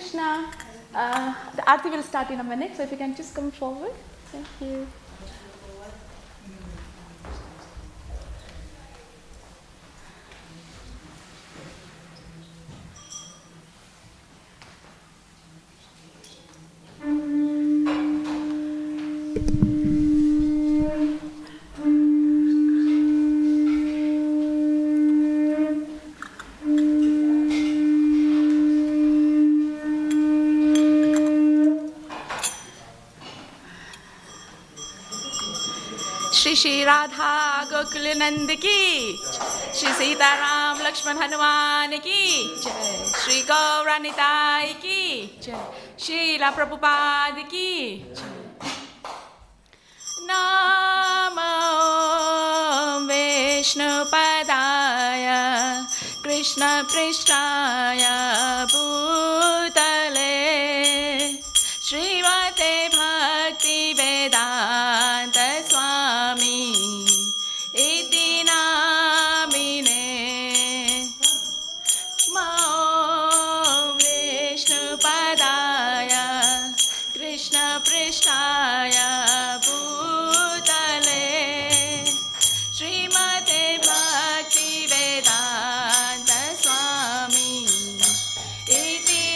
Krishna. The Aarti will start in a minute, so if you can just come forward. Thank you. Shri Radha Gokul Nand ki Shri Sita Ram Lakshman Hanuman ki Jai Shri Gauranitai ki Jai Srila Prabhupada ki Jai Namo Vishnu Padaya Krishna Prishtaya Bhutale Srimate Bhaktivedanta Swami Iti Namine Namo Vishnu Padaya Krishna Prishtaya Bhutale Srimate Bhaktivedanta Swami Iti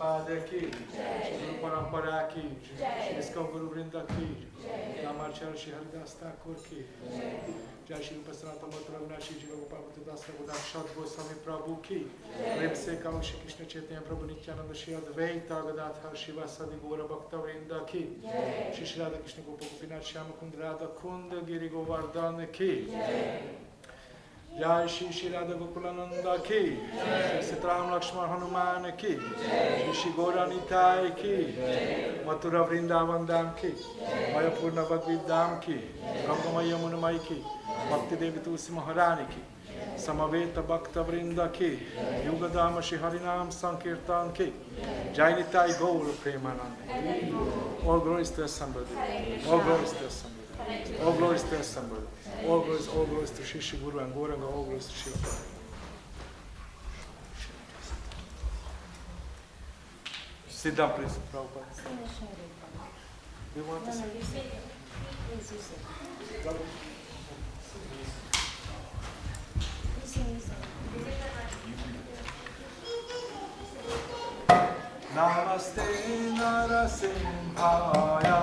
Prabhupada ki, Guru Parampara ki, Iskon Guru Vrinda ki, Namacharya Shri Haridas Thakur ki, Jai Shri Rupa Sanatana Bhakti Raghunath Ji Gopal Das Raghunath Shad Goswami Prabhu ki, Prem Se Kamal Shri Krishna Chaitanya Prabhu Nityananda Shri Advaita Gadadhar Shivasadi Gaura Bhaktivinoda ki, Shri Shri Radha Krishna Gopal Gopinath Shyama Kund Radha Kund Giri Govardhan ki, Jai Shri Shri Radha Gokulananda ki, Shri Sitaram Lakshman Hanuman ki, Shri Shri Gaura Nitai ki, Mathura Vrindavan Dham ki, Mayapur Navadvip Dham ki, Gangamaya Munamai ki, Bhakti Devi Tulsi Maharani ki, Samaveta Bhakta Vrinda ki, Yugadama Shri Harinam Sankirtan ki, Jai Nitai Gaura Premananda. All glories to somebody. All glories to somebody. All glories to somebody. All glories to Shri Shri Guru and Gauranga, all glories to Shri Prabhupada. Sit down, please, Prabhupada. Do you want to sit? Namaste Narasimhaya.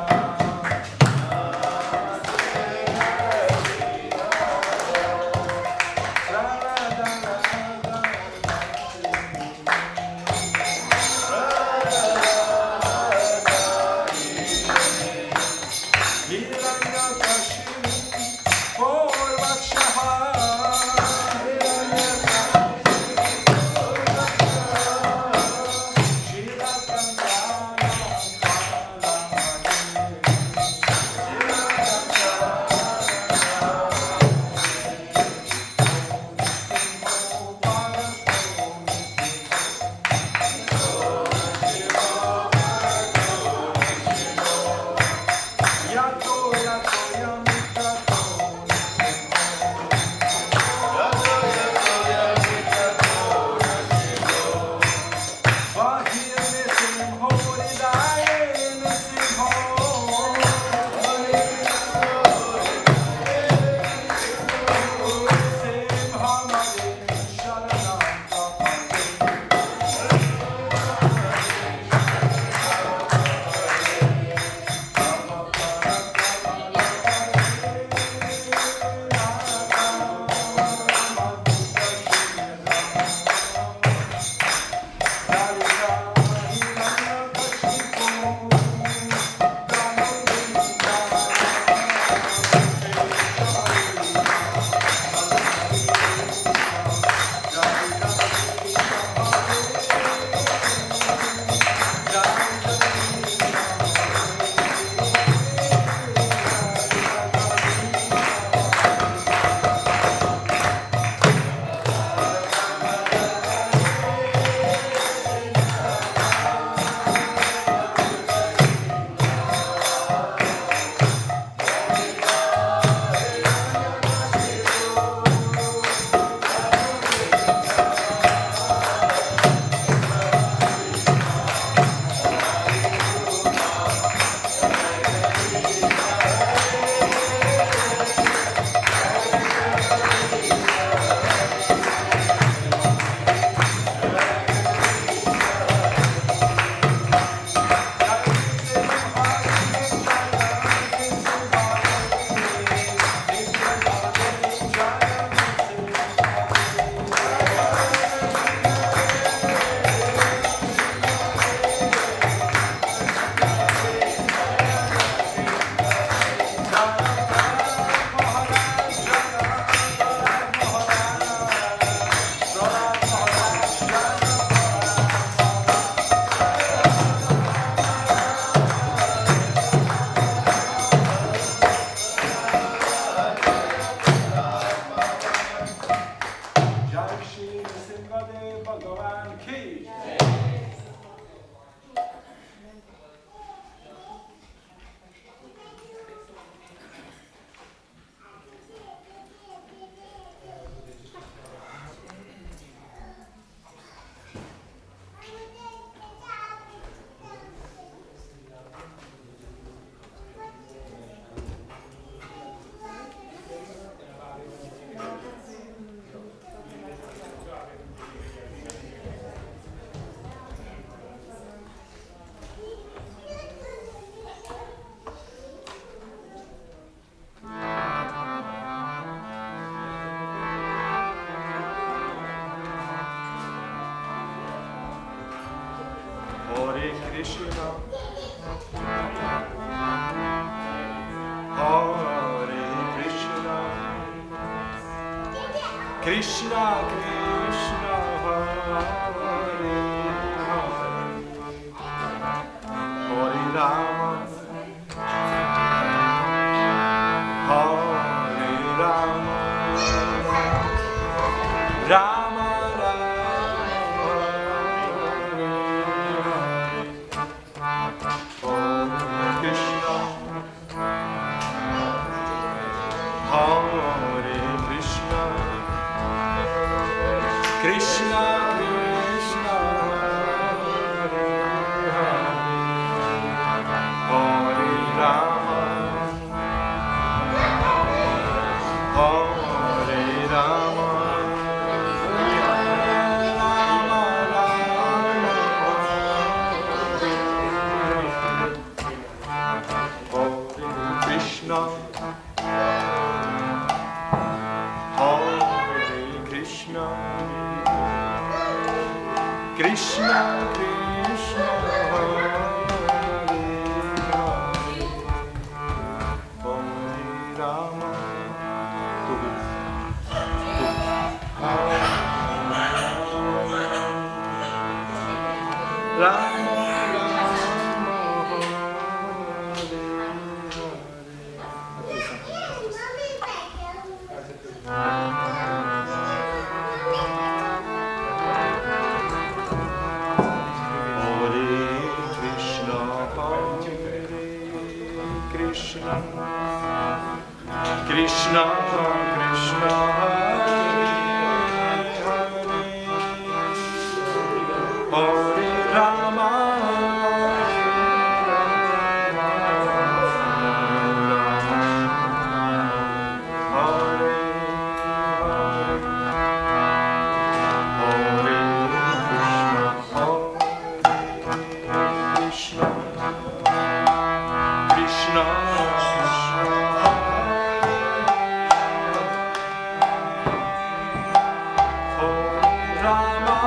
Krishna, Hare Krishna, Krishna Krishna, Hare Hare, Hare Rama, Hare Rama, Rama Rama, Hare Krishna, Hare Krishna, Krishna Krishna, Hare Hare, Hare Rama, Hare Rama, Rama Rama, Hare Krishna, Hare Krishna, Krishna Krishna, Hare Hare, Hare Rama, Rama Krishna, Krishna Krishna, Hare Rama,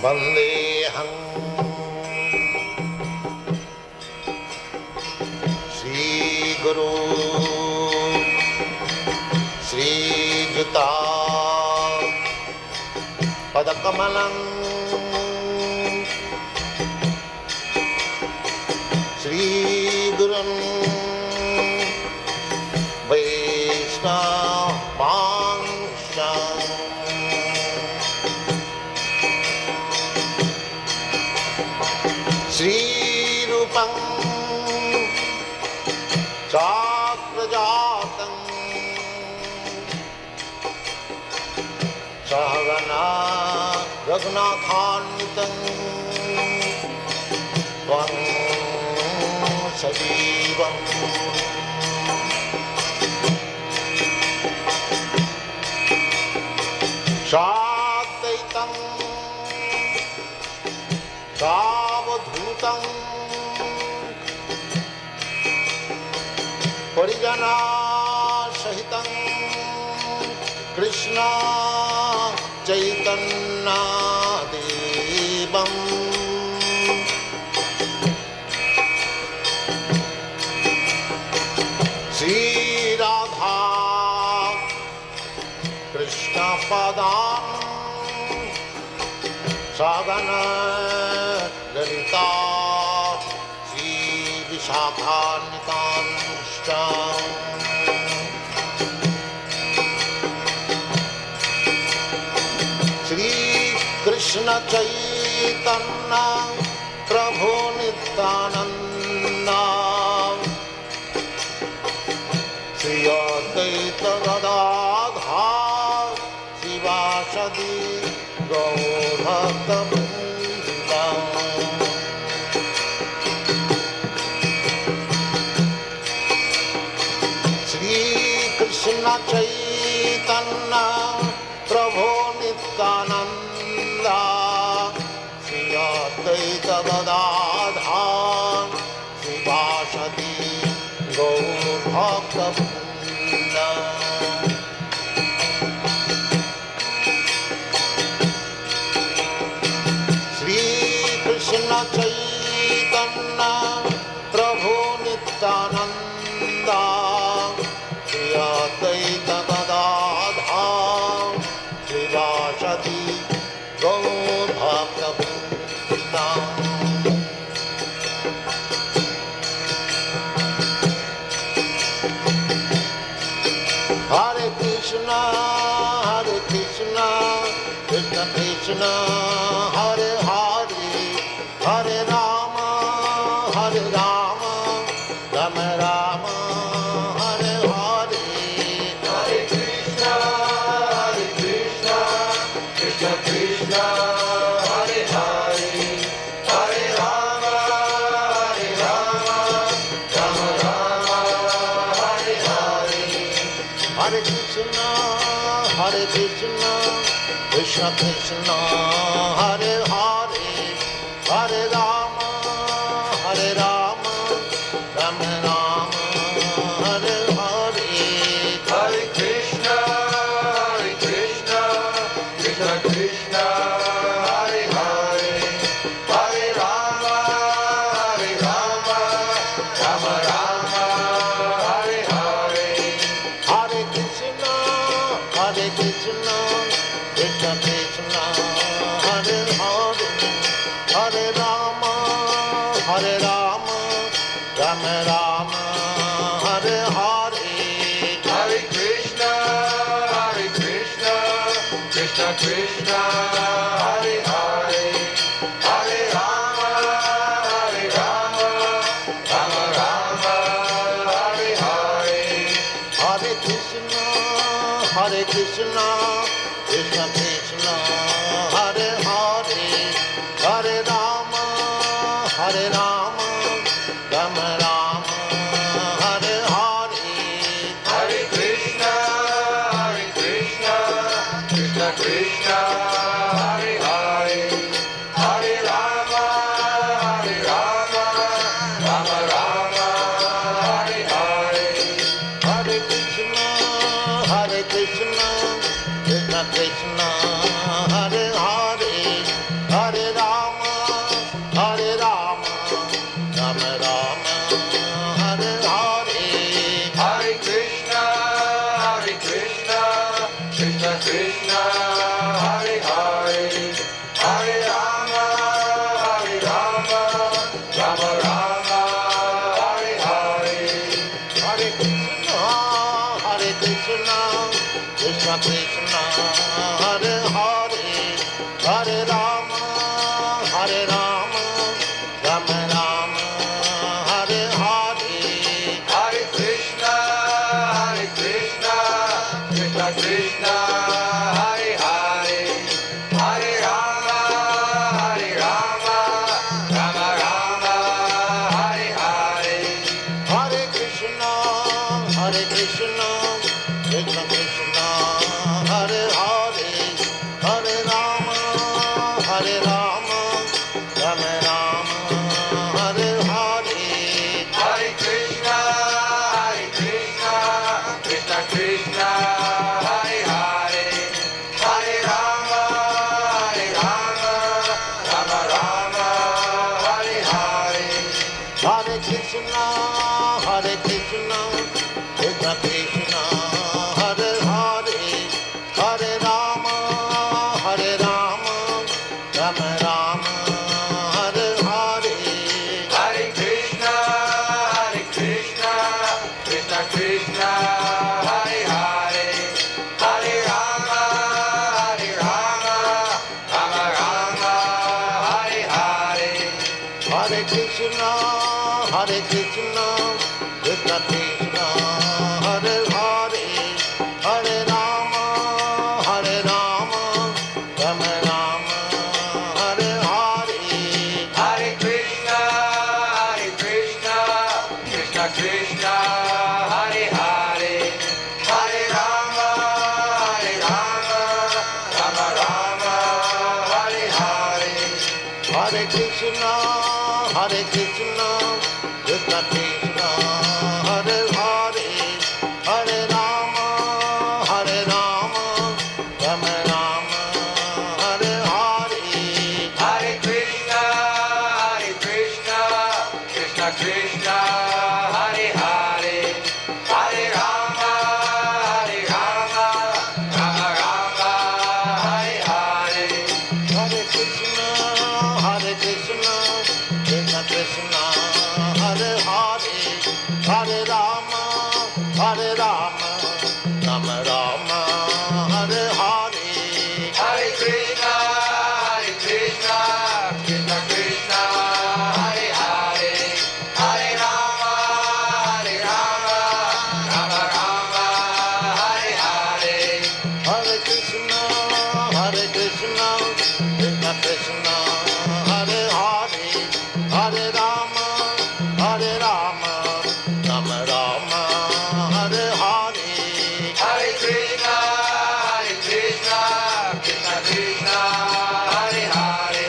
Vandeham Shri Guru Shri Juta Padakamalam Shri Gurun Vaishnavangshan Shri Rupam Chakrajatam Sahagana Raghunathanvitam Tvam Sajivam Sadvaitam Savadhutam Parijana Sahitam Krishna Chaitanya Devam Shri Radha Krishna Padam Sagana Lalita Shri Vishakhanitanstam Shri Krishna Chaitanya Prabhu Nityananda Shri Advaita Gadadhar Shivasadi Gaur Bhaktivedanta Shri Krishna Chaitanya Prabhu Nityananda Shri Advaita Gadadhar Shivasadi Gaur Bhaktivedanta Shri Krishna Chaitanya Prabhu Nityananda Shri Advaita Gadadhar Shivasadi Gaur Bhaktivedanta Hare Krishna, Krishna Krishna, Hare Hare, Hare Rama, Rama Rama, Hare Hare. Hare Krishna, Krishna Krishna, Hare Hare, Hare Rama, Rama Rama, Hare Hare. Hare Krishna, Krishna Krishna, Hare Hare, Hare Rama, Rama Rama, Hare Hare. Hare Krishna, Krishna Krishna, Hare Hare, Hare Rama, Rama Rama, Hare Hare. Hare Krishna, Krishna Krishna, Hare Hare, Hare Rama, Rama Rama, Hare Hare. Hare Krishna, Krishna Krishna, Hare Hare, Hare Rama, Rama Rama, Hare Hare. Hare Krishna, Krishna Krishna, Hare Hare, Hare Rama, Rama Rama, Hare Hare. Hare Krishna, Krishna Krishna, Hare Hare, Hare Rama, Rama Rama, Hare Hare. Hare Krishna, Krishna Krishna, Krishna Krishna Hare Hare Hare Rama Hare Rama Rama Rama Hare Hare Hare Krishna Krishna Krishna Hare Hare Hare Rama Rama Rama Hare Hare Hare Krishna Krishna Krishna Krishna Hare Hare Hare Rama Rama Rama Hare Hare Hare Krishna Krishna Krishna Hare Hare Hare Rama Rama Rama Hare Hare Hare Krishna Krishna Krishna Krishna Hare Hare Hare Rama Rama Rama Hare Hare Hare Krishna Krishna Krishna Hare Hare Hare Rama Rama Rama Hare Hare Hare Krishna Krishna Krishna Krishna Hare Hare Hare Rama Rama Rama Hare Hare Hare Krishna Krishna Krishna Hare Hare Hare Rama Rama Rama Hare Hare Hare Krishna Krishna Krishna Krishna Hare Hare Hare Rama Rama Rama Hare Hare Hare Krishna Krishna Krishna Hare Hare Hare Rama Rama Rama Hare Hare Hare Krishna Krishna Krishna Hare Hare Hare Rama Rama Rama Hare Hare Hare Krishna Krishna Krishna Hare Hare Hare Rama Rama Hare Hare Hare Krishna Krishna Krishna Hare Hare Hare Rama Rama Rama Hare Hare Hare Krishna Krishna Krishna Hare Hare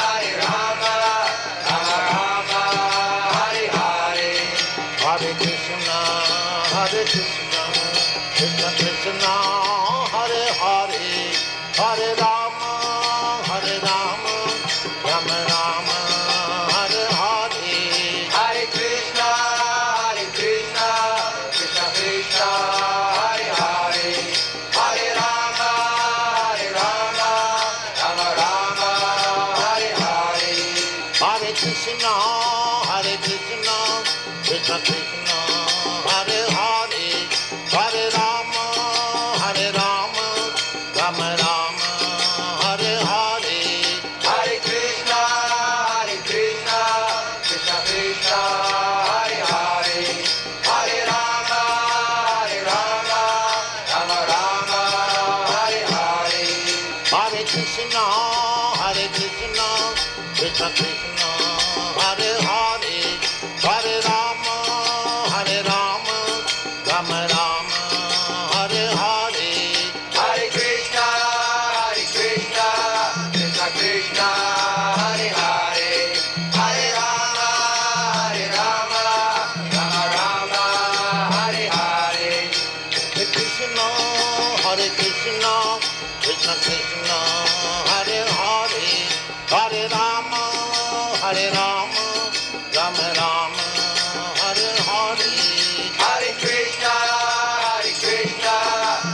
Hare Rama Rama Hare Hare Hare Krishna Krishna Krishna Hare Hare Hare Rama Rama Rama Hare Hare Hare Krishna Krishna Krishna Hare Hare Hare Rama Rama Hare Hare Hare Krishna Krishna Krishna Hare Hare Hare Rama Rama Hare Hare Hare Krishna Krishna Krishna Hare Hare Hare Rama Rama Hare Hare Hare Krishna Krishna Krishna Hare Hare Hare Rama Rama Hare Hare Hare Krishna Krishna Krishna Hare Hare Hare Rama Rama Hare Hare Hare Krishna Krishna Krishna Hare Hare Hare Rama Rama Hare Hare Hare Krishna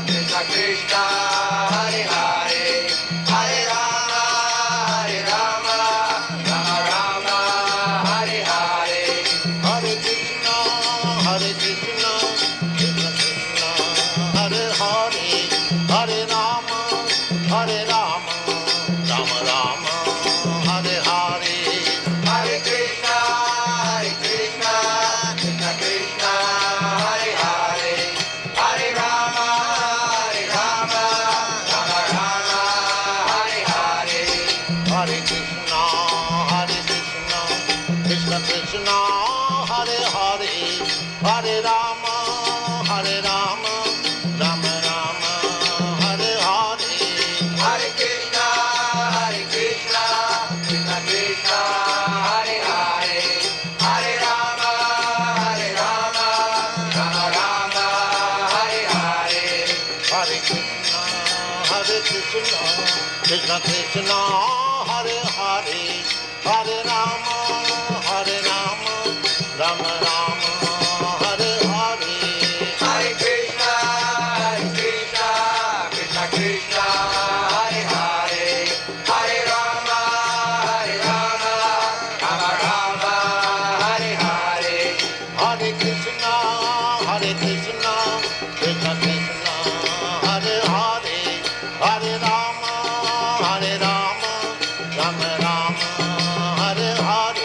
Krishna Krishna Hare Hare Hare Rama Rama Hare Hare Hare Krishna Krishna Krishna Krishna Krishna Hare Hare Hare Rama Hare Rama Rama Rama Hare Hare Hare Krishna Krishna Krishna Hare Hare Hare Rama Rama Rama Hare Hare Hare Krishna Krishna Krishna Hare Hare Hare Rama Rama Rama Hare Hare Hare Krishna Krishna Krishna Hare Hare Hare Rama Rama Rama Hare Hare Hare Krishna Krishna Krishna Hare Hare Hare Rama Rama Rama Hare Hare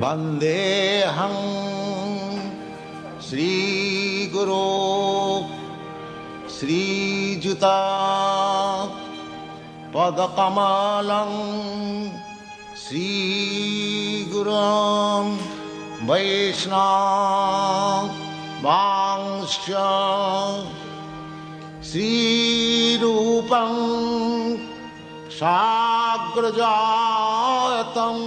Vandeham Sri Guru Sri Juta Padakamalam Sri Gurum Vaishnava Vangsha Sri Rupam Sagrajayatam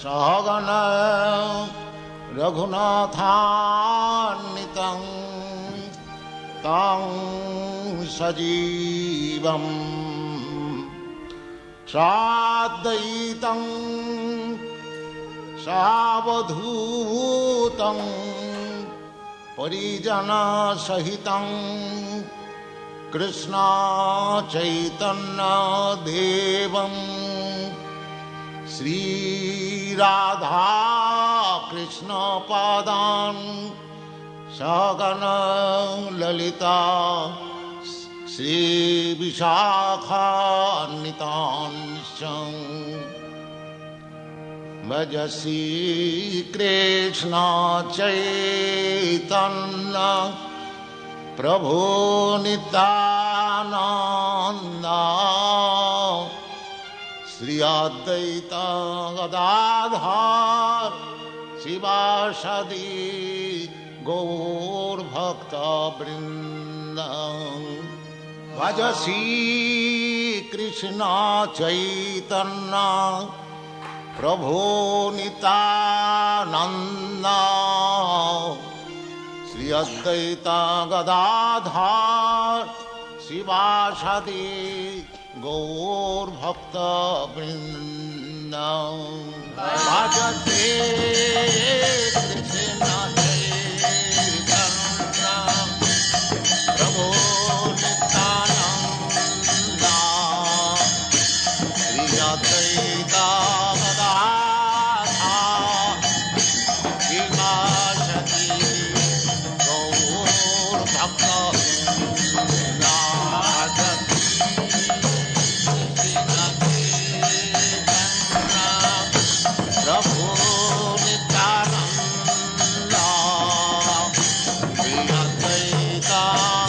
Sahagana Raghunathanitam Tam Sajivam Sadaitam Savadhutam Parijana Sahitam Krishna Chaitanya Devam Sri Radha Krishna Padan Sagana Lalita Sri Vishakha Nitansham Bhajasi Krishna Chaitanya Prabhu Nityananda Sri Advaita Gadadhar Sivasadi Gaur Bhakta Vrinda Bhajasi Krishna Chaitanya Prabhu Nityananda Sri Advaita Gadadhar Sivasadi Gaur Bhakta Vrinda Bhajate Krishna Chaitanya Prabhu Nityananda Sri Advaita Gadadhar Sivasadi Gaur Bhakta Vrinda Prabhu Nityananda Sri Advaita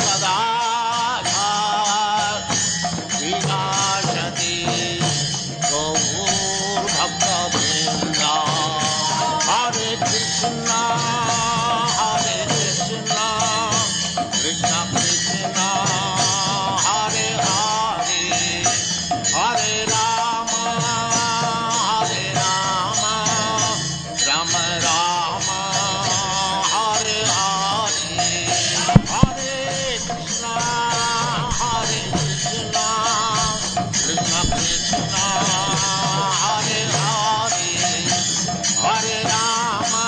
Gadadhar Sivasadi Gaur Bhakta Vrinda Hare Krishna Krishna Krishna Hare Hare Hare Rama Rama Rama Hare Hare Hare Krishna Krishna Krishna Hare Hare Hare Rama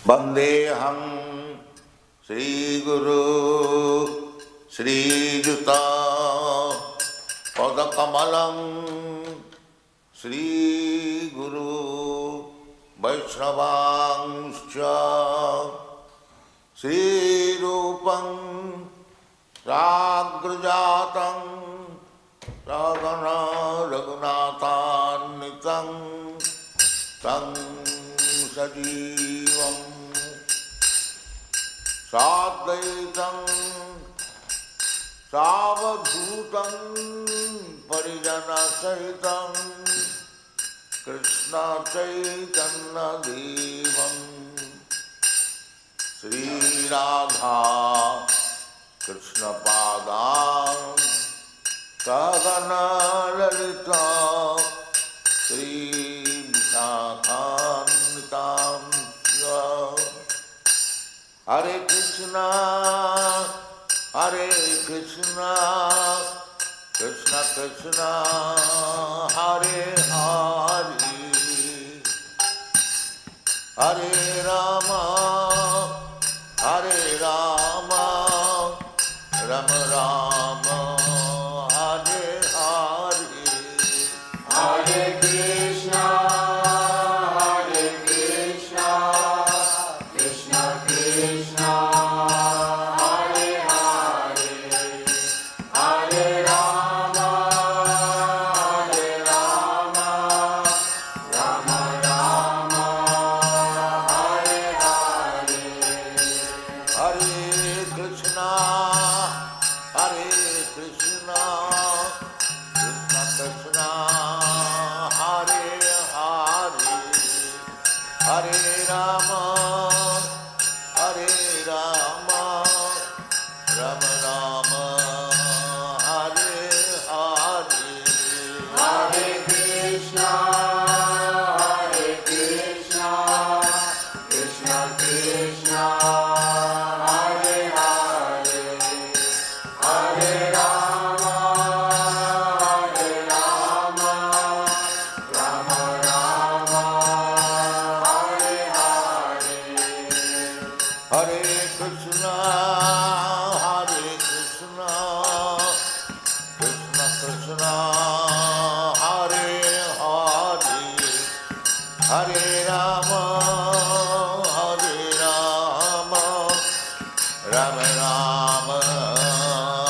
Vandeham Sri Guru Sri Juta Padakamalam Sri Guru Vaishnavangscha Sri Rupam Sagrajatam Ragana Raghunathannitam Tam Sajivam Sadvaitam Savadhutam Parijana Sahitam Krishna Chaitanya Devam Sri Radha Krishna Padam Sagana Lalita Sri Vishakhantam Hare Krishna Krishna Krishna Hare Hare Hare Rama Rama Rama Hare Hare Hare Krishna Krishna Krishna Hare Hare Hare Rama Rama Rama Hare Hare Hare Krishna Krishna Krishna Hare Hare Hare Rama Rama Rama Hare Hare Hare Krishna Krishna Krishna Hare Hare Hare Rama Rama Rama Hare Hare Hare Krishna Krishna Krishna Hare Hare Hare Rama Rama Rama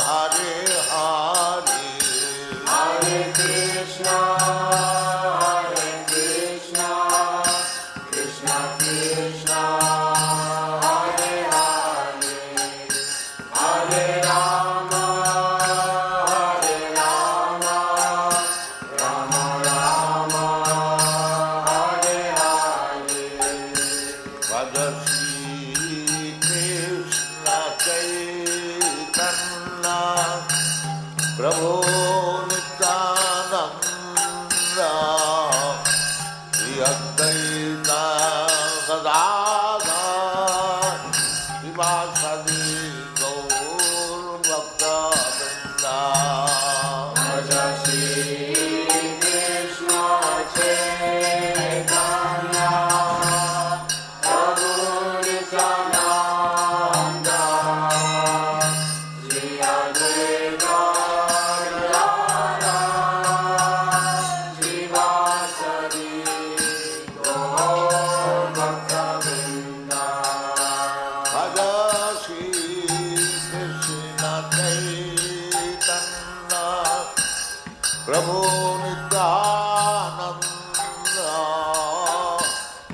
Hare Hare Hare Krishna Krishna Krishna Hare Hare Hare Rama Rama Rama Hare Hare Bhaja Shri Krishna Chaitanya Prabhu Nityananda Shri Advaita Gadadhar Srivasadi Gaur Bhaktivedanta Bhaja Shri Krishna Chaitanya Prabhu Nityananda Shri Advaita Gadadhar Srivasadi Gaur Bhaktivedanta Bhaja Shri Krishna Chaitanya Prabhu Nityananda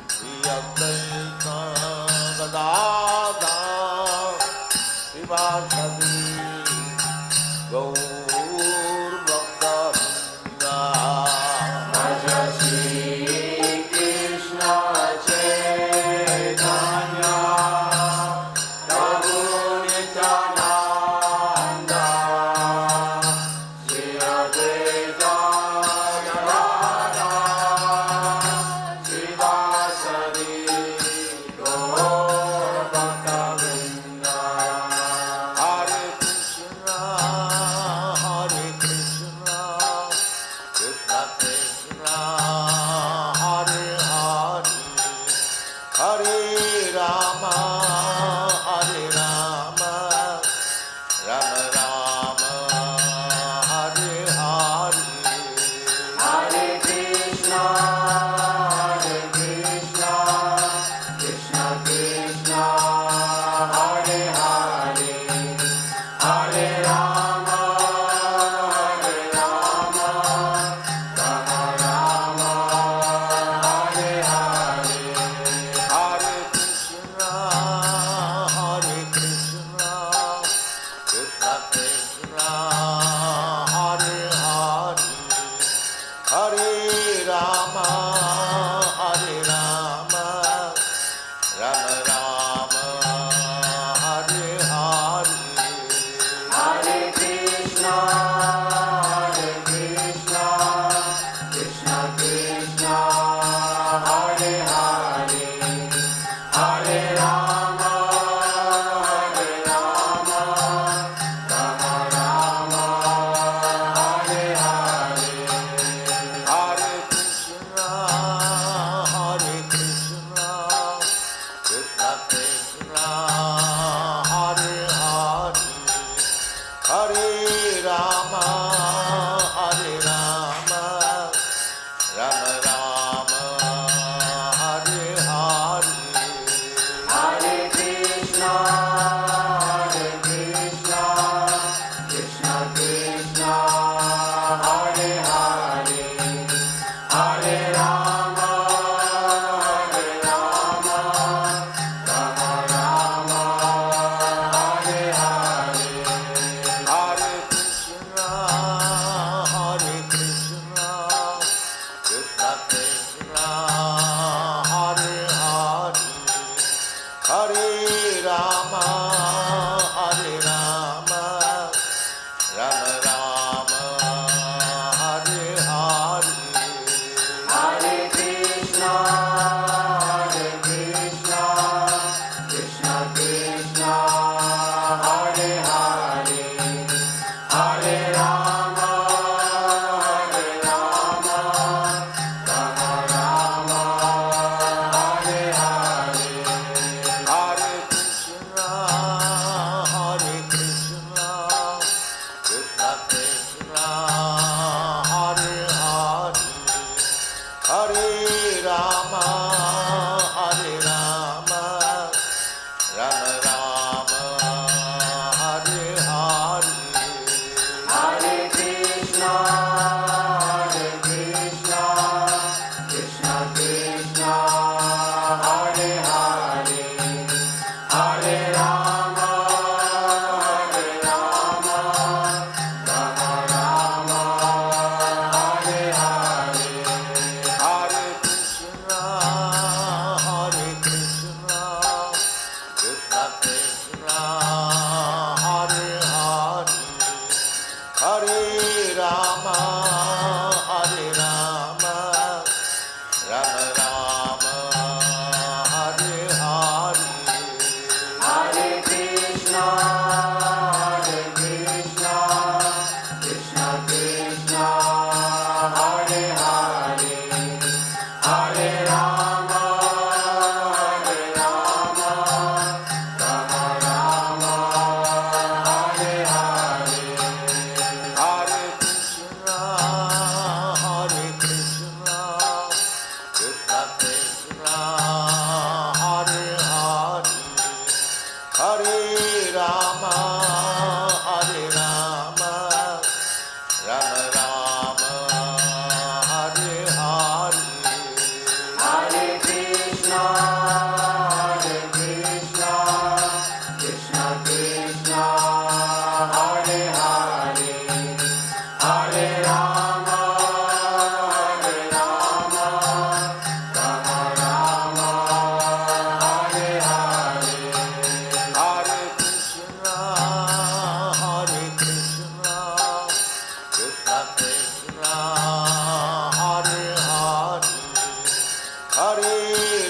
Shri Advaita Gadadhar Srivasadi Gaur Bhaktivedanta Bhaja Shri Krishna Chaitanya Prabhu Nityananda Shri Advaita Gadadhar Srivasadi Gaur Bhaktivedanta Hare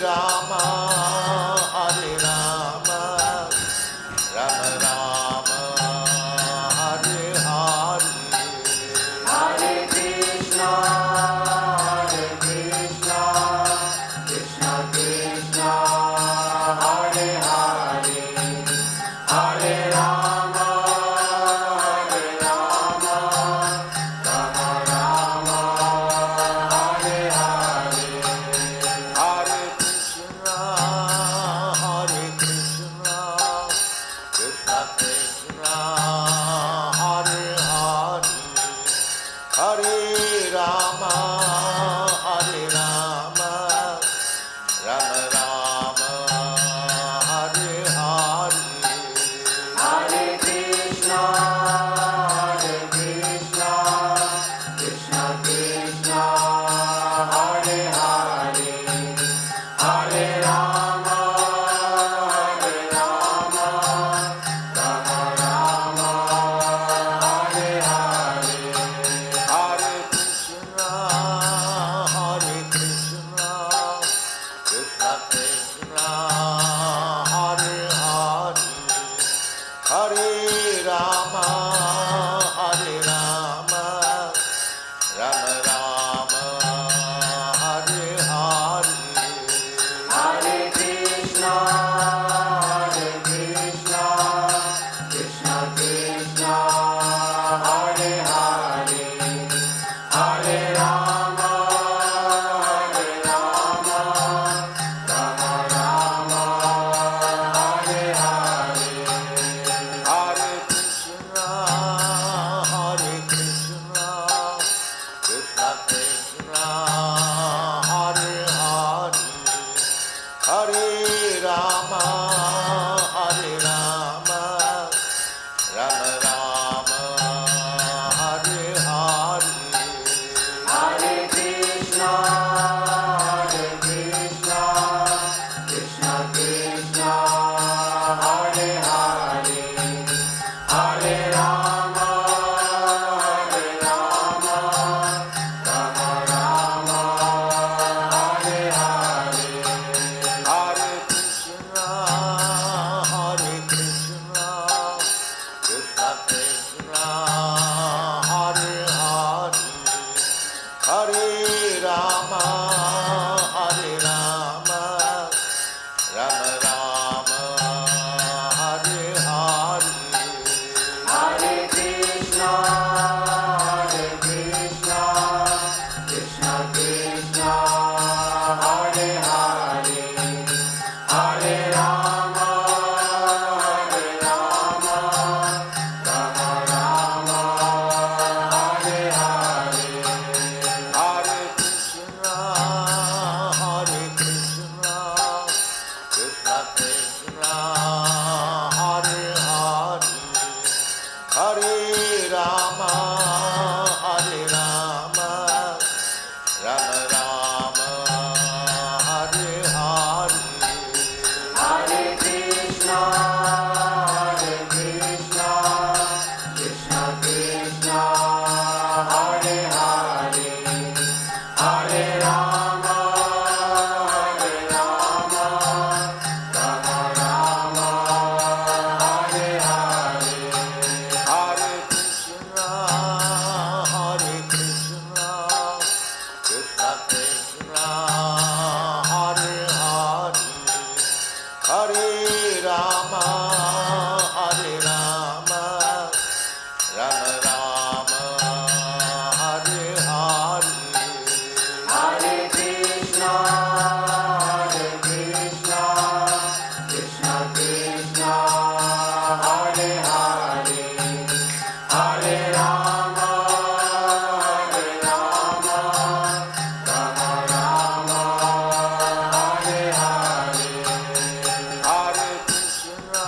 Rama, Hare Rama, Rama Rama, Hare Hare, Hare Krishna, Krishna Krishna, Hare Hare, Hare Rama, Rama Rama, Hare Hare, Hare Krishna, Krishna Krishna, Hare Hare, Hare Rama, Rama Rama, Hare Hare, Hare Krishna, Krishna Krishna, Hare Hare, Hare Rama, Rama Rama, Hare Hare, Hare Krishna, Krishna Krishna, Hare Hare, Hare Rama, Rama Rama, Hare Hare, Hare Krishna, Krishna Krishna, Hare Hare, Hare Rama, Rama Rama, Hare Hare, Hare Krishna, Krishna Krishna, Hare Hare, Hare Rama, Rama Rama, Hare Hare, Hare Krishna, Krishna Krishna, Hare Hare, Hare Rama, Rama Rama, Hare Hare, Hare Krishna, Krishna Krishna, Hare Hare, Hare Rama, Rama Rama, Hare Hare, Hare Krishna, Krishna Krishna, Hare Hare, Hare Rama, Rama Rama, Hare Hare, Hare Krishna, Krishna Krishna, Hare Hare, Hare Rama, Rama Rama, Hare Hare, Hare Krishna, Krishna Krishna, Hare Hare, Hare Rama, Rama Rama, Hare Hare, Hare Krishna, Krishna Krishna, Hare Hare, Hare Rama, Rama Rama, Hare Hare, Hare Krishna, Krishna Krishna, Hare Hare, Hare Rama, Rama Rama, Hare Hare, Hare Krishna,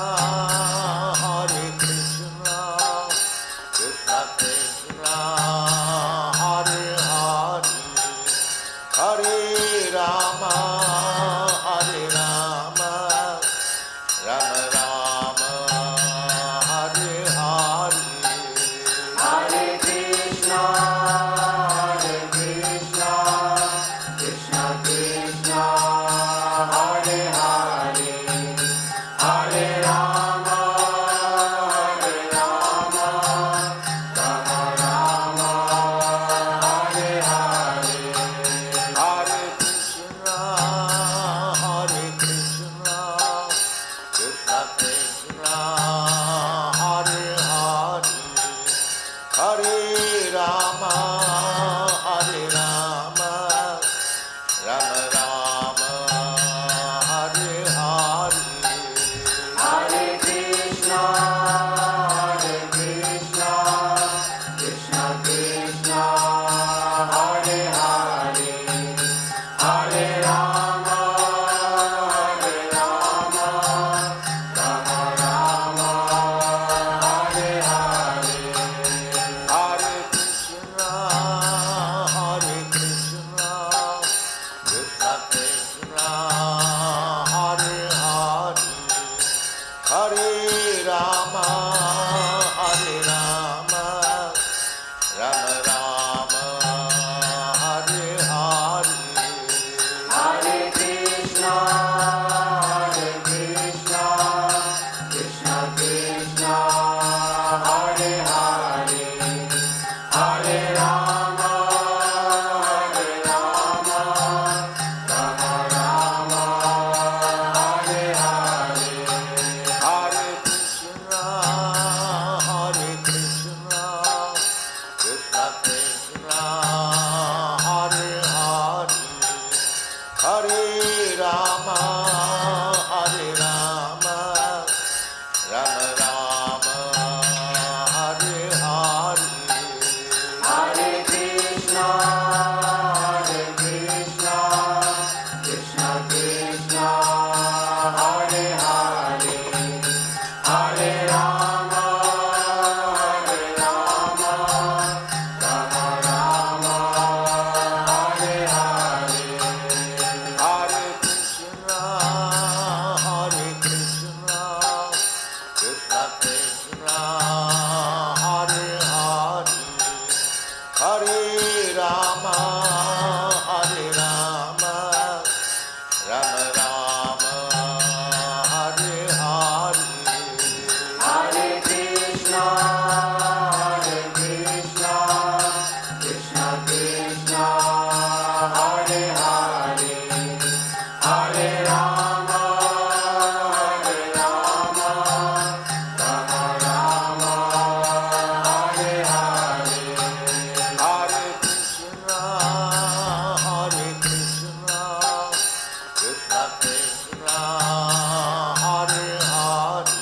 Hare Hare,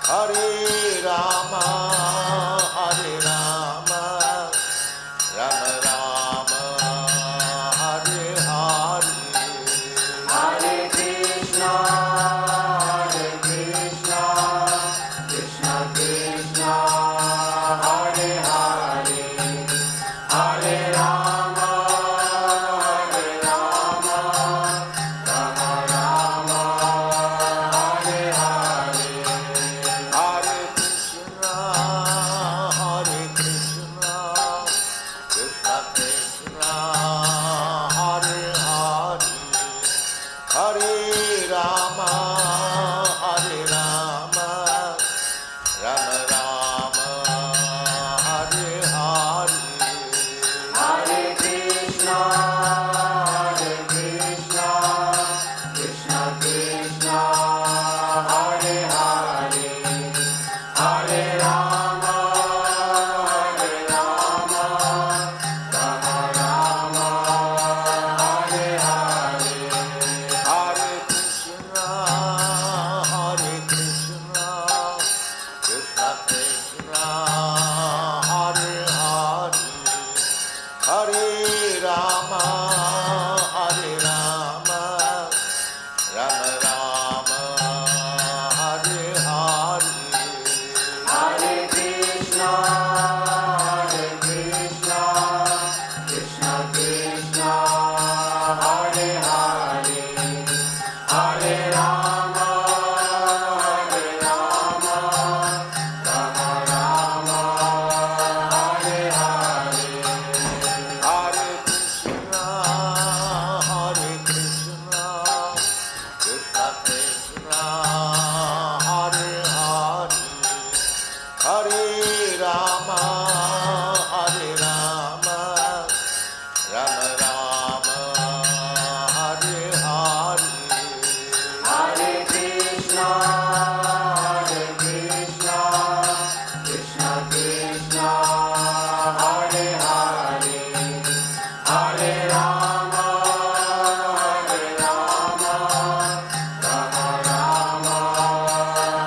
Hare Rama, Hare Rama, Rama Rama, Hare Hare, Hare Krishna, Krishna Krishna, Hare Hare, Hare Rama, Rama Rama, Hare Hare, Hare Krishna, Krishna Krishna, Hare Hare, Hare Rama, Rama Rama, Hare Hare, Hare Krishna, Krishna Krishna, Hare Hare, Hare Rama, Rama Rama, Hare Hare, Hare Krishna, Krishna Krishna, Hare Hare, Hare Rama, Rama Rama, Hare Hare, Hare Krishna, Krishna Krishna, Hare Hare, Hare Rama, Rama Rama, Hare Hare, Hare Krishna, Krishna Krishna, Hare Hare, Hare Rama, Rama Rama, Hare Hare, Hare Krishna, Krishna Krishna, Hare Hare, Hare Rama, Rama Rama,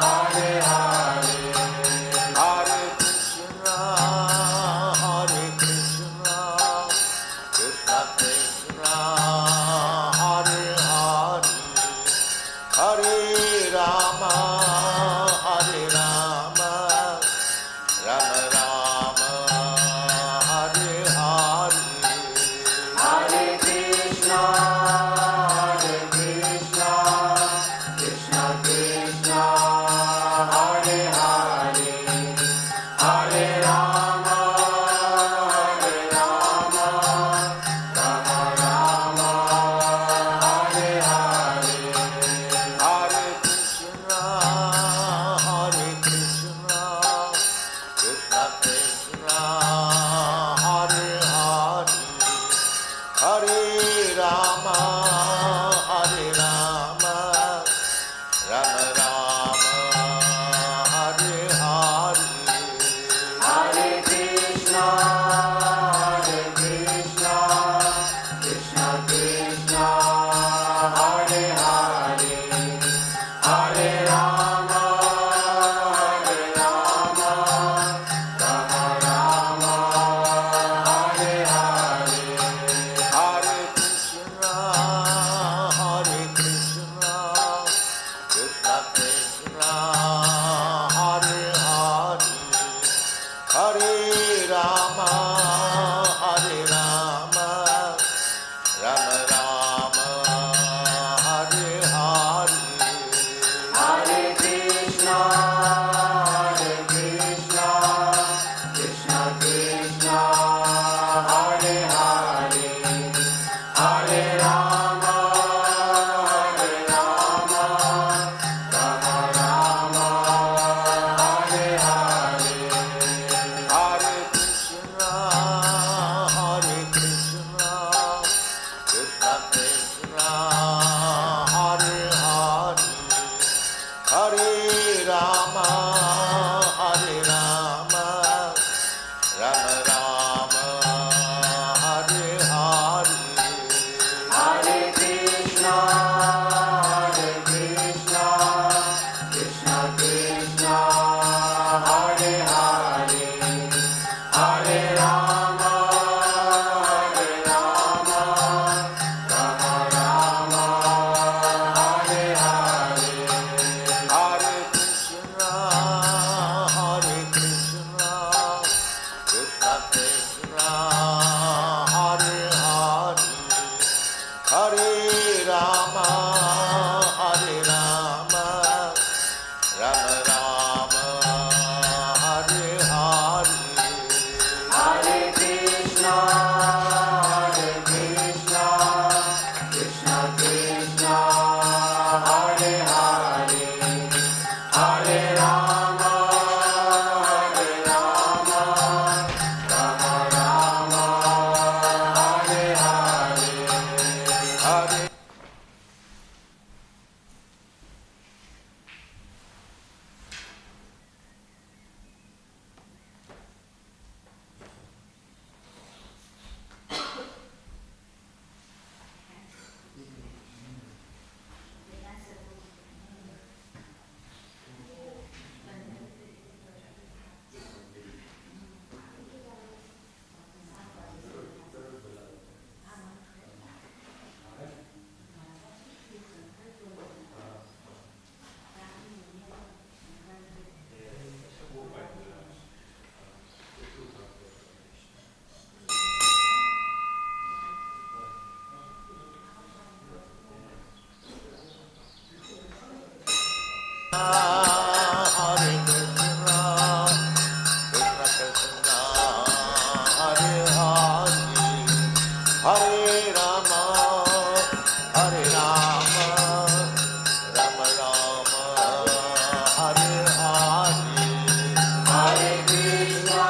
Hare Hare, Hare Krishna, Krishna Krishna, Hare Hare, Hare Rama, Rama Rama, Hare Hare, Hare Krishna, Krishna Krishna, Hare Hare, Hare Rama, Rama Rama, Hare Hare, Hare Krishna, Krishna Krishna, Hare Hare, Hare Rama, Rama Rama, Hare Hare, Hare Krishna, Krishna Krishna, Hare Hare, Hare Rama, Rama Rama, Hare Hare, Hare Krishna, Krishna Krishna, Hare Hare, Hare Rama, Rama Rama, Hare Hare Krishna, Krishna Krishna, Hare Hare, Hare Rama, Hare Rama, Rama Rama, Hare Hare, Hare Krishna,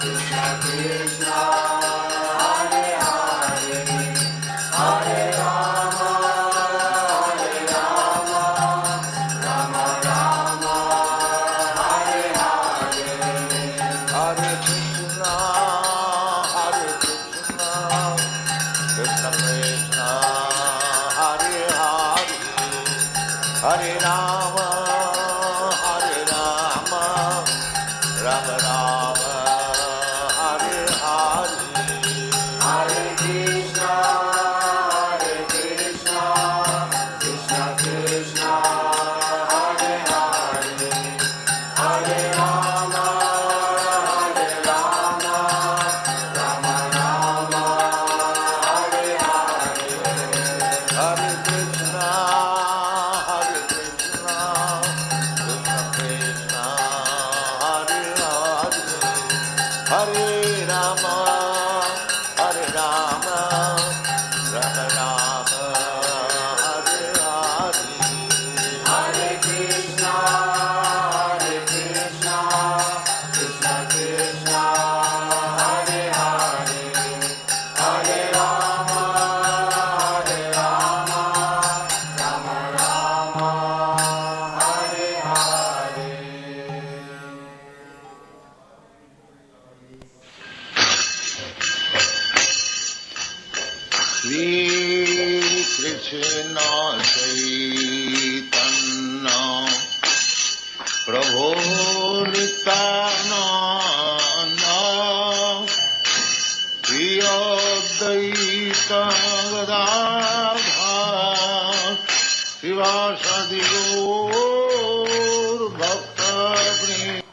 Krishna Krishna, Hare Hare, Hare Rama, Hare Rama, Rama Rama, Hare Hare, Hare Krishna, Krishna Krishna, Hare Hare, Hare Rama, Rama Rama, Hare Hare, Hare Krishna, Krishna Krishna, Hare Hare, Hare Rama, Rama Rama, Hare Hare, Hare Krishna, Krishna Krishna, Hare Hare, Hare Rama, Rama Rama, Hare Hare, Hare Krishna, Krishna Krishna, Hare Hare, Hare Rama, Rama Rama, Hare Hare. Shri Krishna Chaitanya Prabhu Nityananda Shri Advaita Gadadhar Sivasadi Gaur Bhakta Vrinda.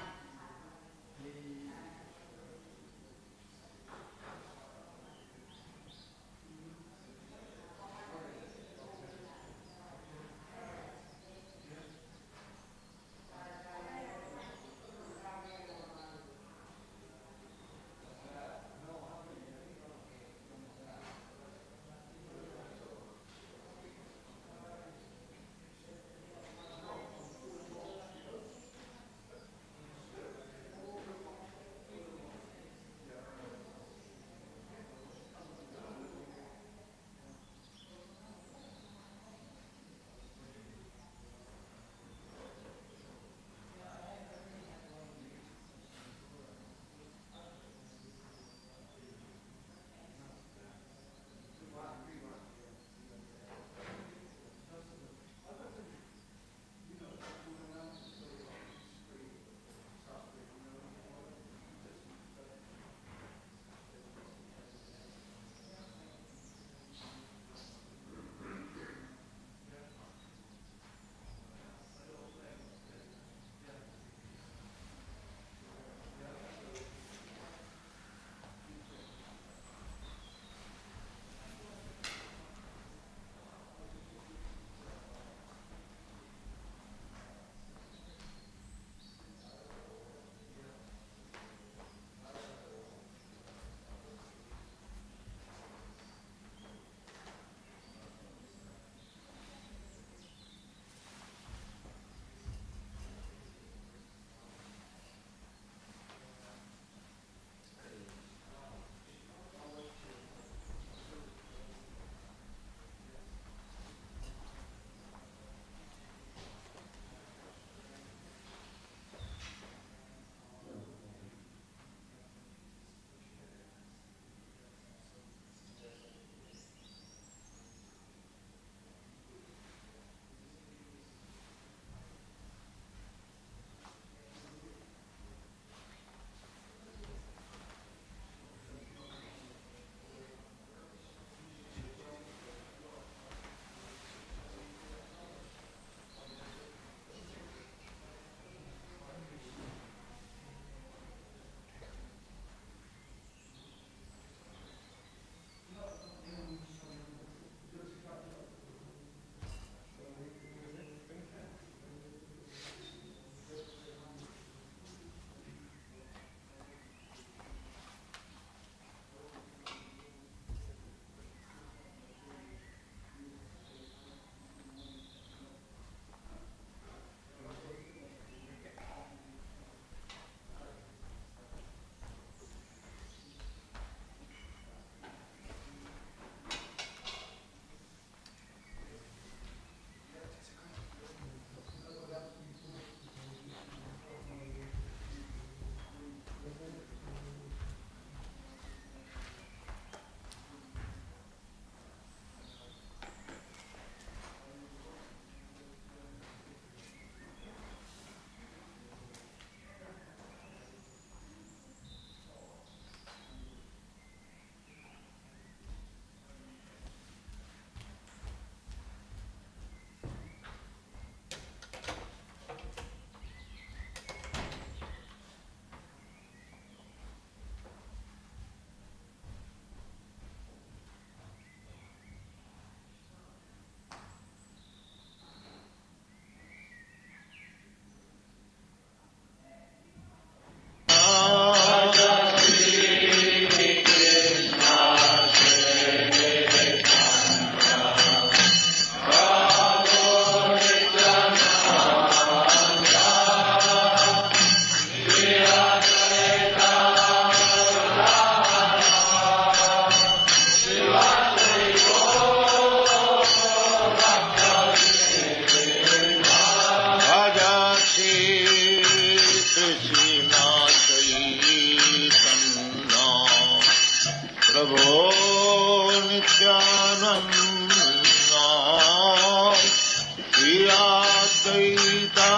Shri Advaita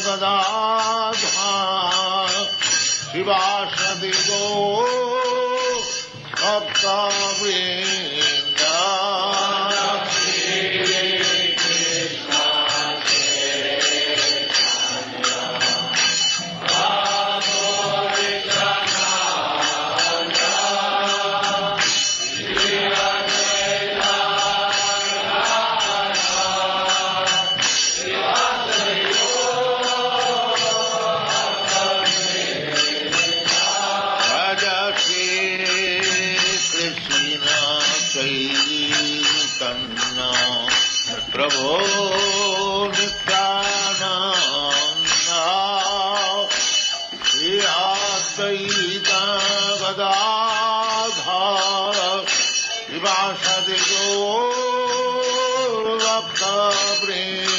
Gadadhar Shivasadi Gaur Bhakta Vrinda Prabhu Nityananda Shri Advaita Gadadhar Vivasadi Gaur Bhakta Vrinda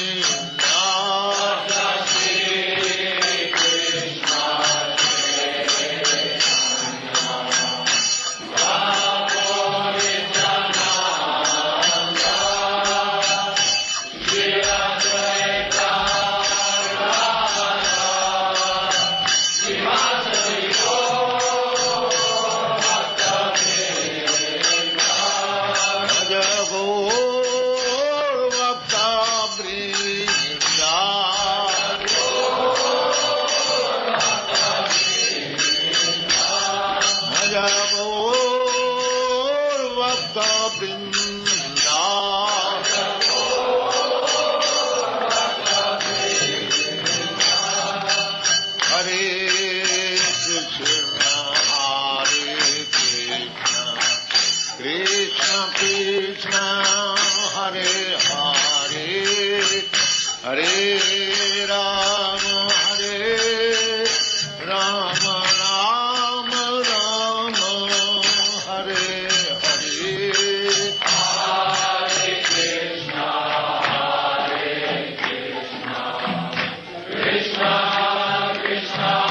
Krishna Krishna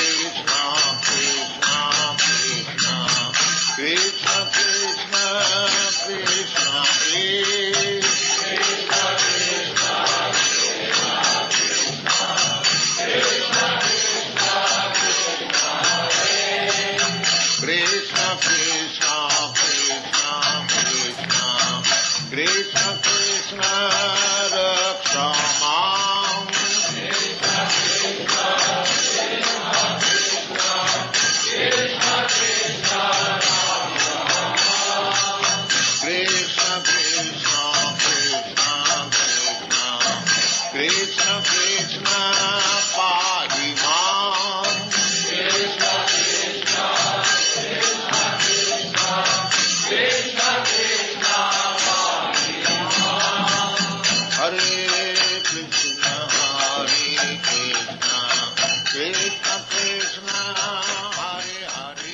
Krishna Krishna Krishna Krishna Krishna Krishna Krishna Krishna Raksha Mam Krishna Krishna Krishna Krishna Krishna Krishna Krishna Krishna Pahi Mam Krishna Krishna Krishna Krishna Pahi Mam Hare Krishna Krishna Krishna Hare Hare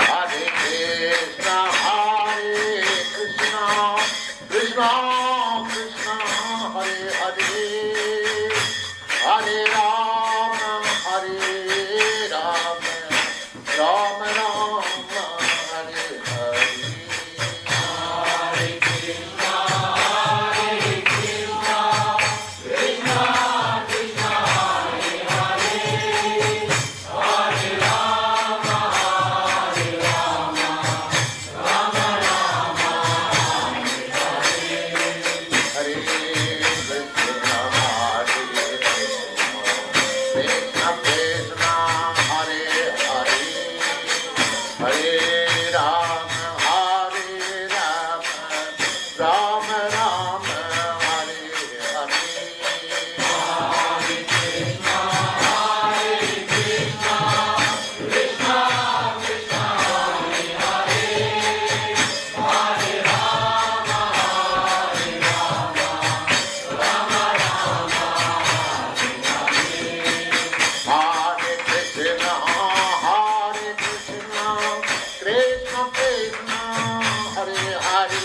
Hare Krishna Krishna Krishna Hare Hare Hare Rama Rama Rama Hare Hare Hare Krishna Krishna Krishna Hare Hare Hare Rama Rama Rama Hare Krishna Krishna Krishna Hare Hare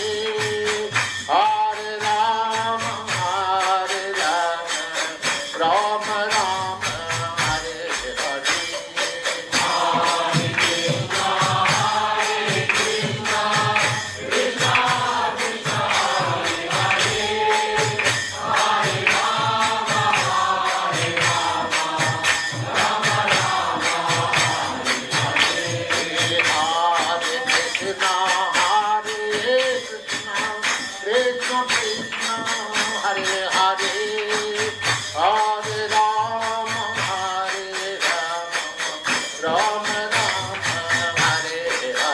Hare Rama Rama Rama Hare Hare Hare Krishna Krishna Krishna Hare Hare Hare Rama Rama Hare Krishna Krishna Krishna Hare Hare Hare Rama Rama Rama Hare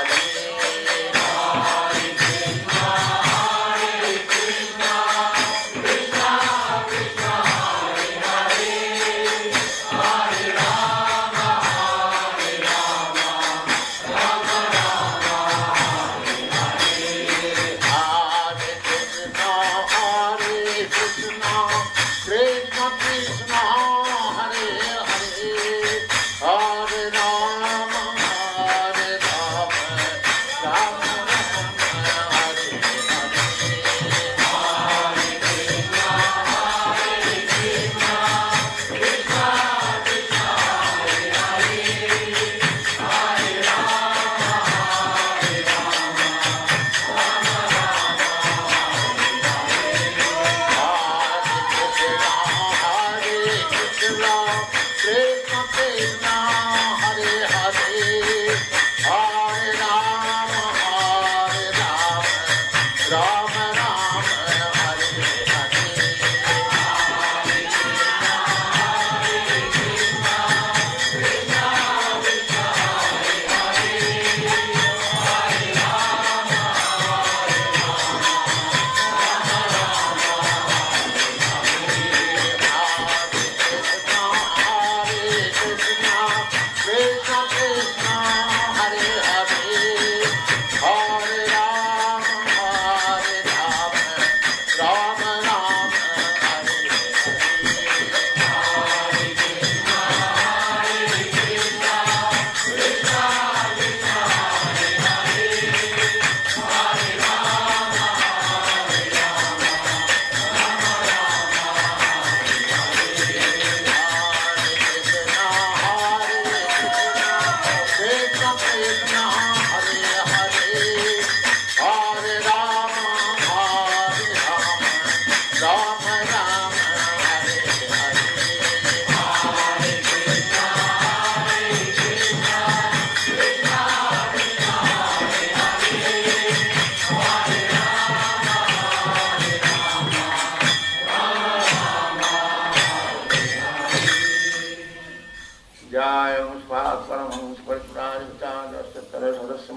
Hare Hare Krishna Krishna Krishna Hare Hare Hare Rama Hare Krishna Krishna Krishna Hare Hare Hare Rama Rama Rama Hare Hare Hare Krishna Krishna Krishna Hare Hare Hare Rama Hare Krishna Krishna Krishna Hare Hare Hare Rama Rama Rama Hare Hare Hare Krishna Krishna Krishna Krishna Hare Hare Hare Rama Krishna Krishna Hare Hare Hare Rama Rama Rama Hare Hare Krishna Krishna Hare Hare Hare Rama Rama Rama Hare Krishna Krishna Hare Hare Hare Rama Rama Rama Hare Hare Hare Krishna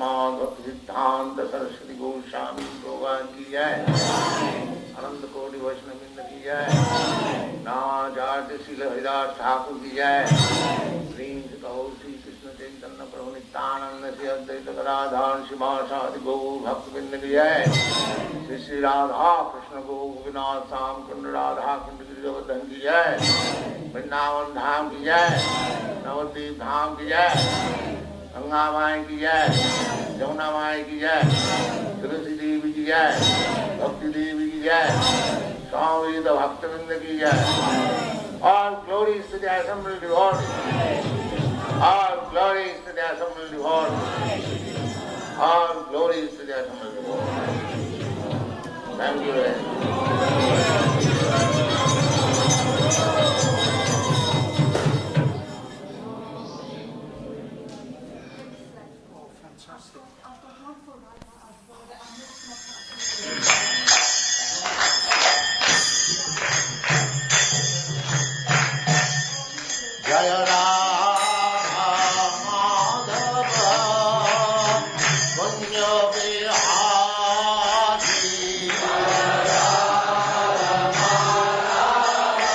प्रमाद सिद्धांत सरस्वती गोस्वामी भगवान की जय। अनंत कोटि वैष्णववृंद की जय। नाचार्य श्री हरिदास ठाकुर की जय। श्री कृष्ण चैतन्य प्रभु नित्यानंद श्री अद्वैत गदाधर शिवासादि गौ भक्तवृंद की जय। श्री श्री राधा कृष्ण गौ गोपीनाथ श्याम कुंड राधा कुंड गिरिवर्धन की जय। वृंदावन धाम की जय। नवद्वीप धाम की जय। गंगा माई की जय। यमुना माई की जय। तुलसी देवी की जय। भक्ति देवी की जय। स्वामी भक्तवृंद की जय। All glories to the assembled devotees. All glories to the assembled devotees. All glories to the assembled devotees. Thank you very much. Jaya Radha Madhava Punya Vihari. Jaya Radha Madhava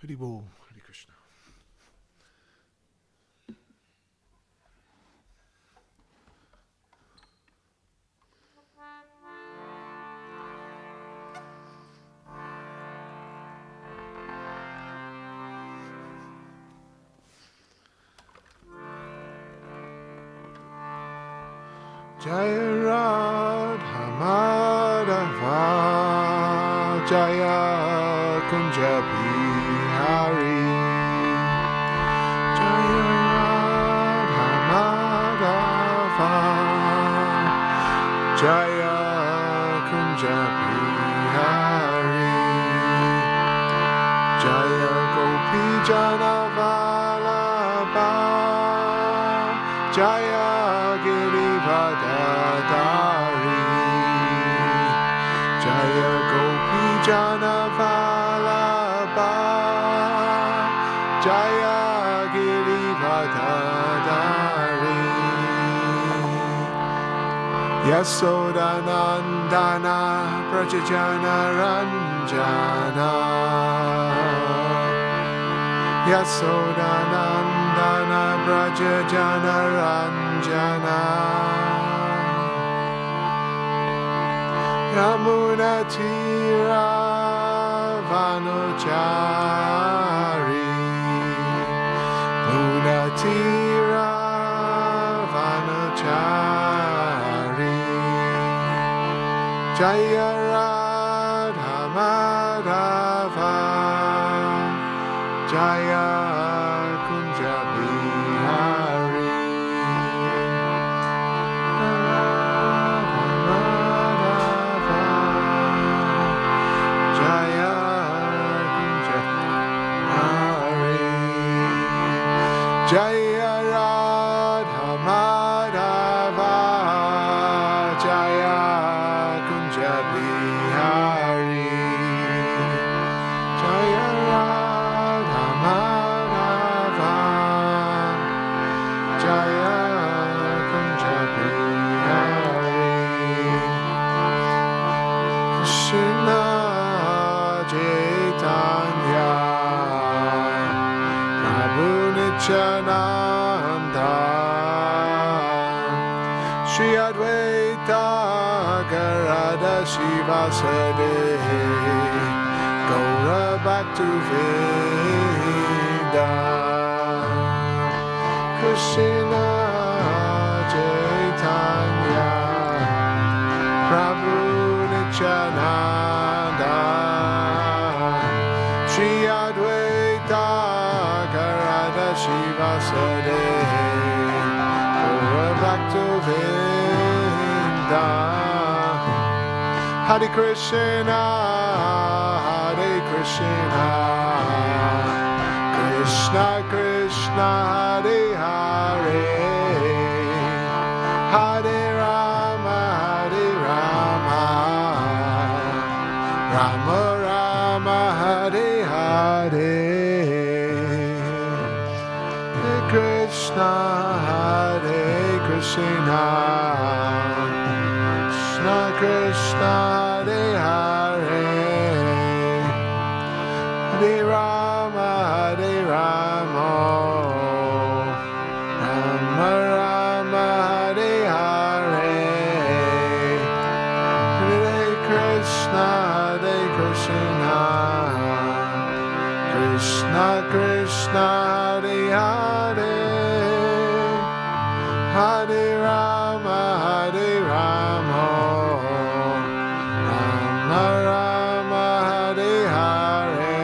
Hari Bol, Hari Krishna. Jaya Radha Madhava Jaya Kunja Bihari Jaya Radha Madhava Jaya Kunja Bihari Jaya Gopi Jana Vallabha Jaya Girivadadari Jaya Gopi Jana Vallabha Jaya Girivadadari Yasodanandana Prajajana Ranjana Yasodanandana Prajajana Ranjana Yamuna Tira Vanuchari Munatira Vanuchari Jaya Radha Madhava Jaya Kunja Bihari Radha Madhava Jaya Kunja Bihari Jaya Radha Madhava Jaya Kunja Bihari Jaya Radha Madhava Jaya Kunja Bihari Krishna Chaitanya Prabhu Nityananda Shri Advaita Gadadhara Srivasade Gaura Bhaktivedanta Krishna Chaitanya Prabhu Nityananda Shri Advaita Gadadhara Srivasade Gaura Bhaktivedanta Hare Krishna, Hare Krishna, Krishna Krishna, Hare Hare, Hare Rama, Hare Rama, Rama Rama, Hare Hare, Hare Krishna, Hare Krishna, Krishna Krishna, Hare Hare, Hare Rama, Hare Rama, Rama Rama, Hare Hare, Hare Krishna, Hare Krishna, Krishna Krishna, Hare Hare, Hare Rama, Hare Rama, Rama Rama, Hare Hare,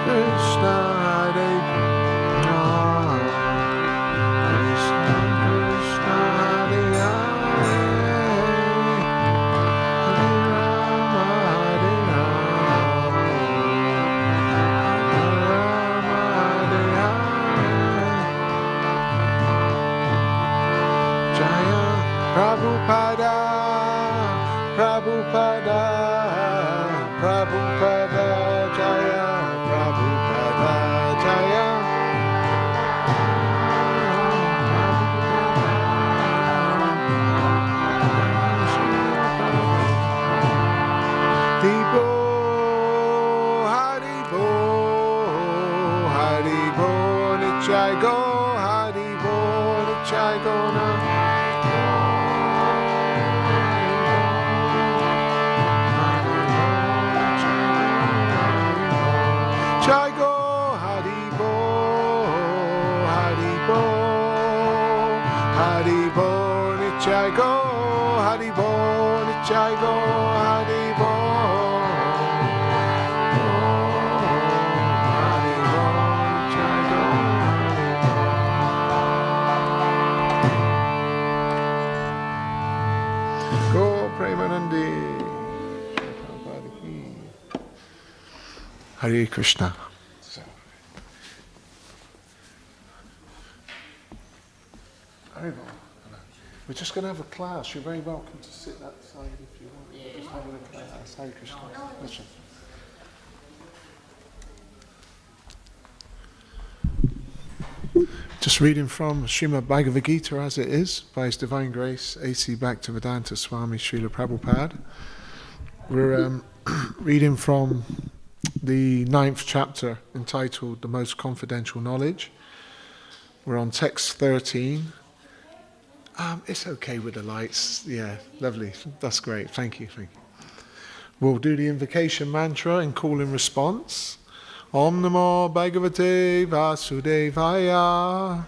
Krishna Hare Krishna, Krishna Krishna, Hare Hare, Hare Rama, Hare Rama, Rama Hare Hare. Jaya Prabhupada, Prabhupada, Prabhupada, Jaya Prabhupada, Jaya. Deepo Nityai Gaur Haribol, Nityai Gaur Haribol. Hare Krishna. We're just going to have a class. You're very welcome to sit that side if you want. We're just having a class. Hare Krishna. Listen. Just reading from Srimad Bhagavad Gita as it is, by His Divine Grace, A.C. Bhaktivedanta Swami Srila Prabhupada. We're reading from the 9th chapter, entitled The Most Confidential Knowledge. We're on text 13. It's okay with the lights. Yeah, lovely. That's great. Thank you. We'll do the invocation mantra in call and response. Om Namo Bhagavate Vasudevaya.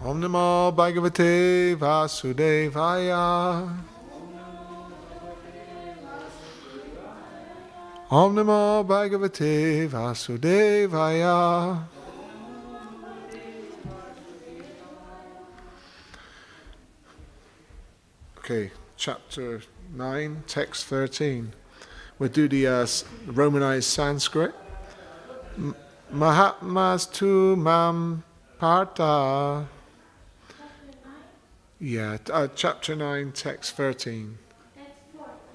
Om Namo Bhagavate Vasudevaya. Om Namo Bhagavate Vasudevaya. Okay, chapter 9, text 13. We'll do the Romanized Sanskrit. Mahatmas tu mam partha. Yeah, chapter 9, text 13.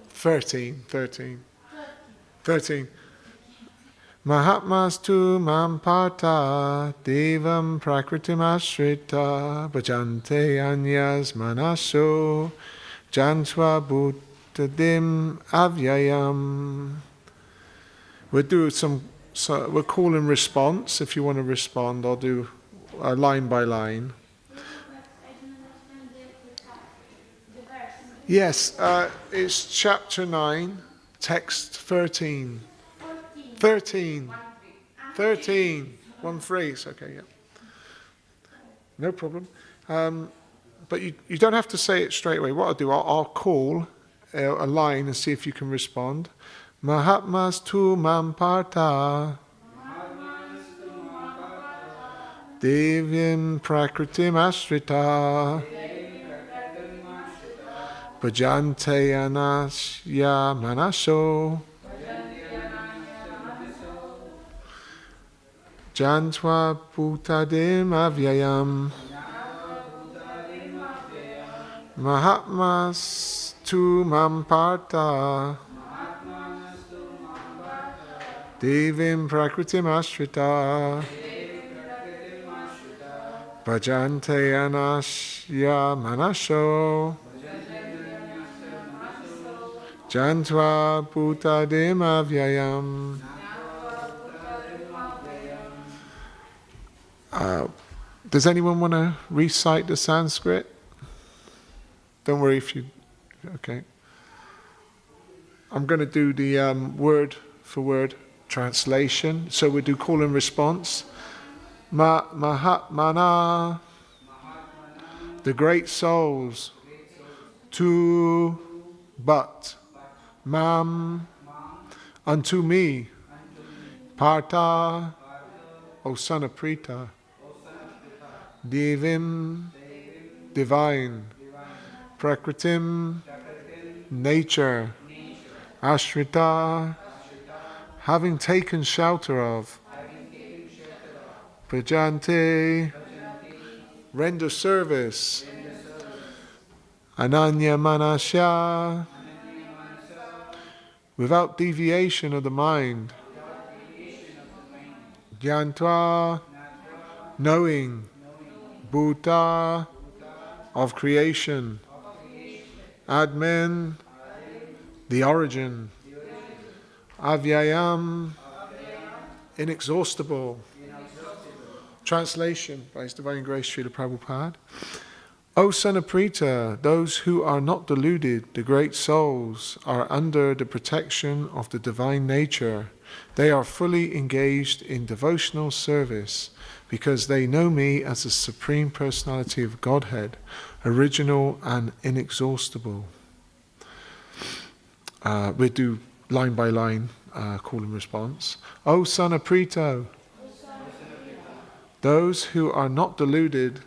13. Mahatmas tu mam partha devam prakritim ashrita bhajante anyas manaso jantva bhutadim avyayam. We'll do we'll call and response. If you want to respond, I'll do line by line. Yes, it's chapter 9, text 13. 13. 1 phrase, okay, yeah. No problem. But you don't have to say it straight away. What I'll do, I'll call a line and see if you can respond. Mahatmas tu mam partha Devyam prakritim ashrita Bhajante anasya manaso Jantva bhutadim avyayam. Mahatmas tu mam partha Devim prakritim ashrita Bhajante anasya manaso Jantva bhutadim avyayam. Does anyone want to recite the Sanskrit? Don't worry if you... Okay. I'm going to do the word for word translation. So we'll do call and response. Mahatmana, the great souls, to, but, mam, unto me, partha, O son of Prita, Devim, divine, Prakritim, nature, Ashrita, having taken shelter of, Bhajante, render service, Ananya Manasya, without deviation of the mind, Jnatva, knowing, Bhuta, of creation, Admin, the origin, Avyayam, inexhaustible. Translation by His Divine Grace Srila Prabhupada. O son of Pritha, those who are not deluded, the great souls, are under the protection of the divine nature. They are fully engaged in devotional service because they know me as the Supreme Personality of Godhead, original and inexhaustible. We'll do line by line, call and response. O son of Pritha, those who are not deluded,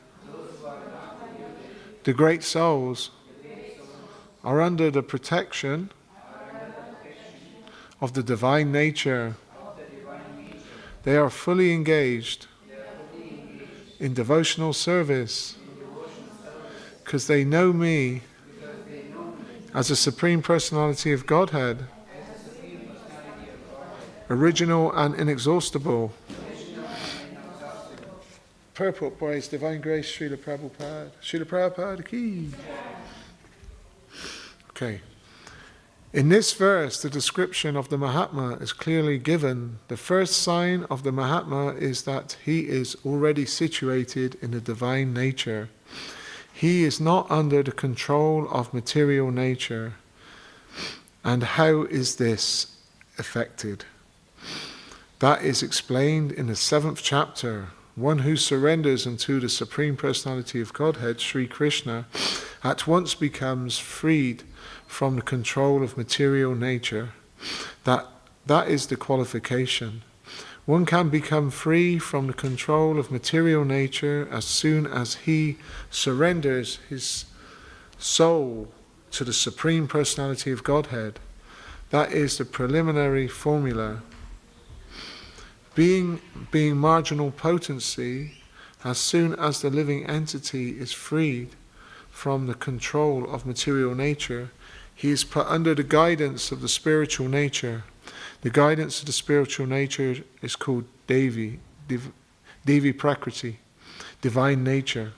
the great souls, are under the protection of the divine nature. They are fully engaged in devotional service because they know me as the Supreme Personality of Godhead, original and inexhaustible. Purport by His Divine Grace, Srila Prabhupada. Srila Prabhupada ki. Okay. In this verse, the description of the Mahatma is clearly given. The first sign of the Mahatma is that he is already situated in the divine nature. He is not under the control of material nature. And how is this effected? That is explained in the 7th chapter. One who surrenders unto the Supreme Personality of Godhead, Sri Krishna, at once becomes freed from the control of material nature. That is the qualification. One can become free from the control of material nature as soon as he surrenders his soul to the Supreme Personality of Godhead. That is the preliminary formula. Being marginal potency, as soon as the living entity is freed from the control of material nature, he is put under the guidance of the spiritual nature. The guidance of the spiritual nature is called Devi Prakriti, divine nature.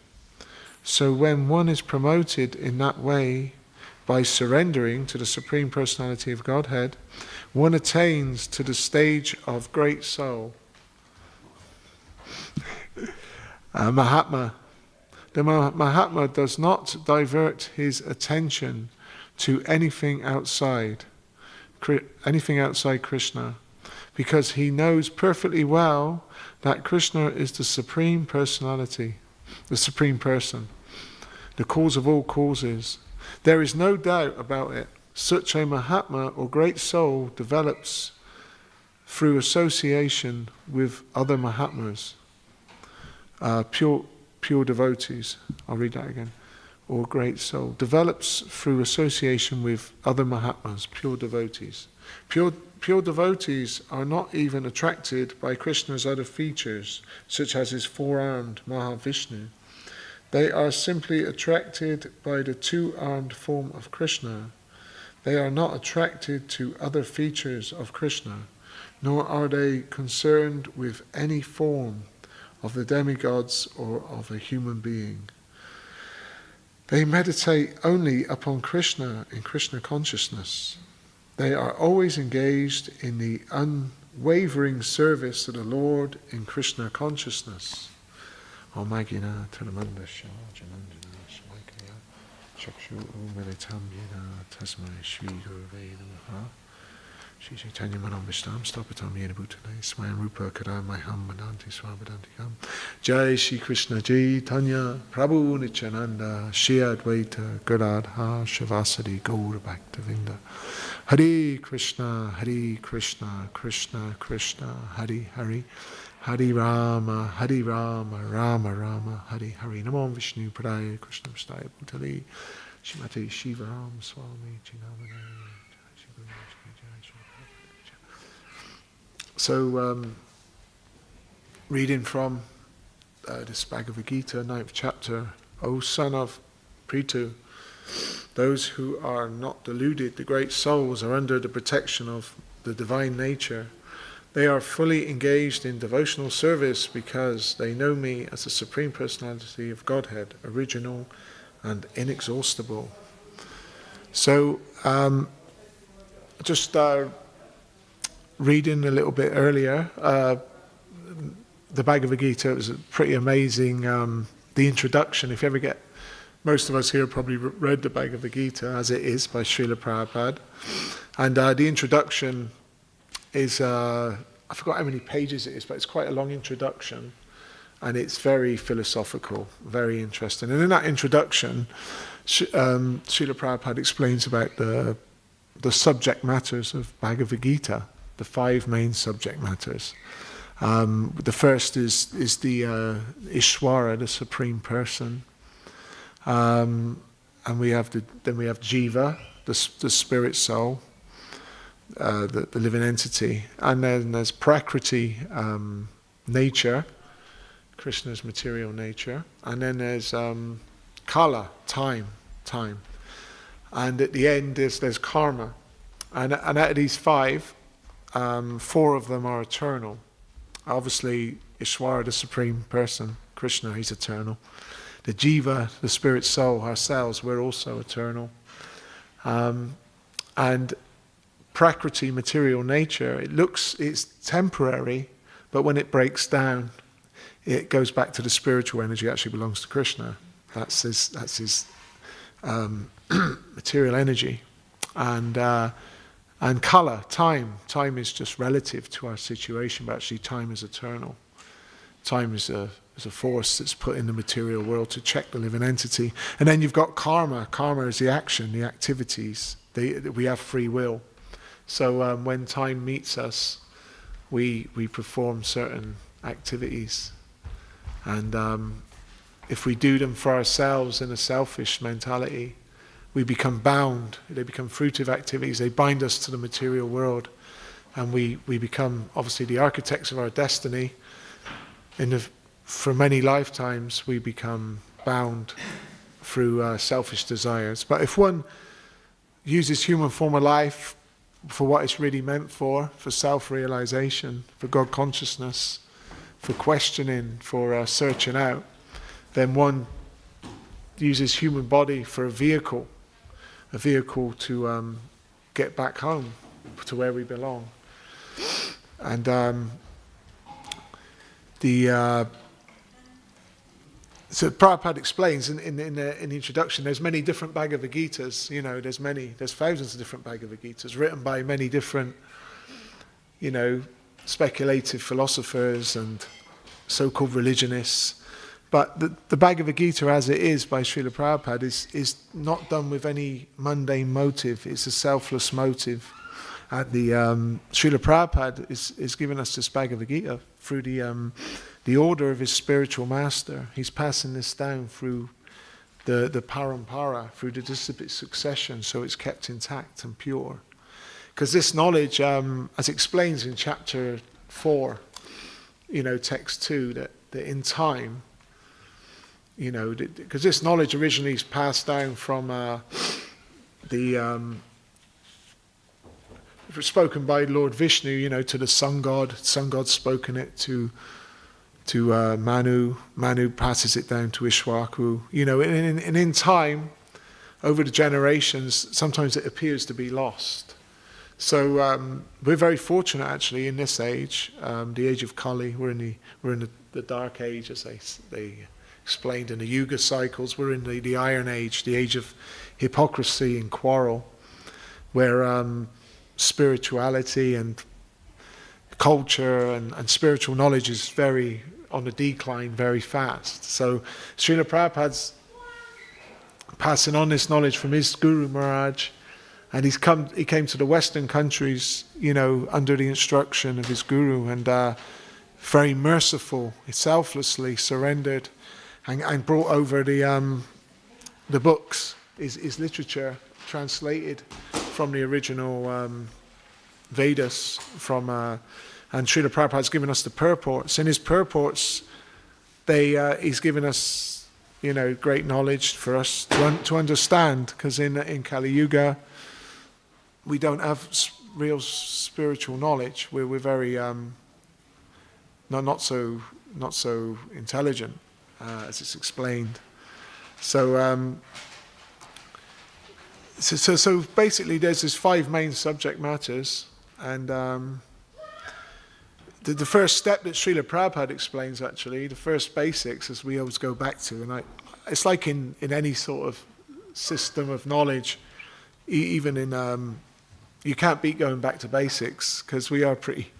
So when one is promoted in that way, by surrendering to the Supreme Personality of Godhead, one attains to the stage of great soul. Mahatma. The Mahatma does not divert his attention to anything outside Krishna, because he knows perfectly well that Krishna is the Supreme Personality, the Supreme Person, the cause of all causes. There is no doubt about it. Such a Mahatma or great soul develops through association with other Mahatmas, pure devotees. I'll read that again. Or great soul develops through association with other Mahatmas, pure devotees. Pure devotees are not even attracted by Krishna's other features, such as his four-armed Mahavishnu. They are simply attracted by the two-armed form of Krishna. They are not attracted to other features of Krishna, nor are they concerned with any form of the demigods or of a human being. They meditate only upon Krishna in Krishna consciousness. They are always engaged in the unwavering service of the Lord in Krishna consciousness. Om Magina Taramanda Shah Janandana Swaikaya Chakshu Umilitam Yena Tasmai Shri Gurave Namaha Shri Chaitanya Manam Vishtam Stapatam Yena Bhutale Smayam Rupa Karamai Ham Madanti Swabadantikam Jai Shri Krishna Chaitanya Prabhu Nityananda Shri Advaita Gadadha Shavasadi Gaura Bhaktivedanta Hare Krishna Krishna Krishna Hare Hare Hare Rama, Rama Rama, Hare Hare. Namo Vishnu Padaya Krishna Vistaya Bhutale Shrimati Shiva Ram Swami Chinamane. So, reading from this Bhagavad Gita, 9th chapter. O son of Pritha, those who are not deluded, the great souls, are under the protection of the divine nature. They are fully engaged in devotional service because they know me as the Supreme Personality of Godhead, original and inexhaustible. So, just reading a little bit earlier, the Bhagavad Gita was pretty amazing. The introduction, if you ever get most of us here probably read the Bhagavad Gita as it is by Srila Prabhupada. And the introduction is, I forgot how many pages it is, but it's quite a long introduction. And it's very philosophical, very interesting. And in that introduction, Srila Prabhupada explains about the subject matters of Bhagavad Gita, the 5 main subject matters. The first is the Ishvara, the Supreme Person. And then we have Jiva, the spirit soul, the living entity. And then there's Prakriti, nature, Krishna's material nature, and then there's Kala, time, and at the end there's karma, and out of these 5, 4 of them are eternal. Obviously, Ishvara, the Supreme Person, Krishna, he's eternal. The Jiva, the spirit soul, ourselves, we're also eternal. And Prakriti, material nature, it's temporary, but when it breaks down, it goes back to the spiritual energy. It actually belongs to Krishna. That's his material energy. And kala, time is just relative to our situation, but actually time is eternal. Time is a force that's put in the material world to check the living entity. And then you've got karma. Karma is the action, the activities. We have free will. So when time meets us, we perform certain activities. And if we do them for ourselves in a selfish mentality, we become bound. They become fruitive activities. They bind us to the material world. And we become, obviously, the architects of our destiny. For many lifetimes, we become bound through selfish desires. But if one uses human form of life for what it's really meant for self-realization, for God consciousness, for questioning, for searching out, then one uses human body for a vehicle to get back home, to where we belong. And so Prabhupada explains in the introduction, there's many different Bhagavad Gitas, there's thousands of different Bhagavad Gitas written by many different, speculative philosophers and so-called religionists. But the Bhagavad Gita as it is by Srila Prabhupada is not done with any mundane motive. It's a selfless motive. And Srila Prabhupada is giving us this Bhagavad Gita through the order of his spiritual master. He's passing this down through the parampara, through the disciplic succession, so it's kept intact and pure. Because this knowledge, as explains in chapter 4, text 2, that in time, because this knowledge originally is passed down from spoken by Lord Vishnu, to the sun god. Sun god's spoken it to Manu. Manu passes it down to Ishwaku. And in time, over the generations, sometimes it appears to be lost. So we're very fortunate, actually, in this age, the age of Kali. We're in the dark age, as they explained in the Yuga cycles. We're in the Iron Age, the age of hypocrisy and quarrel, where spirituality and culture and spiritual knowledge is very on the decline very fast. So Srila Prabhupada's passing on this knowledge from his Guru Maharaj, and he came to the Western countries, under the instruction of his Guru, and very merciful, selflessly surrendered, and brought over the books, his literature, translated from the original Vedas, and Srila Prabhupada's given us the purports. In his purports, he's given us, great knowledge for us to understand, because in Kali Yuga, we don't have real spiritual knowledge. We're very not so intelligent, as it's explained. So basically, there's these 5 main subject matters, and the first step that Srila Prabhupada explains, actually, the first basics, as we always go back to, and it's like in any sort of system of knowledge, even in, you can't beat going back to basics, because we are pretty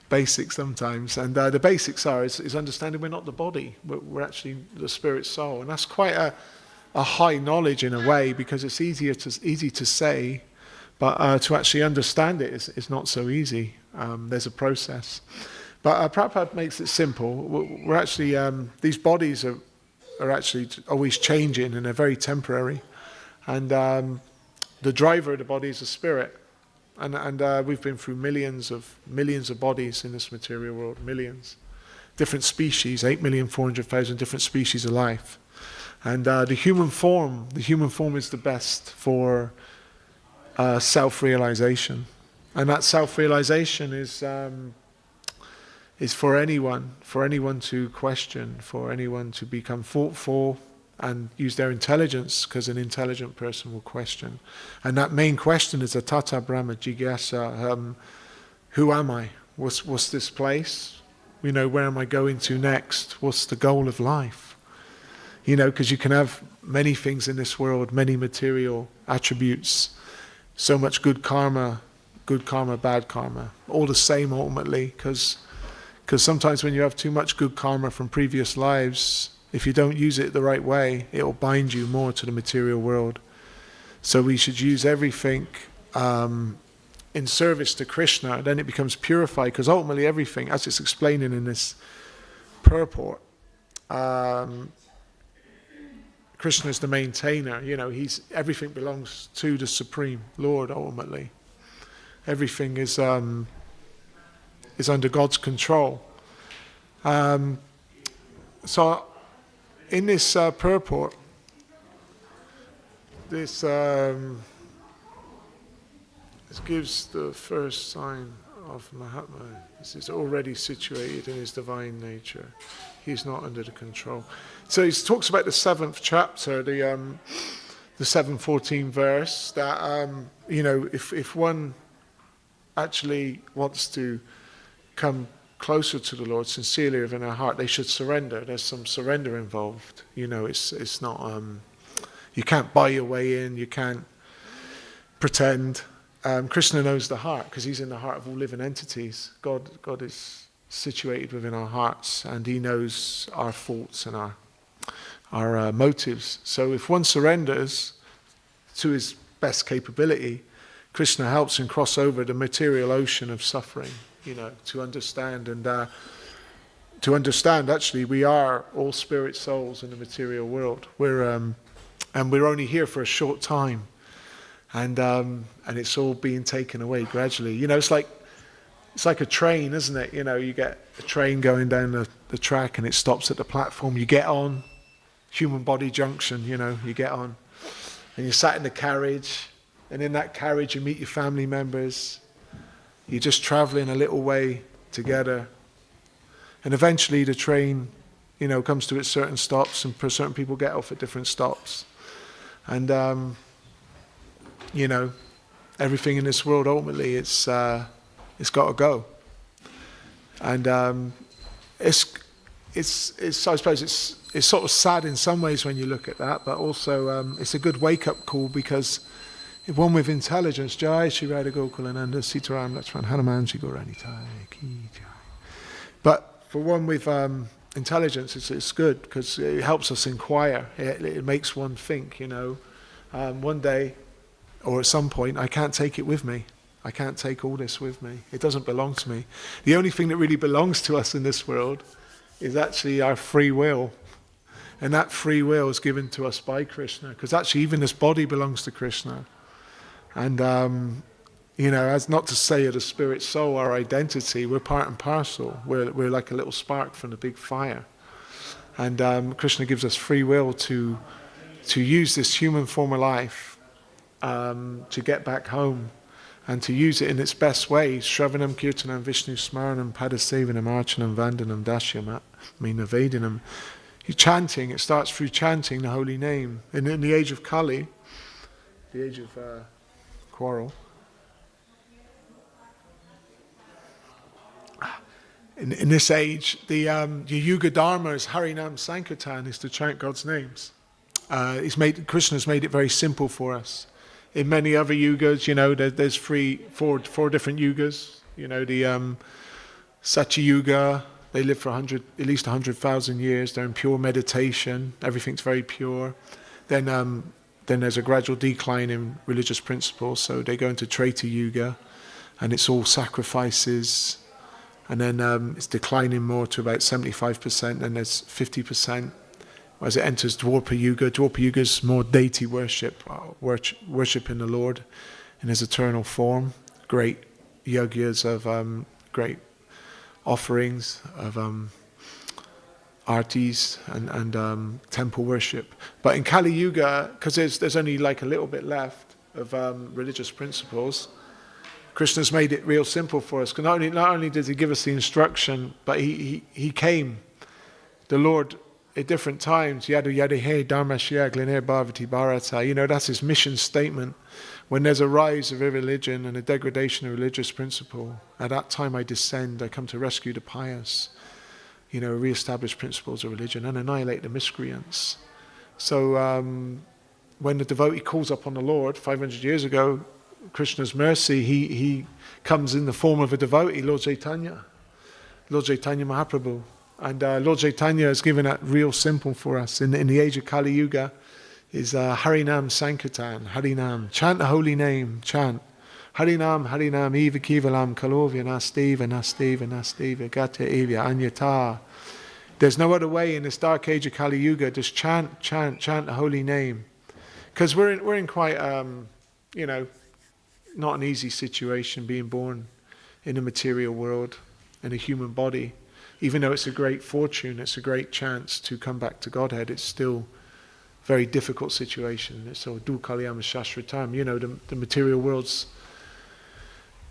basic sometimes. And the basics is understanding we're not the body, we're actually the spirit soul. And that's quite a high knowledge in a way, because it's easy to say, but to actually understand it is not so easy. There's a process. But Prabhupada makes it simple. We're actually, these bodies are actually always changing, and they're very temporary. And the driver of the body is the spirit. And we've been through millions of bodies in this material world, millions. Different species, 8,400,000 different species of life. And the human form is the best for self-realization. And that self-realization is for anyone to question, for anyone to become thoughtful and use their intelligence, because an intelligent person will question. And that main question is a Tata Brahma Jigyasa. Who am I? What's this place? Where am I going to next? What's the goal of life? Because you can have many things in this world, many material attributes, so much good karma, bad karma, all the same ultimately, because sometimes when you have too much good karma from previous lives, if you don't use it the right way, it will bind you more to the material world. So we should use everything in service to Krishna, then it becomes purified, because ultimately everything, as it's explaining in this purport, Krishna is the maintainer. Everything belongs to the Supreme Lord ultimately. Everything is under God's control. So in this purport, this gives the first sign of Mahatma. This is already situated in his divine nature. He's not under the control. So he talks about the 7th chapter, the 7:14 verse, that if one actually wants to come closer to the Lord sincerely within our heart, they should surrender. There's some surrender involved. It's not, you can't buy your way in, you can't pretend. Krishna knows the heart, because he's in the heart of all living entities. God is situated within our hearts, and he knows our faults and our motives. So if one surrenders to his best capability, Krishna helps him cross over the material ocean of suffering, to understand. And to understand, actually, we are all spirit souls in the material world. And we're only here for a short time. And it's all being taken away gradually. It's like a train, isn't it? You get a train going down the track and it stops at the platform. You get on, human body junction, you get on. And you're sat in the carriage, and in that carriage you meet your family members. You're just traveling a little way together. And eventually the train, comes to its certain stops, and certain people get off at different stops. And, everything in this world, ultimately, it's got to go. And I suppose it's sort of sad in some ways when you look at that, but also it's a good wake-up call, because if one with intelligence, Jai Shri Radha Gokulananda Sitaram Lakshman Hanuman Ji Gaurani Tai Ki Jai. But for one with intelligence, it's good, because it helps us inquire. It makes one think, one day or at some point, I can't take it with me. I can't take all this with me. It doesn't belong to me. The only thing that really belongs to us in this world is actually our free will. And that free will is given to us by Krishna, because actually even this body belongs to Krishna. And, as not to say the spirit soul, our identity, we're part and parcel. We're like a little spark from the big fire. And Krishna gives us free will to use this human form of life to get back home, and to use it in its best way. Shravanam, Kirtanam, Vishnu Smaranam, Padasevanam, Archanam, Vandanam, Dashyam, Vedanam. Chanting, it starts through chanting the holy name. And in the age of Kali, the age of quarrel, in this age, the Yuga Dharma is Harinam Sankirtan, is to chant God's names. Krishna's made it very simple for us. In many other yugas, there's four different yugas. The Satya Yuga, they live for at least 100,000 years. They're in pure meditation. Everything's very pure. Then there's a gradual decline in religious principles. So they go into Treta Yuga, and it's all sacrifices. And then it's declining more to about 75%. And there's 50%. As it enters Dwapara Yuga is more deity worship, worshiping the Lord in His eternal form. Great yajnas of great offerings of artis and temple worship. But in Kali Yuga, because there's only like a little bit left of religious principles, Krishna's made it real simple for us. Because not only did He give us the instruction, but He came, the Lord, at different times. Yadu yadu hey dharma shya glinir bhavati bharata. That's His mission statement. When there's a rise of irreligion and a degradation of religious principle, at that time I descend, I come to rescue the pious, re-establish principles of religion and annihilate the miscreants. So when the devotee calls upon the Lord 500 years ago, Krishna's mercy, he comes in the form of a devotee, Lord Chaitanya Mahaprabhu. And Lord Chaitanya has given that real simple for us. In the age of Kali Yuga is Harinam Sankirtan, Harinam. Chant the holy name, chant. Harinam, Harinam, Eva Kivalam, Kalovya, Nastiva, Nastiva, Nastiva, Gata Evya, Anyata. There's no other way in this dark age of Kali Yuga. Just chant the holy name. Because we're in quite, not an easy situation being born in a material world, in a human body. Even though it's a great fortune, it's a great chance to come back to Godhead, it's still a very difficult situation. So, dukkhalayam shashratam, the material world's,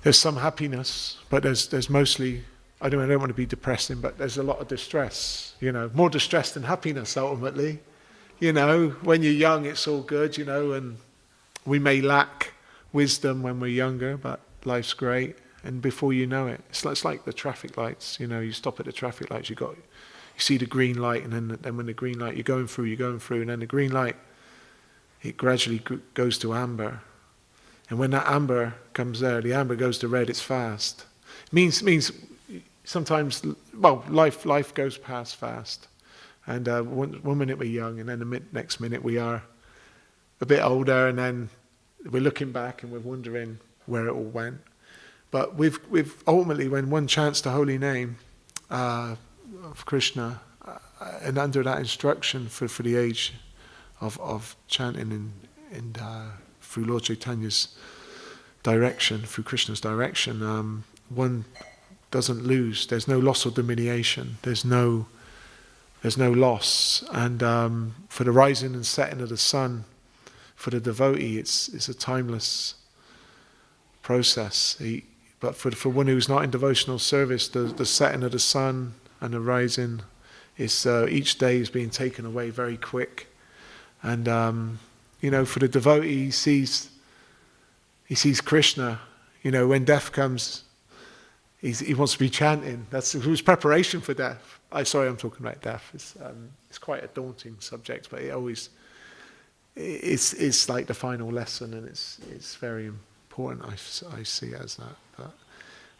there's some happiness, but there's mostly, I don't want to be depressing, but there's a lot of distress, more distress than happiness ultimately. When you're young, it's all good, and we may lack wisdom when we're younger, but life's great. And before you know it, it's like the traffic lights. You stop at the traffic lights. You see the green light, and then when the green light, you're going through, and then the green light, it gradually goes to amber. And when that amber comes there, the amber goes to red. It's fast. It means sometimes, life goes past fast. And one minute we're young, and then the next minute we are a bit older, and then we're looking back and we're wondering where it all went. But we've ultimately, when one chants the holy name of Krishna, and under that instruction for the age of chanting through Lord Chaitanya's direction, through Krishna's direction, one doesn't lose. There's no loss or diminution. There's no loss. And for the rising and setting of the sun, for the devotee, it's a timeless process. But for one who's not in devotional service, the setting of the sun and the rising is each day is being taken away very quick. And for the devotee, he sees Krishna. When death comes, he wants to be chanting. It was preparation for death. Sorry, I'm talking about death. It's quite a daunting subject, but it's like the final lesson, and it's very important. I see it as that.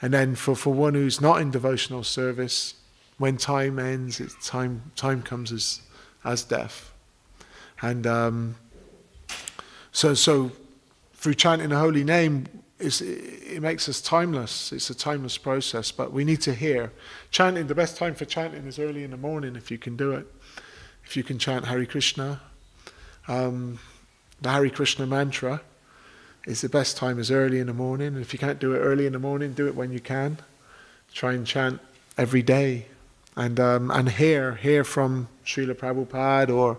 And then for one who's not in devotional service, when time ends, time comes as death. And so through chanting the holy name, it makes us timeless. It's a timeless process, but we need to hear. Chanting, the best time for chanting is early in the morning, if you can do it. If you can chant Hare Krishna, the Hare Krishna mantra is the best time is early in the morning. And if you can't do it early in the morning, do it when you can. Try and chant every day, and hear from Srila Prabhupada or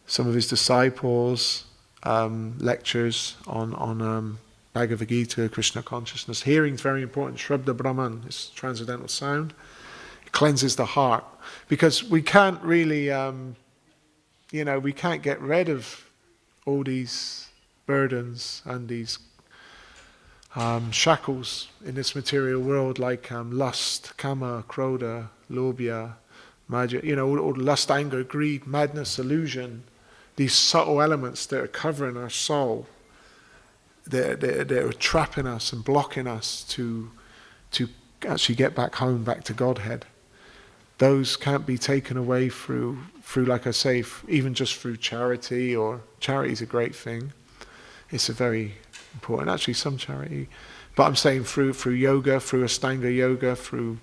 some of his disciples lectures on Bhagavad Gita, Krishna consciousness. Hearing is very important. Shrabda Brahman is transcendental sound. It cleanses the heart, because we can't really, we can't get rid of all these burdens and these shackles in this material world, like lust, kama, krodha, lobhya, maja, all lust, anger, greed, madness, illusion, these subtle elements that are covering our soul, that are trapping us and blocking us to actually get back home, back to Godhead. Those can't be taken away through like I say, even just through charity, or charity is a great thing. It's a very important, actually, some charity. But I'm saying through yoga, through Ashtanga yoga, through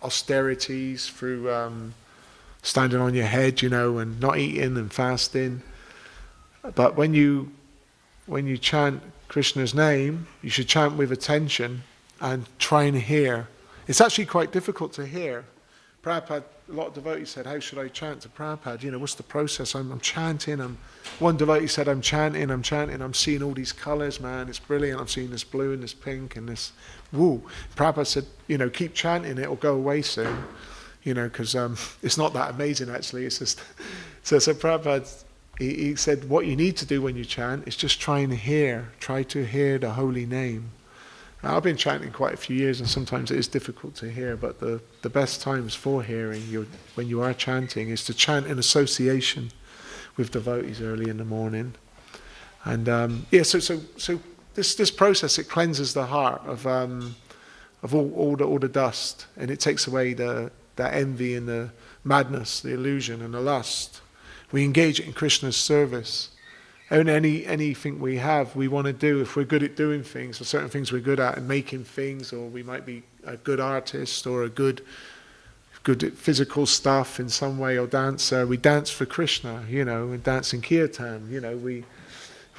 austerities, through standing on your head, and not eating and fasting. But when you chant Krishna's name, you should chant with attention and try and hear. It's actually quite difficult to hear. Prabhupada, a lot of devotees said, how should I chant to Prabhupada? What's the process? I'm chanting. One devotee said, I'm chanting. I'm seeing all these colours, man. It's brilliant. I'm seeing this blue and this pink and this woo. Prabhupada said, keep chanting. It'll go away soon. Because it's not that amazing, actually. It's just... So Prabhupada, he said, what you need to do when you chant is just try to hear the holy name. Now, I've been chanting quite a few years, and sometimes it is difficult to hear, but the best times for hearing when you are chanting is to chant in association with devotees early in the morning. And so this process, it cleanses the heart of all the dust, and it takes away that envy and the madness, the illusion and the lust. We engage in Krishna's service. And anything we have, we want to do. If we're good at doing things, or certain things we're good at, and making things, or we might be a good artist, or a good at physical stuff in some way, or dancer, we dance for Krishna, and dance in kirtan,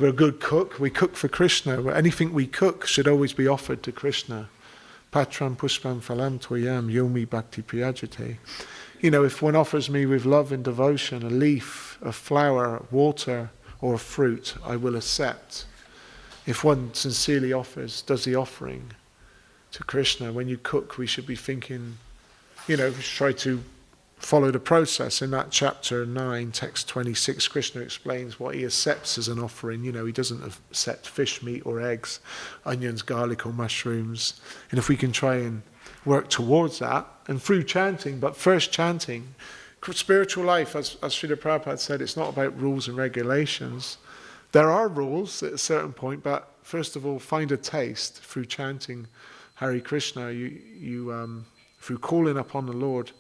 we're a good cook, we cook for Krishna. Anything we cook should always be offered to Krishna. Patram pushpam phalam tvayam yomi bhakti priyajate. If one offers me with love and devotion a leaf, a flower, water, or fruit, I will accept. If one sincerely does the offering to Krishna, when you cook, we should be thinking, we should try to follow the process. In that chapter 9, text 26, Krishna explains what he accepts as an offering. He doesn't accept fish, meat, or eggs, onions, garlic, or mushrooms. And if we can try and work towards that, and through chanting, but first chanting, spiritual life, as Srila Prabhupada said, it's not about rules and regulations. There are rules at a certain point, but first of all, find a taste through chanting Hare Krishna. You through calling upon the Lord.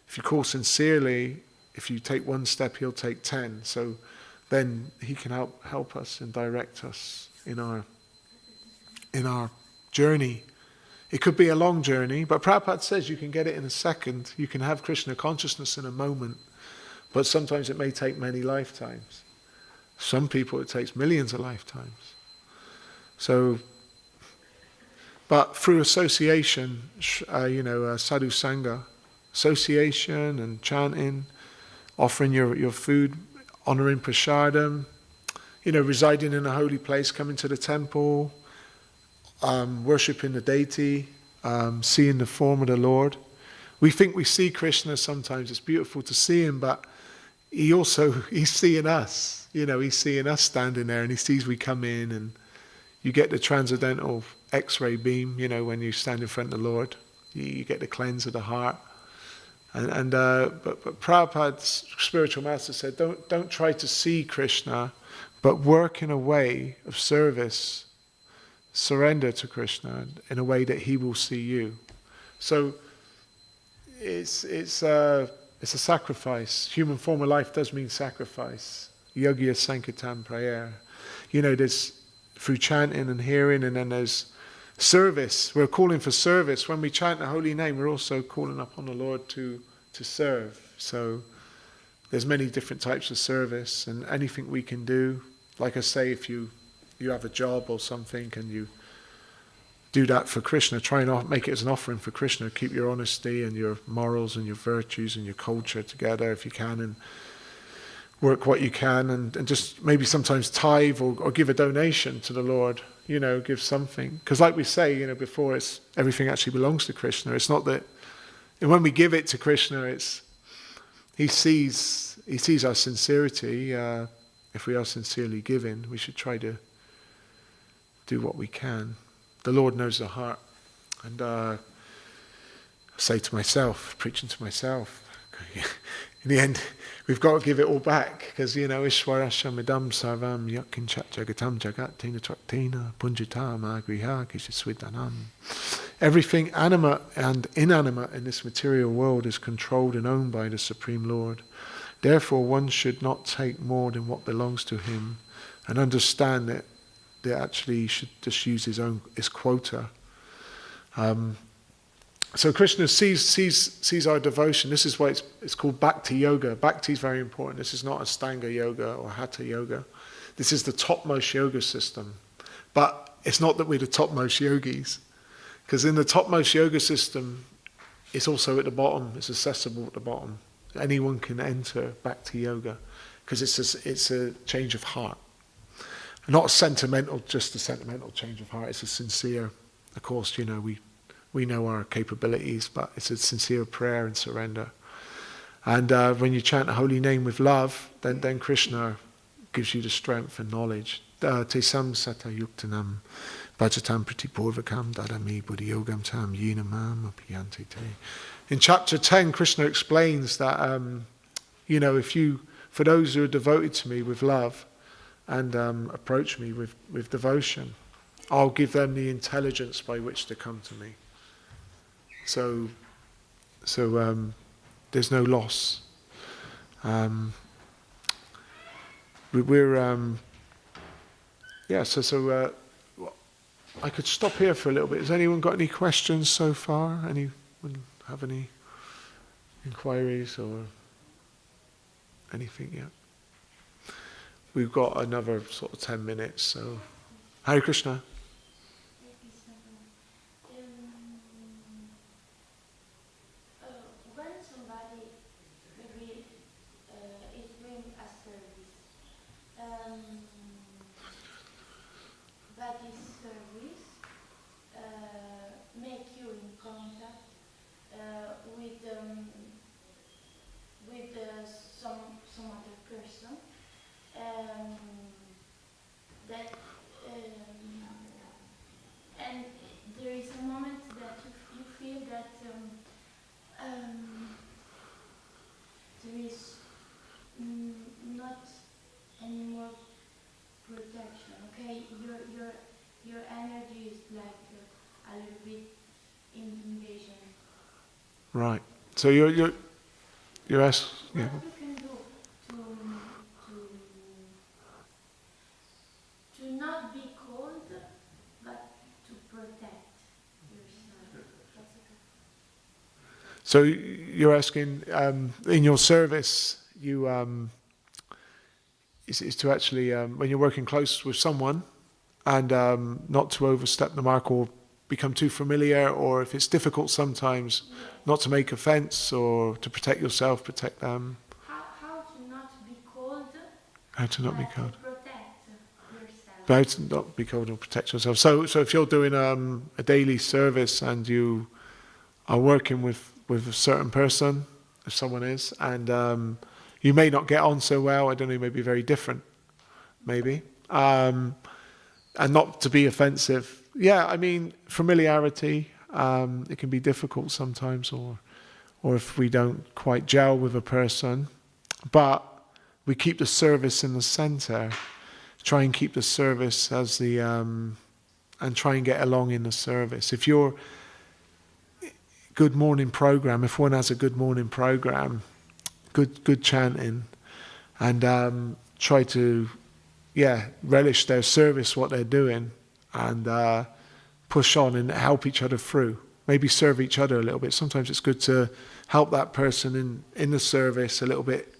If you call sincerely, if you take one step, he'll take 10. So then he can help us and direct us in our journey. It could be a long journey, but Prabhupada says you can get it in a second. You can have Krishna consciousness in a moment, but sometimes it may take many lifetimes. Some people it takes millions of lifetimes. So, but through association, sadhu sangha, association and chanting, offering your food, honouring prasadam, residing in a holy place, coming to the temple, worshipping the deity, seeing the form of the Lord. We think we see Krishna sometimes, it's beautiful to see him, but he's seeing us. He's seeing us standing there, and he sees we come in, and you get the transcendental X-ray beam, when you stand in front of the Lord. You get the cleanse of the heart. But Prabhupada's spiritual master said, don't try to see Krishna, but work in a way of service. Surrender to Krishna in a way that he will see you. So it's a sacrifice. Human form of life does mean sacrifice. Yogya Sankirtan prayer. There's through chanting and hearing, and then there's service. We're calling for service. When we chant the holy name, we're also calling upon the Lord to serve. So there's many different types of service, and anything we can do. Like I say, if you have a job or something, and you do that for Krishna, try and make it as an offering for Krishna. Keep your honesty and your morals and your virtues and your culture together if you can, and work what you can, and just maybe sometimes tithe or give a donation to the Lord, give something. Because like we say, before, it's everything actually belongs to Krishna. It's not that, and when we give it to Krishna, he sees our sincerity. If we are sincerely giving, we should try to do what we can. The Lord knows the heart. And I say to myself, preaching to myself, in the end, we've got to give it all back, because, Ishwarasya midam sarvam yakinchat jagatam jagat tina traktina punjatam agriha kishaswidanam. Everything animate and inanimate in this material world is controlled and owned by the Supreme Lord. Therefore, one should not take more than what belongs to him, and understand that actually he should just use his quota. So Krishna sees our devotion. This is why it's called Bhakti Yoga. Bhakti is very important. This is not Astanga Yoga or Hatha Yoga. This is the topmost yoga system. But it's not that we're the topmost yogis. Because in the topmost yoga system, it's also at the bottom. It's accessible at the bottom. Anyone can enter Bhakti Yoga. Because it's a change of heart. Not just a sentimental change of heart. It's a sincere, of course, we know our capabilities, but it's a sincere prayer and surrender. And when you chant the holy name with love, then Krishna gives you the strength and knowledge. Tesam sata yuktanam bhajatam pratipurvakam dadami buddhiyogam tam yinamam apiyante te. In chapter 10, Krishna explains that, for those who are devoted to me with love and approach me with devotion, I'll give them the intelligence by which to come to me. So there's no loss. I could stop here for a little bit. Has anyone got any questions so far? Anyone have any inquiries or anything yet? We've got another sort of 10 minutes, so Hare Krishna. Some other person and there is a moment that you feel that there is not any more protection. Okay, your energy is like a little bit in invasion. Right. So you're asking. Yeah. What you can do to not be cold, but to protect yourself. That's okay. So you're asking, in your service, is to actually, when you're working close with someone, and not to overstep the mark or become too familiar, or if it's difficult sometimes, not to make offense or to protect yourself, protect them. How to not be cold? How to not be cold. To protect yourself. How to not be cold and protect yourself. So if you're doing a daily service and you are working with a certain person, if someone is, and you may not get on so well, I don't know, maybe very different, maybe, and not to be offensive. Yeah, I mean, familiarity, it can be difficult sometimes, or if we don't quite gel with a person, but we keep the service in the center, try and keep the service as the, and try and get along in the service. If your good morning program, if one has a good morning program, good chanting, and try to, relish their service, what they're doing, and push on and help each other through. Maybe serve each other a little bit. Sometimes it's good to help that person in the service a little bit,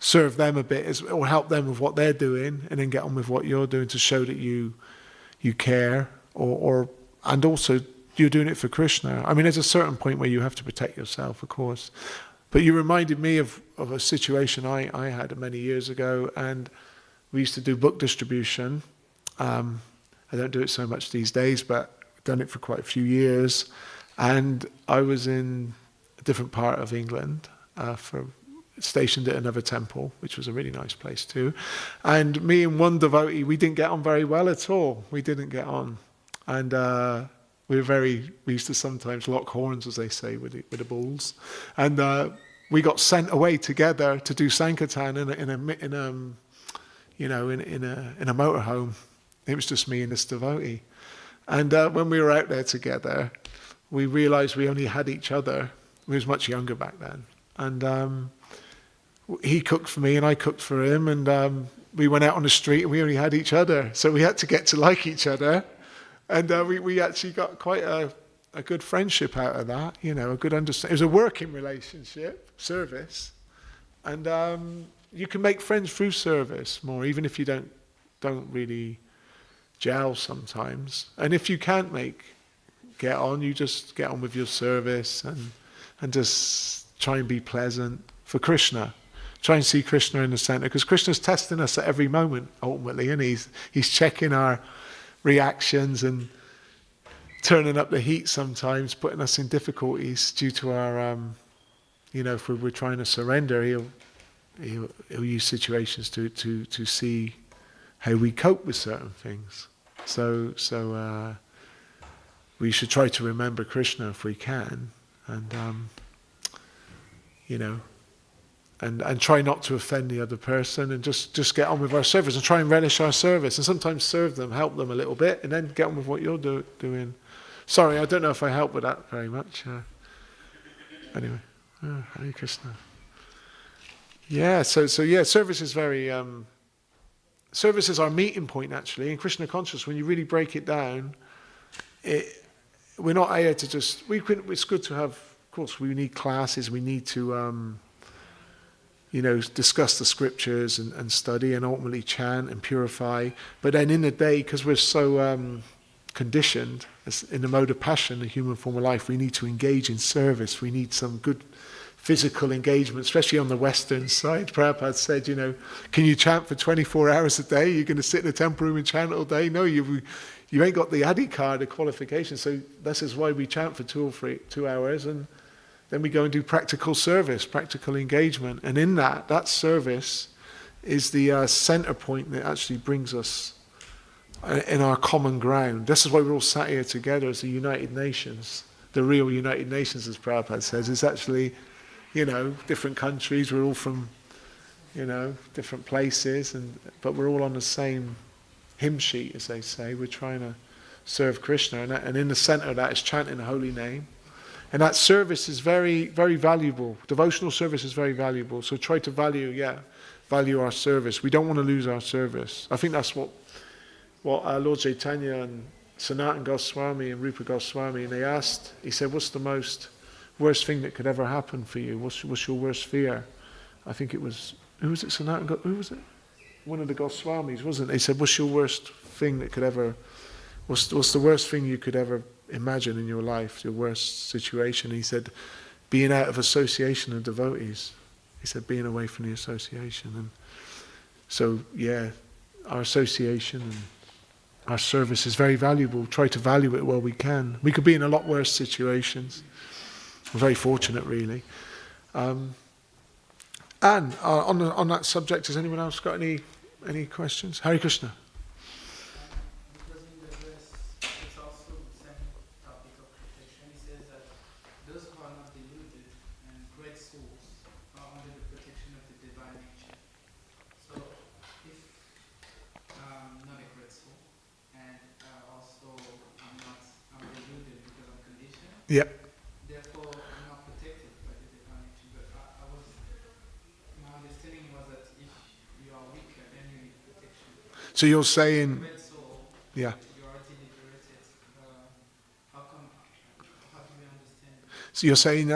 serve them a bit, or help them with what they're doing, and then get on with what you're doing to show that you care, and also you're doing it for Krishna. I mean, there's a certain point where you have to protect yourself, of course. But you reminded me of a situation I had many years ago, and we used to do book distribution. I don't do it so much these days, but I've done it for quite a few years. And I was in a different part of England, stationed at another temple, which was a really nice place too. And me and one devotee, we didn't get on very well at all. We didn't get on. And we used to sometimes lock horns, as they say, with the bulls. And we got sent away together to do Sankirtan in a motorhome. It was just me and this devotee. And when we were out there together, we realized we only had each other. We was much younger back then. And he cooked for me and I cooked for him. And we went out on the street and we only had each other. So we had to get to like each other. And we actually got quite a good friendship out of that, a good understanding. It was a working relationship, service. And you can make friends through service more, even if you don't really gel sometimes. And if you can't get on, you just get on with your service and just try and be pleasant for Krishna. Try and see Krishna in the center, because Krishna's testing us at every moment, ultimately, and he's checking our reactions and turning up the heat sometimes, putting us in difficulties due to our, if we're trying to surrender, he'll use situations to see how we cope with certain things. So we should try to remember Krishna if we can, and and try not to offend the other person, and just get on with our service and try and relish our service, and sometimes serve them, help them a little bit, and then get on with what you're doing. Sorry, I don't know if I helped with that very much. Anyway, Hare Krishna. Yeah, so service is very. Service is our meeting point, actually, in Krishna consciousness. When you really break it down, we're not here to just. It's good to have. Of course, we need classes. We need to, discuss the scriptures and study and ultimately chant and purify. But then in the day, because we're so conditioned in the mode of passion, the human form of life, we need to engage in service. We need some good physical engagement, especially on the Western side. Prabhupada said, can you chant for 24 hours a day? You're going to sit in a temple room and chant all day? No, you ain't got the Adi card, the qualification. So this is why we chant for 2 hours, and then we go and do practical service, practical engagement. And in that service is the center point that actually brings us in our common ground. This is why we're all sat here together as the United Nations. The real United Nations, as Prabhupada says, is actually, different countries. We're all from, different places, but we're all on the same hymn sheet, as they say. We're trying to serve Krishna, and in the center of that is chanting the holy name. And that service is very, very valuable. Devotional service is very valuable. So try to value our service. We don't want to lose our service. I think that's what Lord Chaitanya and Sanatana Goswami and Rupa Goswami, and he said, what's the worst thing that could ever happen for you? What's your worst fear? I think it was, who was it? Who was it? One of the Goswamis, wasn't it? He said, what's your worst thing that could ever, what's the worst thing you could ever imagine in your life, your worst situation? He said, being out of association of devotees. He said, being away from the association. And so, our association and our service is very valuable. Try to value it while we can. We could be in a lot worse situations. We're very fortunate, really. And on that subject, has anyone else got any questions? Hare Krishna. Because in the verse, it's also the same topic of protection. He says that those who are not deluded and great souls are under the protection of the divine nature. So, if I'm not a great soul, and also I'm deluded because I'm conditioned. Yep. Therefore, I'm not protected by the divine nature. But my understanding was that if you are weaker, then you need protection. So you're saying, Great soul, yeah. you are already liberated. How do we understand it? So you're saying,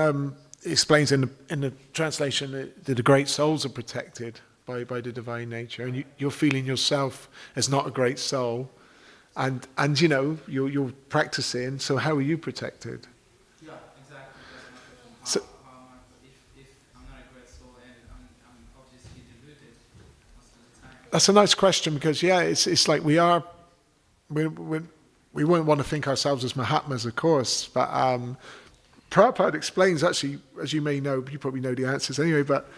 it explains in the translation that the great souls are protected by the divine nature, and you're feeling yourself as not a great soul, and you're practicing. So how are you protected? Yeah, exactly. That's So- my question. If I'm not a great soul and I'm obviously deluded most of the time. That's a nice question, because it's like we wouldn't want to think ourselves as Mahatmas, of course, but Prabhupada explains, actually, as you may know, you probably know the answers anyway, but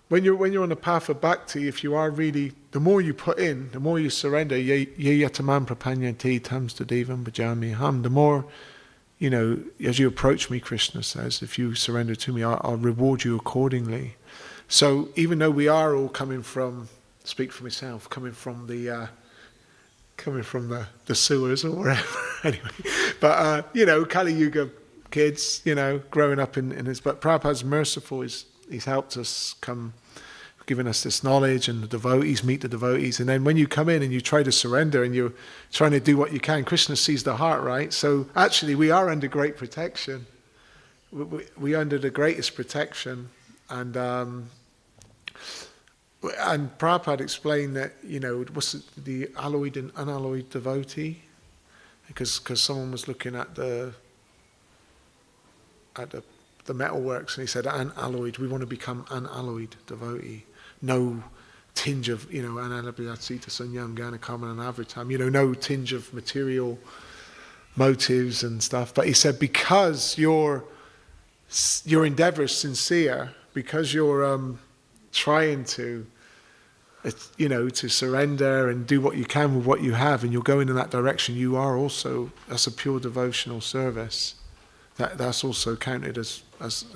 when you're on the path of bhakti, if you are really, the more you put in, the more you surrender, ye yatamam prapanyanti tam studevam bhajami ham, the more you know, as you approach me, Krishna says, if you surrender to me, I'll reward you accordingly. So even though we are all coming from, speak for myself, coming from the sewers or wherever, anyway. But, you know, Kali Yuga kids, you know, growing up in his, but Prabhupada's merciful, he's helped us come, given us this knowledge, and the devotees meet the devotees. And then when you come in and you try to surrender and you're trying to do what you can, Krishna sees the heart, right? So actually we are under great protection. We are under the greatest protection. And Prabhupada explained that, you know, what's the alloyed and unalloyed devotee? Because someone was looking at the metalworks, and he said, unalloyed, we want to become unalloyed devotee. No tinge of, you know, analabhyasita sanyam gana karma and avritam, you know, no tinge of material motives and stuff. But he said, because your endeavor is sincere, because you're trying to, you know, to surrender and do what you can with what you have, and you're going in that direction, you are also, that's a pure devotional service. That's also counted as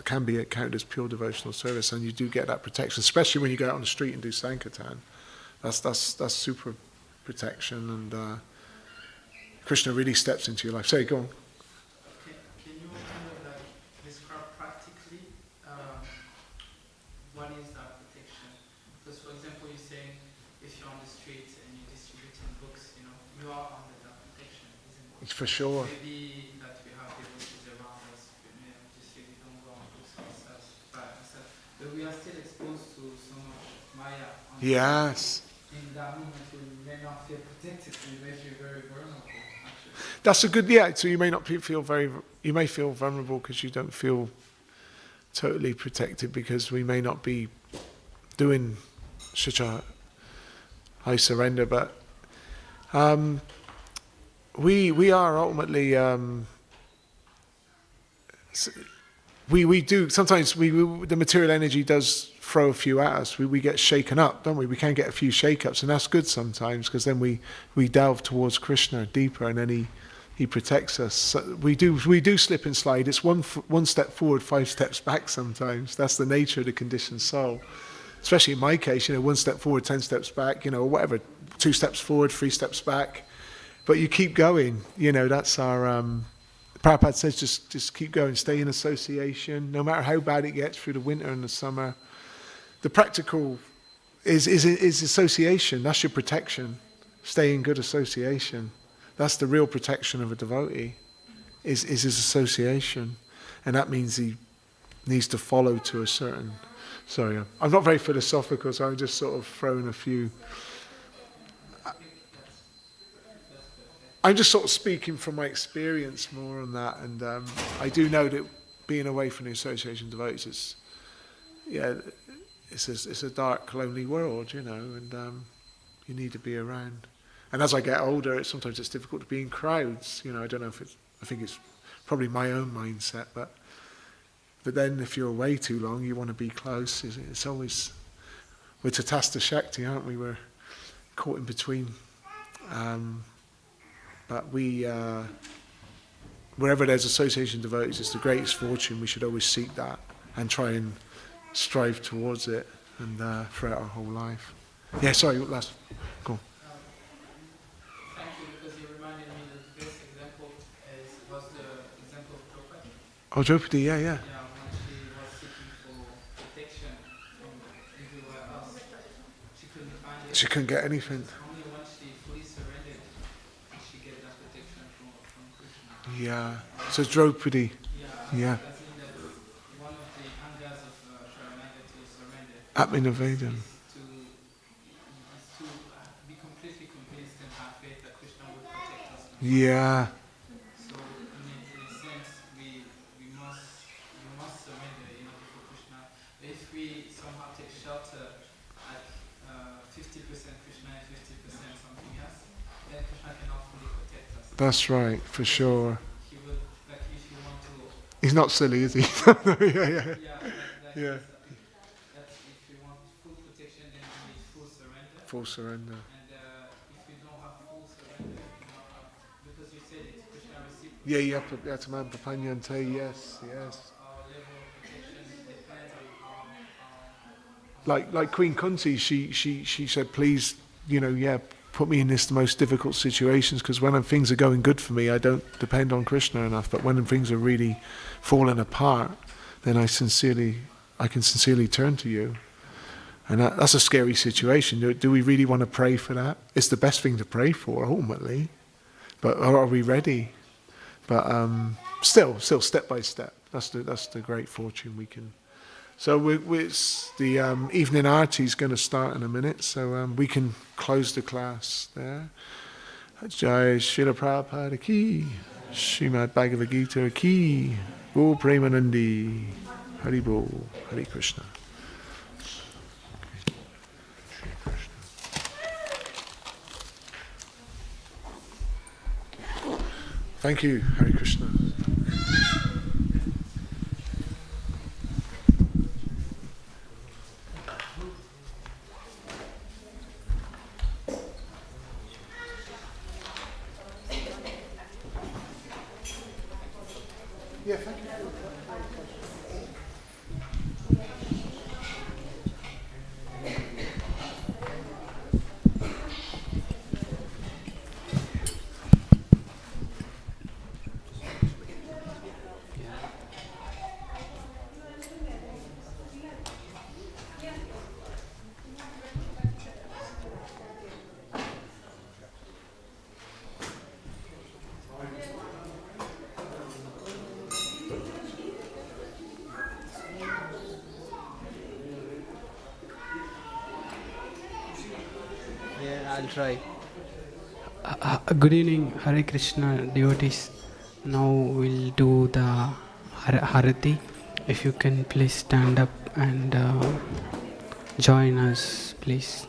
can be counted as pure devotional service, and you do get that protection, especially when you go out on the street and do Sankirtan. That's super protection, and Krishna really steps into your life. So go on. Can you kind of like describe practically what is that protection? Because for example, you're saying if you're on the street and you're distributing books, you know, you are under that protection, isn't it? For sure. Maybe that we have devotees around us, you know, just so we don't go on books ourselves by ourselves. But we are still exposed to so much Maya on the Yes. street. In that moment, we may not feel protected, we may feel very vulnerable, actually. That's a good, yeah, so you may not feel you may feel vulnerable because you don't feel totally protected, because we may not be doing such a high surrender, but we are ultimately, we do, sometimes the material energy does throw a few at us. We get shaken up, don't we? We can get a few shake-ups, and that's good sometimes, because then we delve towards Krishna deeper, and then he protects us. So we do slip and slide. It's one step forward, 5 steps back sometimes. That's the nature of the conditioned soul. Especially in my case, you know, 1 step forward, 10 steps back, you know, whatever, 2 steps forward, 3 steps back. But you keep going, you know, that's our... Prabhupada says just keep going, stay in association, no matter how bad it gets through the winter and the summer. The practical is association. That's your protection. Stay in good association. That's the real protection of a devotee, is his association. And that means he needs to follow to a certain... Sorry, I'm not very philosophical, so I'm just sort of throwing a few... I'm just sort of speaking from my experience more on that, and I do know that being away from the association of devotees, it's a dark, lonely world, you know, and you need to be around. And as I get older, sometimes it's difficult to be in crowds, you know. I don't know if I think it's probably my own mindset, but then if you're away too long, you want to be close. It's always, we're Tatastha Shakti, aren't we? We're caught in between. But wherever there's association of devotees, it's the greatest fortune. We should always seek that and try and strive towards it, and throughout our whole life. Yeah, sorry, last. Go on. Thank you, because you reminded me that the best example was the example of Draupadi. Oh, Draupadi, yeah. Yeah, when she was seeking for protection from everywhere else, she couldn't find it. She couldn't get anything. Only when she fully surrendered did she get that protection from Krishna. Yeah. So Draupadi. Yeah. I think that one of the angas of Sharanagati to surrender Atmanavadam. is to be completely convinced and have faith that Krishna will protect us. Yeah. So in a sense, we must surrender, you know, before Krishna. If we somehow take shelter at 50% Krishna and 50% something else, then Krishna cannot fully protect us. That's right, for sure. He will, like, if you want to. He's not silly, is he? Yeah. Yeah. That's if you want full protection, then you need full surrender. Full surrender. And if you don't have full surrender, you don't have, because you said it's Krishna reciprocal. Yeah, you have to Papanyantai, yes. level of protection depends on Like Queen Kunti, she said, please, put me in the most difficult situations, because when things are going good for me, I don't depend on Krishna enough. But when things are really falling apart, then I can sincerely turn to you. And that's a scary situation. Do we really want to pray for that? It's the best thing to pray for, ultimately. But are we ready? But still, step by step. That's the great fortune we can. So the evening arati is going to start in a minute, so we can close the class there. Jai Srila Prabhupada ki, Srimad Bhagavad Gita ki, Gol Premanandi, Hari Bol, Hare Krishna. Thank you, Hare Krishna. Yeah, thank you. Yeah, I'll try. Good evening, Hare Krishna devotees. Now we'll do the Harati. If you can please stand up and join us, please.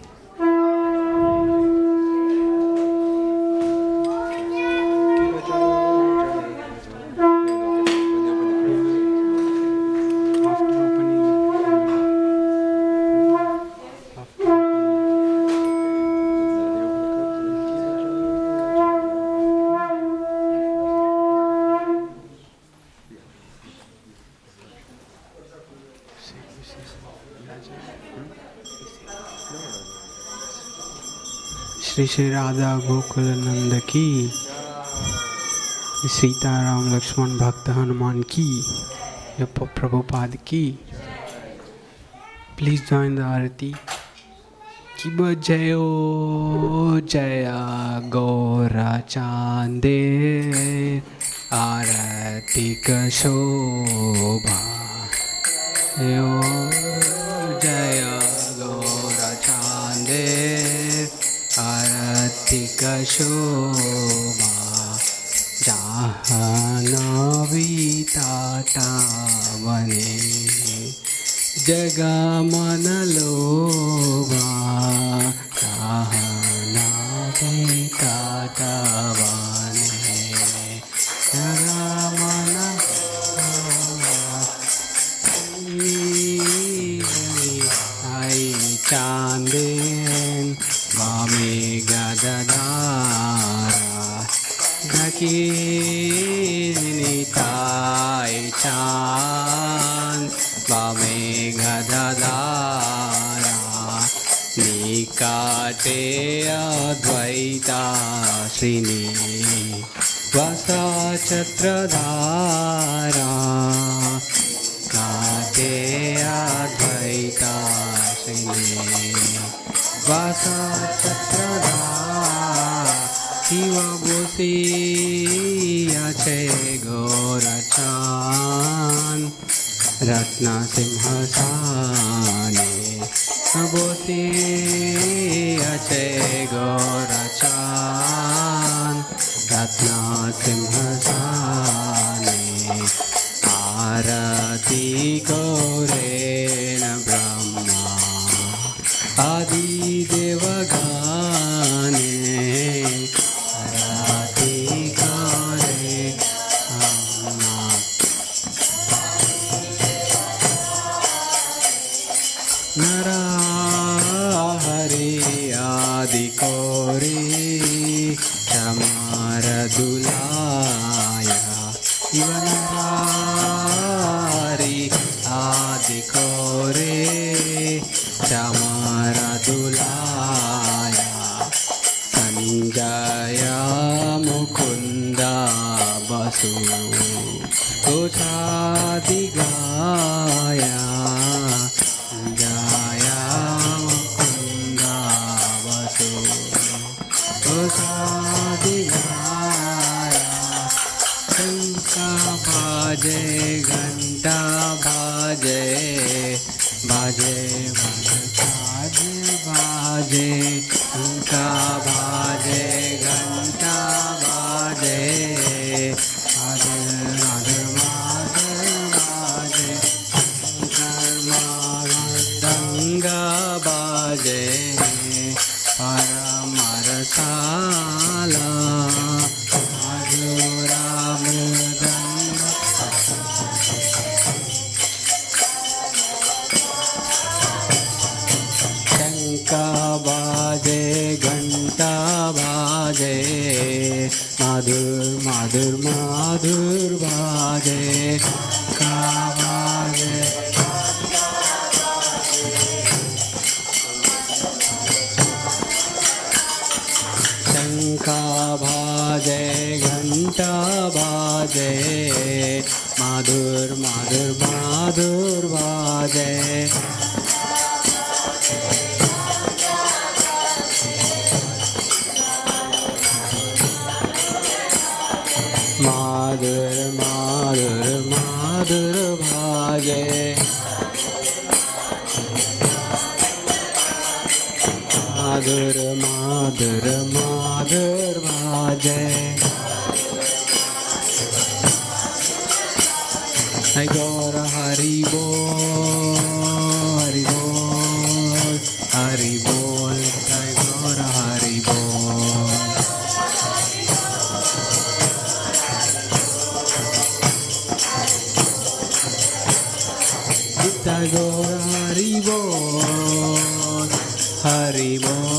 Shri Shri Radha Gokul नंद की, सीताराम लक्ष्मण भक्त हनुमान की, प्रभुपाद की. Please join the आरती. कि बजयो जया गौरा चांदे, आरती का शोभा यो जया गौरा चांदे, आरती का शोभा जाह्नवी ताटा बने, जगा मन लोभा जाह्नवी ताटा बने, जगा मन आई चांदेन बामे गददारा, दकीनी ताई चांद बामे गददारा, निकाटे अद्वैता श्रीनी वसा छत्रधारा, काटे अद्वैता श्रीनी वसा छत्रधारा, शिव बोसी আছে গৌরচান, রত্ন সিংহাসনে বসে আছে গৌরচান, রত্ন সিংহাসনে आरती कौरेण ब्रह्मा आदि देवगाने, आरती कौरे नरा हरि आदि कौरे चमार दुलाया, बुलाया संजय मुकुंदा बसु तुषादि गाया संजय मुकुंदा बसु तुषादि गाया शंका बाजे घंटा बाजे बाजे बाजे बाजे घंटा बाजे घंटा बाजे आदर आदर मादर बाजे रंगा बाजे परमर साला मधुरा मृदंग शंका बाजे घंटा बाजे माधुर माधुर माधुर बाजे का बाजे शंका बाजे घंटा बाजे माधुर माधुर माधुर बाजे माधुर माधुर माधुर भाजे माधुर माधुर माधुर भाजे Hai Gaur Hari Bol Hari Bol Hari Bol Hai Gaur Hari Bol Hai Gaur Hari Bol Hari Bol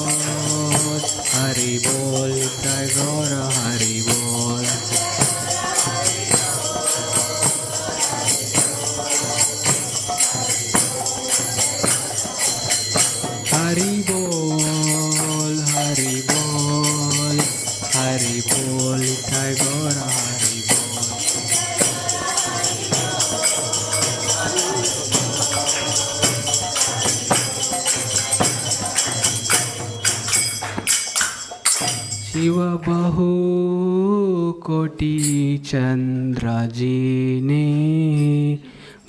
Hari Bol Hai Gaur Hari Bol Hari Bol Hari Bol Hari Bol Hai Gaur Hari Bol Shiv बहु कोटि चंद्र जीने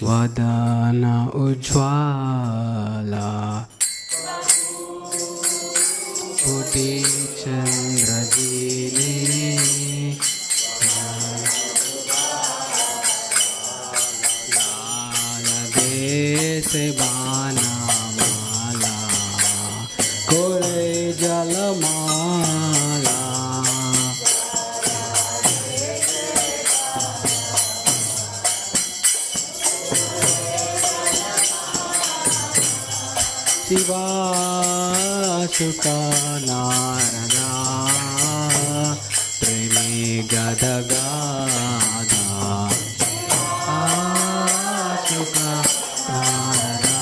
वदन उज्ज्वला कोटि चंद्र जीने लाल देश बाना माला कोरे जलमाला शिवा सुका नारदा प्रेमी गदगादा सुका नारदा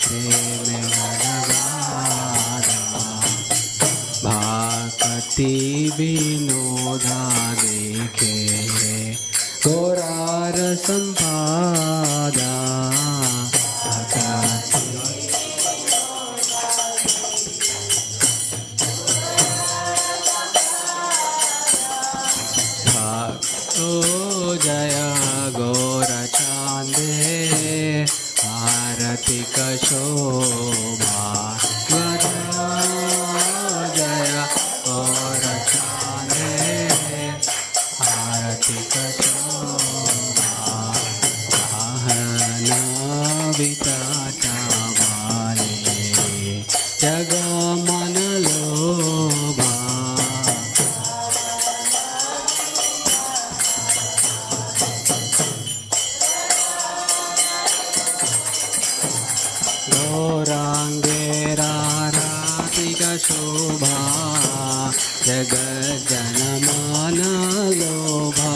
प्रेमी गदगादा भाकति विनोदा देखे गौरार संपादा ओ जय गौर चांदे आरती का शोभा जय गौर चांदे आरती का शोभा विताटा वाले जग मन लोभा गौरांगेरा राधिका शोभा जगत जन मन लोभा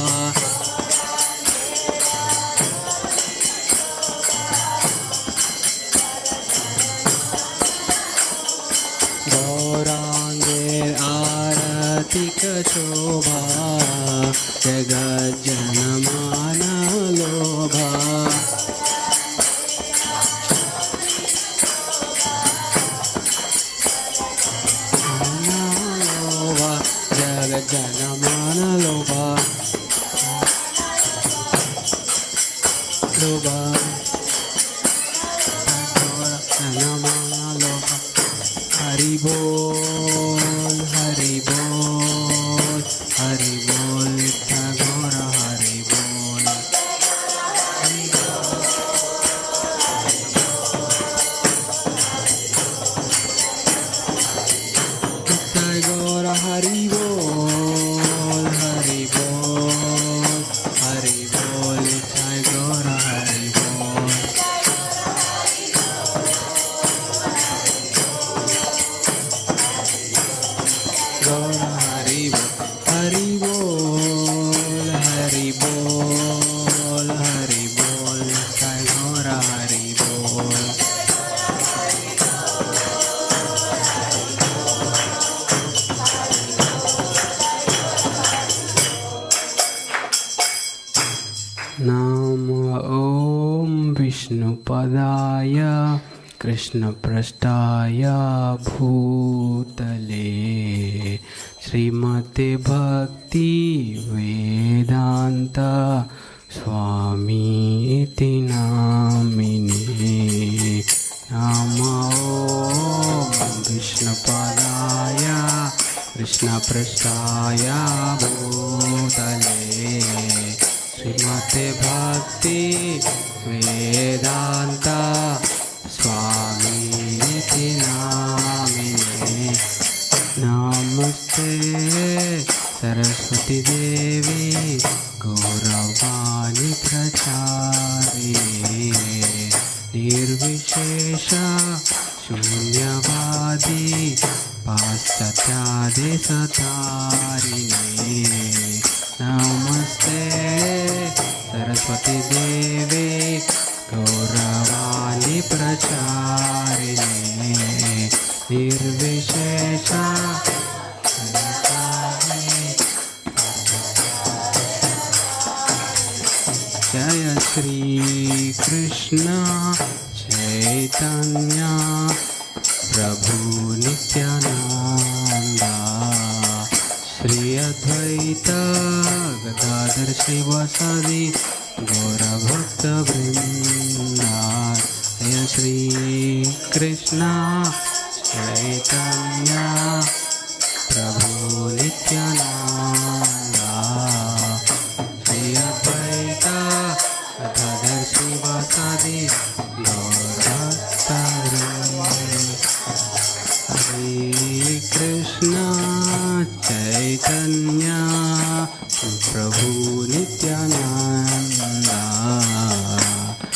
भौतिक शोभा जगज्जनमान लोभा जगज्जनमान लोभा लोभा जनमान लोभा हरि बोल हरि बोल हरि बोल गौर हरि बोल गौर हरि बोल हरि बोल हरि बोल गौर हरि बोल गौर हरि बोल हरि बोल हरि बोल गौर हरि बोल नाम ओम विष्णुपदाय कृष्णपृष्ठाय भूतले श्रीमते भक्ति वेदांत स्वामी इति नामिने नाम ओम विष्णुपदाय कृष्णपृष्ठाय भूतले श्रीमते भक्ति वेदांत स्वामी इति नामिने नमस्ते सरस्वती देवी गौरवाणी प्रचारिणे निर्विशेष शून्यवादी पाश्चात्यादेशतारिणे नमस्ते सरस्वती देवी गौरवाणी प्रचारिणे निर्विशेष जय श्री कृष्ण चैतन्य प्रभु नित्यानंद श्री अद्वैत गदाधर शिवासादि गौर भक्त वृंदा जय श्री कृष्ण चैतन्य प्रभु नित्यानंद श्री अद्वैत गदाधर शिवासादि गौर भक्त हरे कृष्ण चैतन्य प्रभु नित्यानंद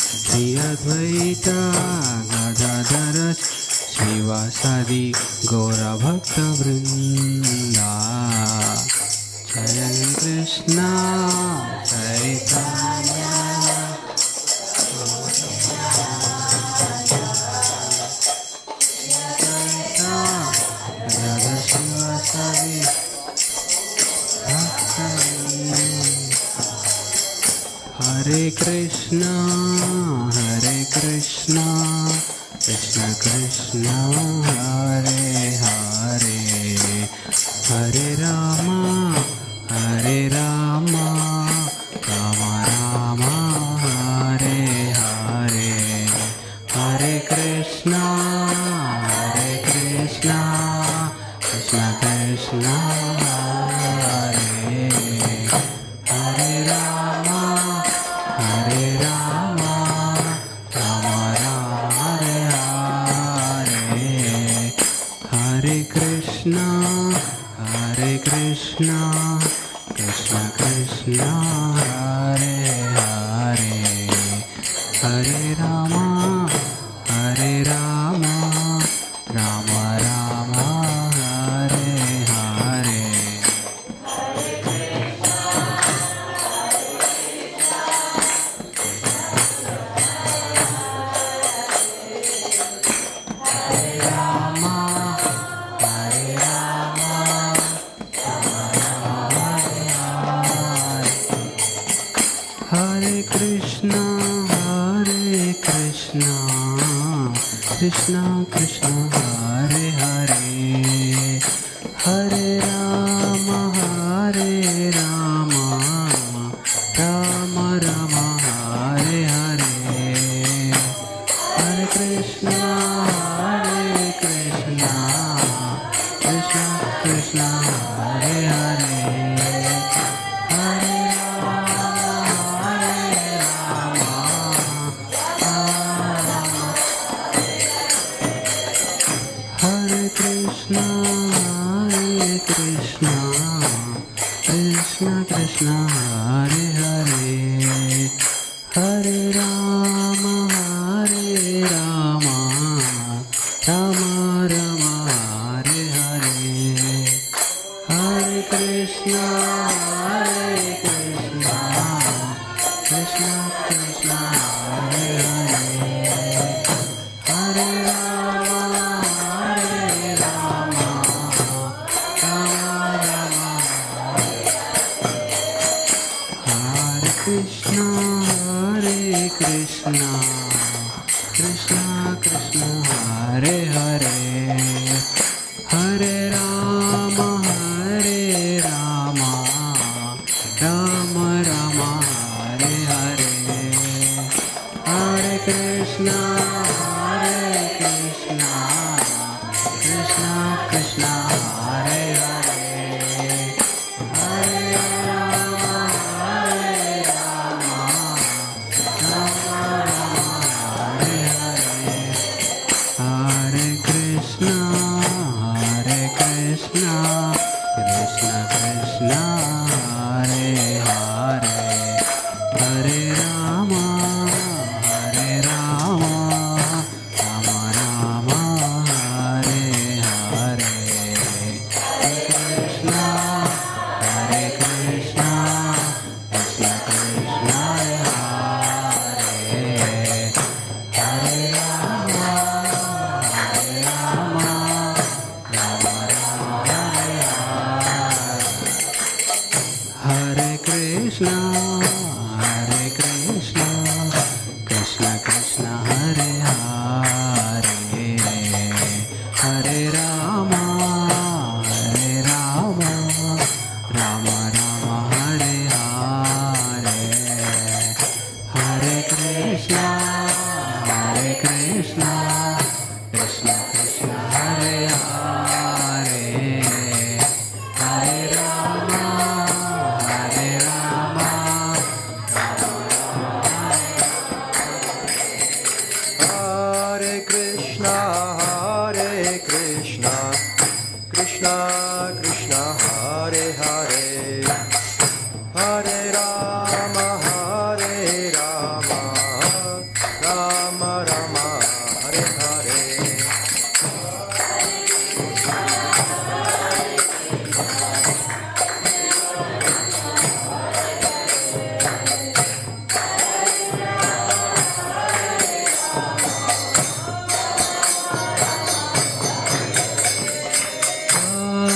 श्री अद्वैत गदाधर शिवासादि गौर भक्त वृंदा जय कृष्ण चैतन्य हरे Krishna Krishna Krishna Hare Hare Hare Ram Ram Ram Hare Hare Hare Krishna Krishna Krishna Hare Hare Ram Ram Ram Hare Hare Hare Krishna Krishna Krishna Hare Hare Hare Ram Ram Ram Hare Hare Hare Rama, Krishna Krishna Hare Hare Hare Rama Rama Rama Hare Hare Hare Krishna Krishna Krishna Hare Hare Hare Hare Krishna Krishna Krishna Hare Hare Hare Rama Rama Rama Hare Hare Hare Krishna Krishna Krishna Hare Hare Hare Rama Hare Krishna Krishna Krishna Hare Hare Hare Rama Rama Hare Hare Hare Krishna Krishna Hare Hare Hare Rama Hare Hare Hare Krishna Krishna Krishna Hare Hare Hare Rama Rama Hare Hare Hare Krishna Krishna Krishna Hare Hare Rama Hare Krishna Krishna Krishna Hare Hare Hare Rama Rama Hare Hare Hare Krishna Krishna Krishna Hare Hare Hare Rama Hare Krishna Krishna Krishna Hare Hare Hare Rama Rama Hare Hare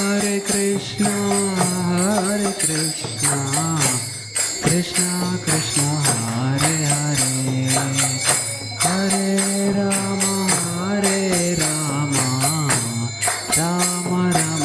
Hare Krishna Krishna Hare Hare Hare Rama Rama Hare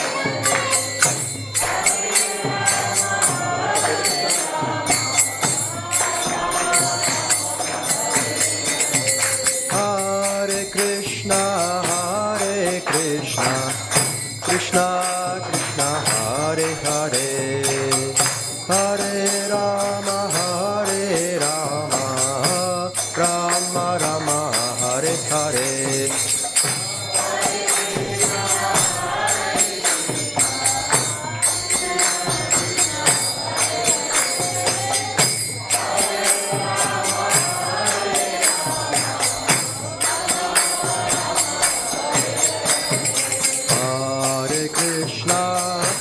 Hare Hare Krishna Krishna Krishna Hare Hare Hare Rama Rama Hare Hare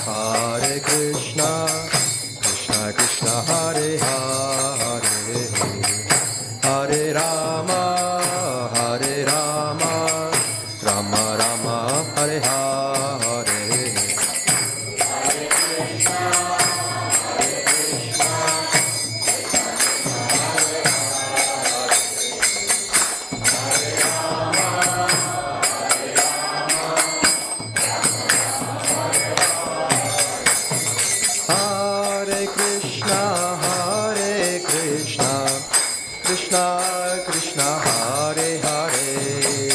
Hare Krishna Krishna Krishna Hare Hare Hare Rama Rama Hare Hare Hare Krishna, Krishna Krishna, Hare Hare,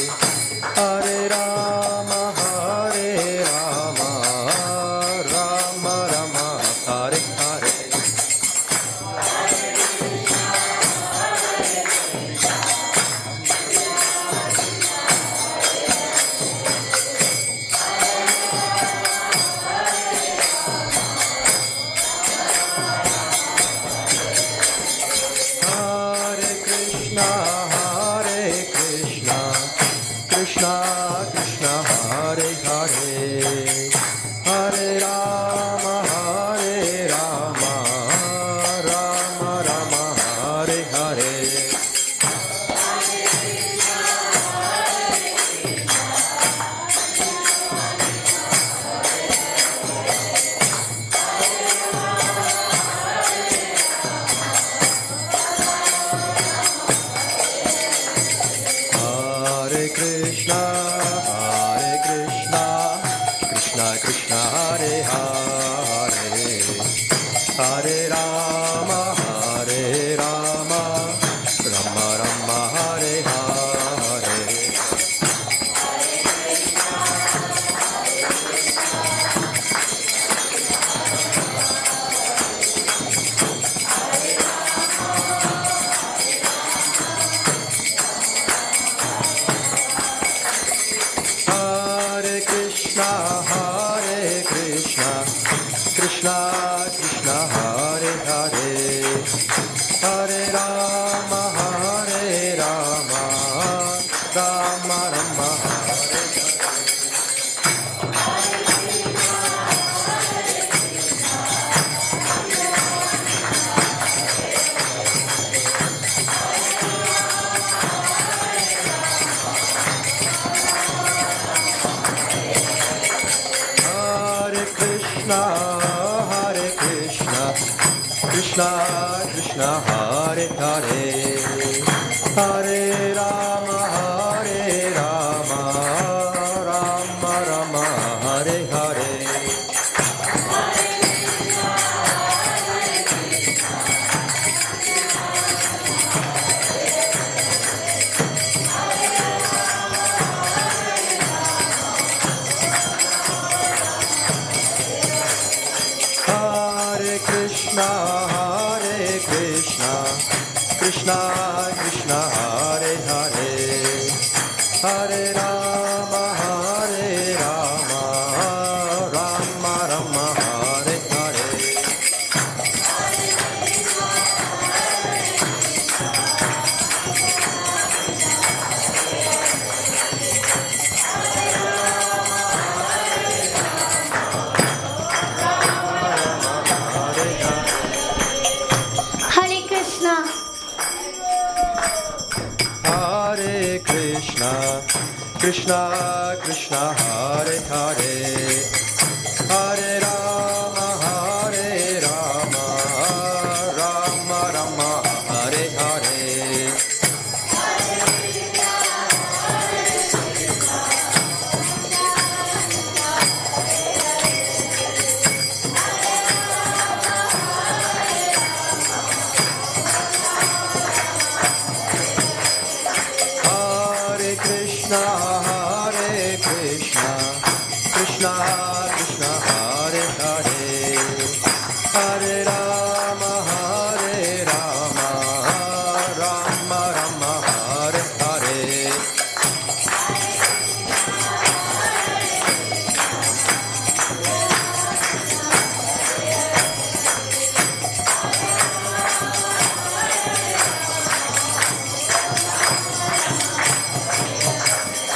Hare Rama, Rama Rama, Hare Hare. Hare Krishna, Krishna Krishna, Hare Hare, Hare Rama, Rama Rama, Hare Hare. Hare Krishna, Krishna Krishna, Hare Hare, Hare Rama, Rama Rama, Hare Hare. Hare Krishna, Krishna Krishna, Hare Hare, Hare Rama, Rama Rama, Hare Hare Krishna, Krishna Krishna, Hare Hare, Hare Rama, Rama Rama, Hare Hare. Hare Krishna, Krishna Krishna, Hare Hare, Hare Rama, Rama Rama, Hare Hare. Hare Krishna. Hare Krishna, Krishna Krishna, Hare Hare, Hare Rama, Rama Rama, Hare Hare. Hare Krishna, Krishna Krishna, Hare Hare, Hare Rama, Rama Rama, Hare Hare.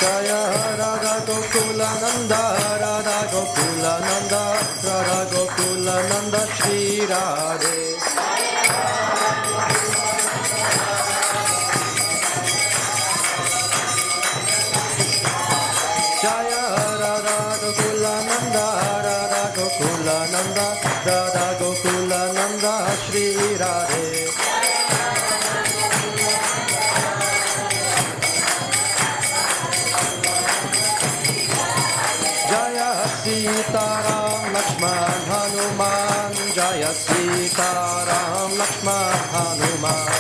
Jaya Radha Gokula Nanda, Radha Gokula Nanda, Radha Gokula Nanda, Shri Radhe. Jaya Radha Gokula Nanda, Radha Gokula Nanda, Radha Gokula Nanda, Shri Radhe. Jaya Sitaram Lakshman Hanuman, Jaya Sitaram Sita Ram Lakshman Hanuman.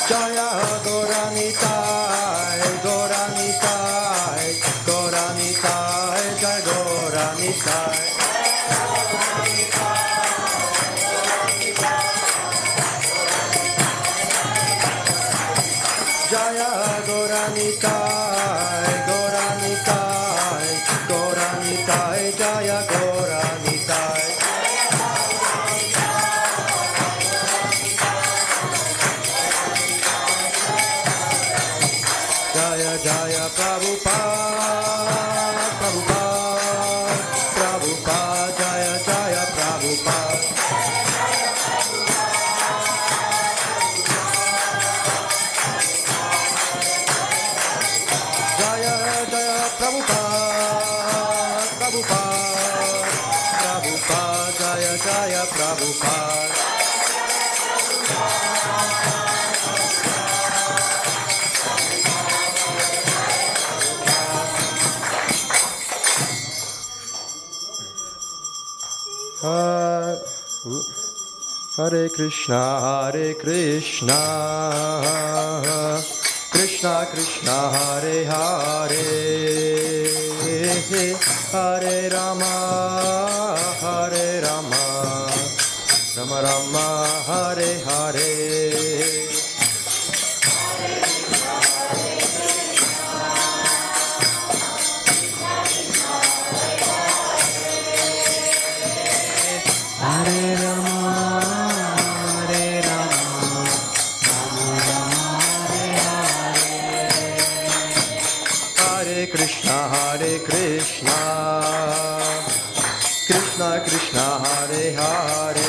Jaya Goranitai, Goranitai, Goranitai, Jai Goranitai. Jaya Goranitai, Goranitai, Goranitai, Jaya Goranitai. Jaya Jaya Prabhupada, Prabhupada, Prabhupada, Jaya Jaya Prabhupada. Jaya Jaya Prabhupada, Prabhupada, Prabhupada, Jaya Jaya Prabhupada. Hare Krishna, Hare Krishna, Krishna Krishna, Hare Hare, Hare Rama, Hare Rama, Rama Rama, Hare Hare. Hare Rama, Hare Rama, Rama Rama, Hare Hare. Hare Krishna, Hare Krishna, Krishna Krishna, Hare Hare,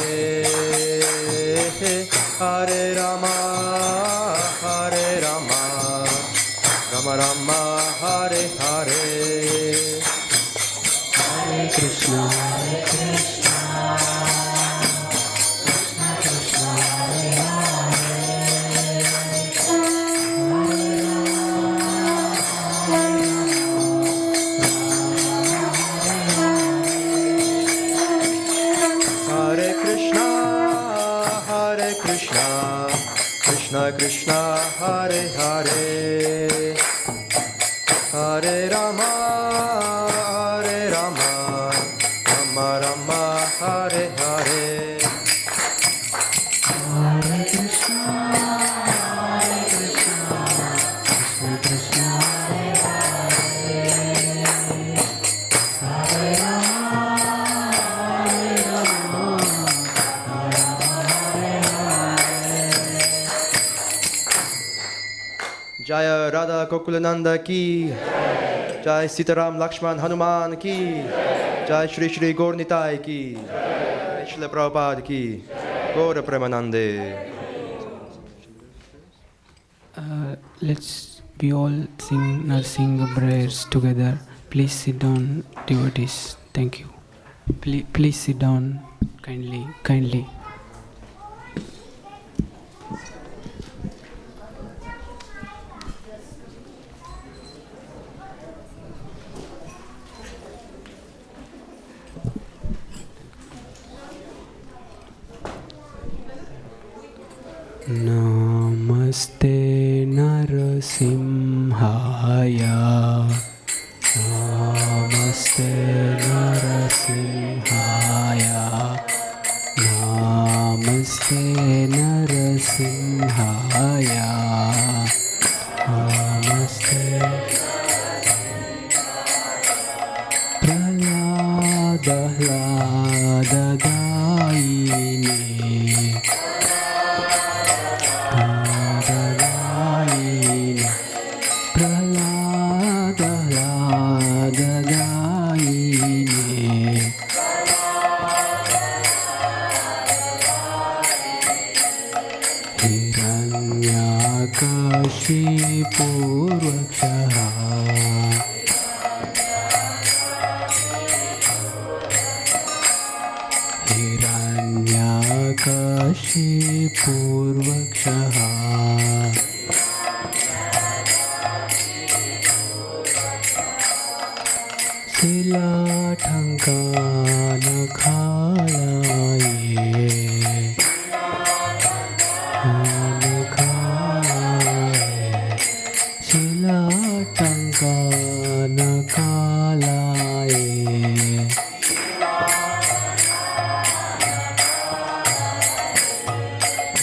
Hare Rama, Hare Rama, Rama Rama, Hare Hare. Hare Krishna, Hare Krishna. Krishna Krishna, Hare Hare, Hare Rama, Hare Rama, Rama Rama, Hare Hare. Hare Krishna, Hare Krishna, Krishna Krishna, Hare Hare, Hare Rama, Hare Rama, Rama Hare Hare. Jaya Radha Gokulananda ki, Jai Sitaram Lakshman Hanuman ki, Jai Shri Shri Gaurnitai ki, Jai Srila Prabhupada ki, Gaura Premanande. Let's we all sing Narsingh prayers together. Please sit down, devotees. Thank you. Please sit down kindly. Namaste Narasimhaya, Namaste Narasimhaya, Namaste Narasimhaya, Namaste Prahlada-hlada-daine, Hiranyakashipurvakshaha, Hiranyakashipurvakshaha, Sila Thankana Khalaye Sila Thankana Khalaye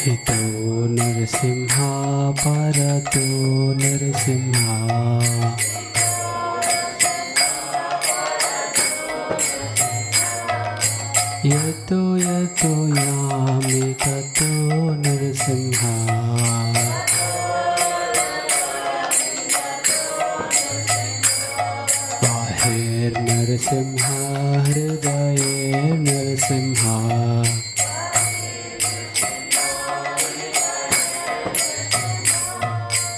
Ito Narasimha Parato Narasimha Yato yato yami tato narasimha Bahir narasimha hridaye narasimha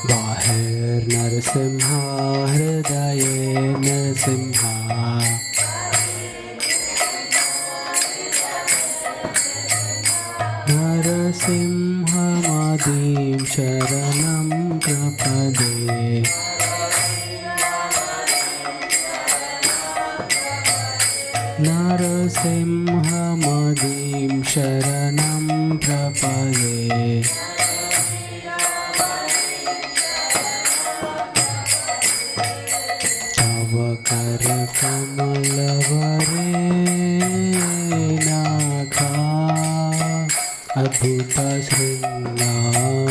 Bahir narasimha hridaye narasimha Narasimhamadim sharanam prapade Narasimhamadim sharanam prapade Tavakara kamalavare nakha Adbhuta Sringam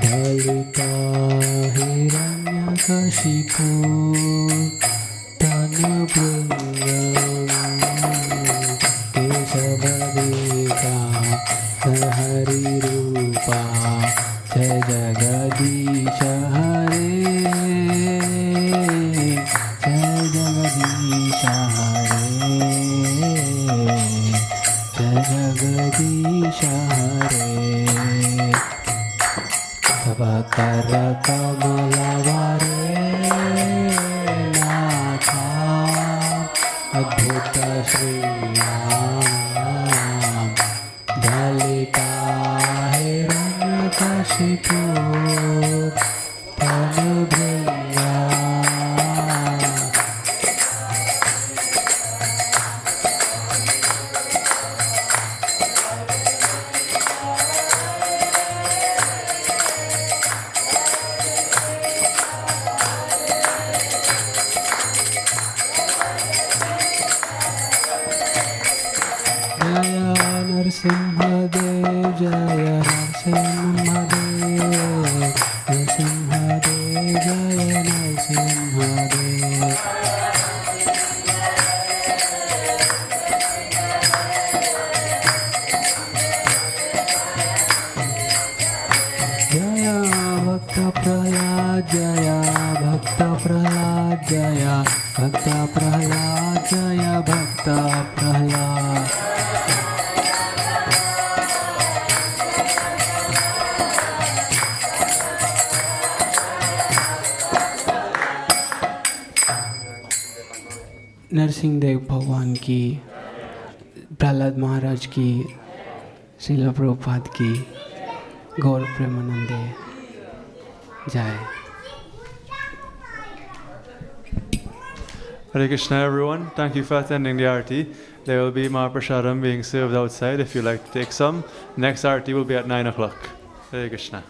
Dalita Hiranyakashipu Tanabringam Keshavadeka Sahari Rupa Jagadisha Hare Jagadisha Hare Jagadisha Hare Tavakara Kamalavare Nakha Adbhuta Sringam Dalita Hiranyakashipu Tanabringa Jaya Narsimhadev Jaya Narsimhadev Narsimhadev Jaya Narsimhadev Jaya Bhakta Prahlad Jaya Bhakta Prahlad Jaya Bhakta Prahlad Jaya Bhakta Prahlad Narsingh Dev भगवान की प्रहलाद महाराज की श्रील प्रभुपाद की गौर प्रेमानंदे जय Hare Krishna everyone, thank you for attending the Aarti. There will be Mahaprasadam being served outside if you'd like to take some. Next Aarti will be at 9 o'clock. Hare Krishna.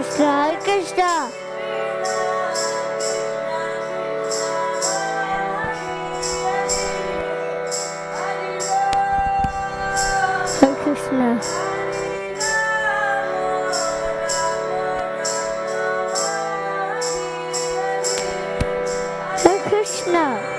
Krishna, Hare Krishna. Hare Krishna. Hare Krishna.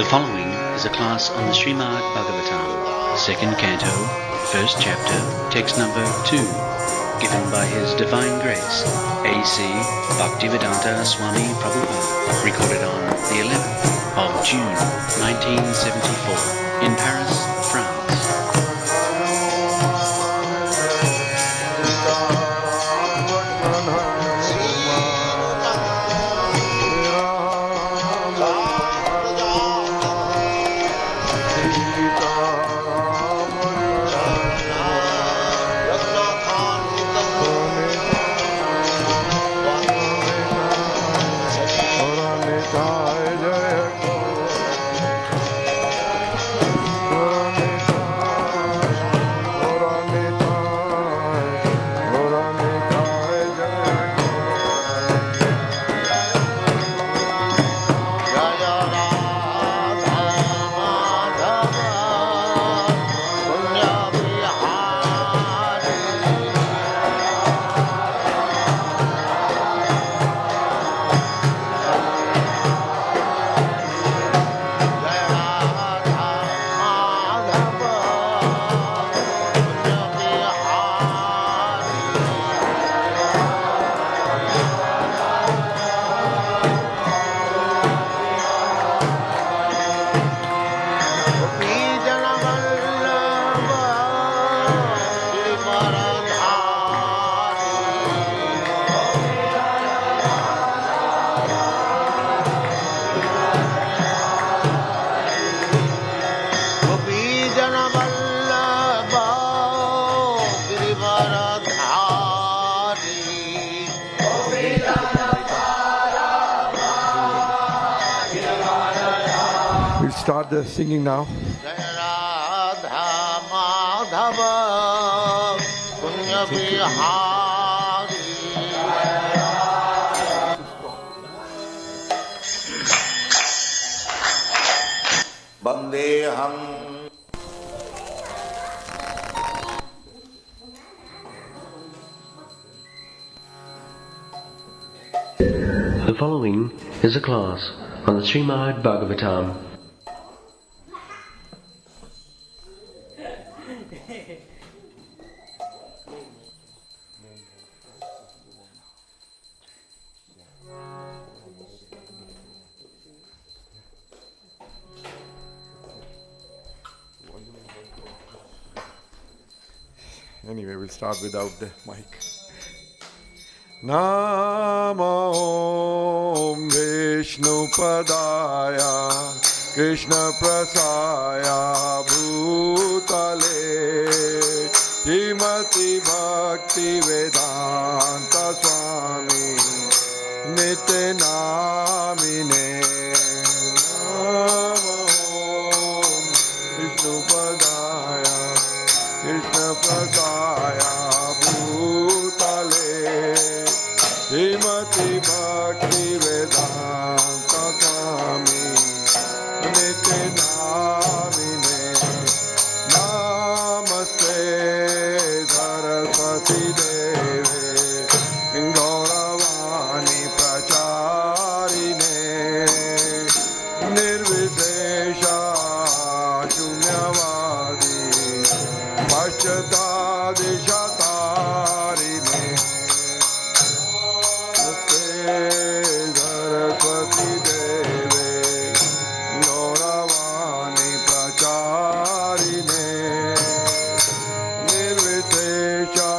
The following is a class on the Srimad Bhagavatam, second canto, first chapter, text number 2, given by His Divine Grace, A.C. Bhaktivedanta Swami Prabhupada, recorded on the 11th of June 1974 in Paris, France. We'll start the singing now. The following is a class on the Srimad Bhagavatam. Anyway, we'll start without the mic. Namo Om Vishnu Padaya Krishna Prasaya Bhutale Srimati Bhaktivedanta Swami Nitya Namine. Namo Om Vishnu Padaya Krishna Prasaya Bhutale Srimati Bhaktivedanta Swami Nitya Namine. Namaste Saraswati Deve Gauravani Pracharine Nirvishesha Shunyavadi Paschatadishatarine. Saraswati Deve Gauravani Pracharine Nirvitesha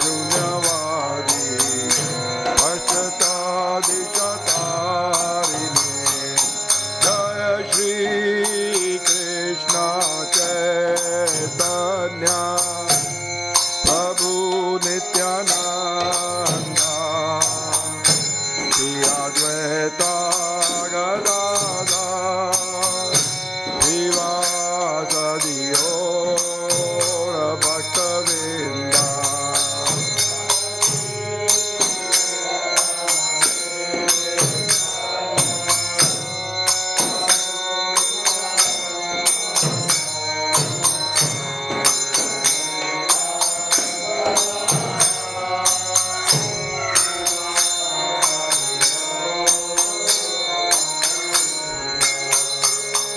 Shunyavadi Paschatadishatarine. Jaya Shri Krishna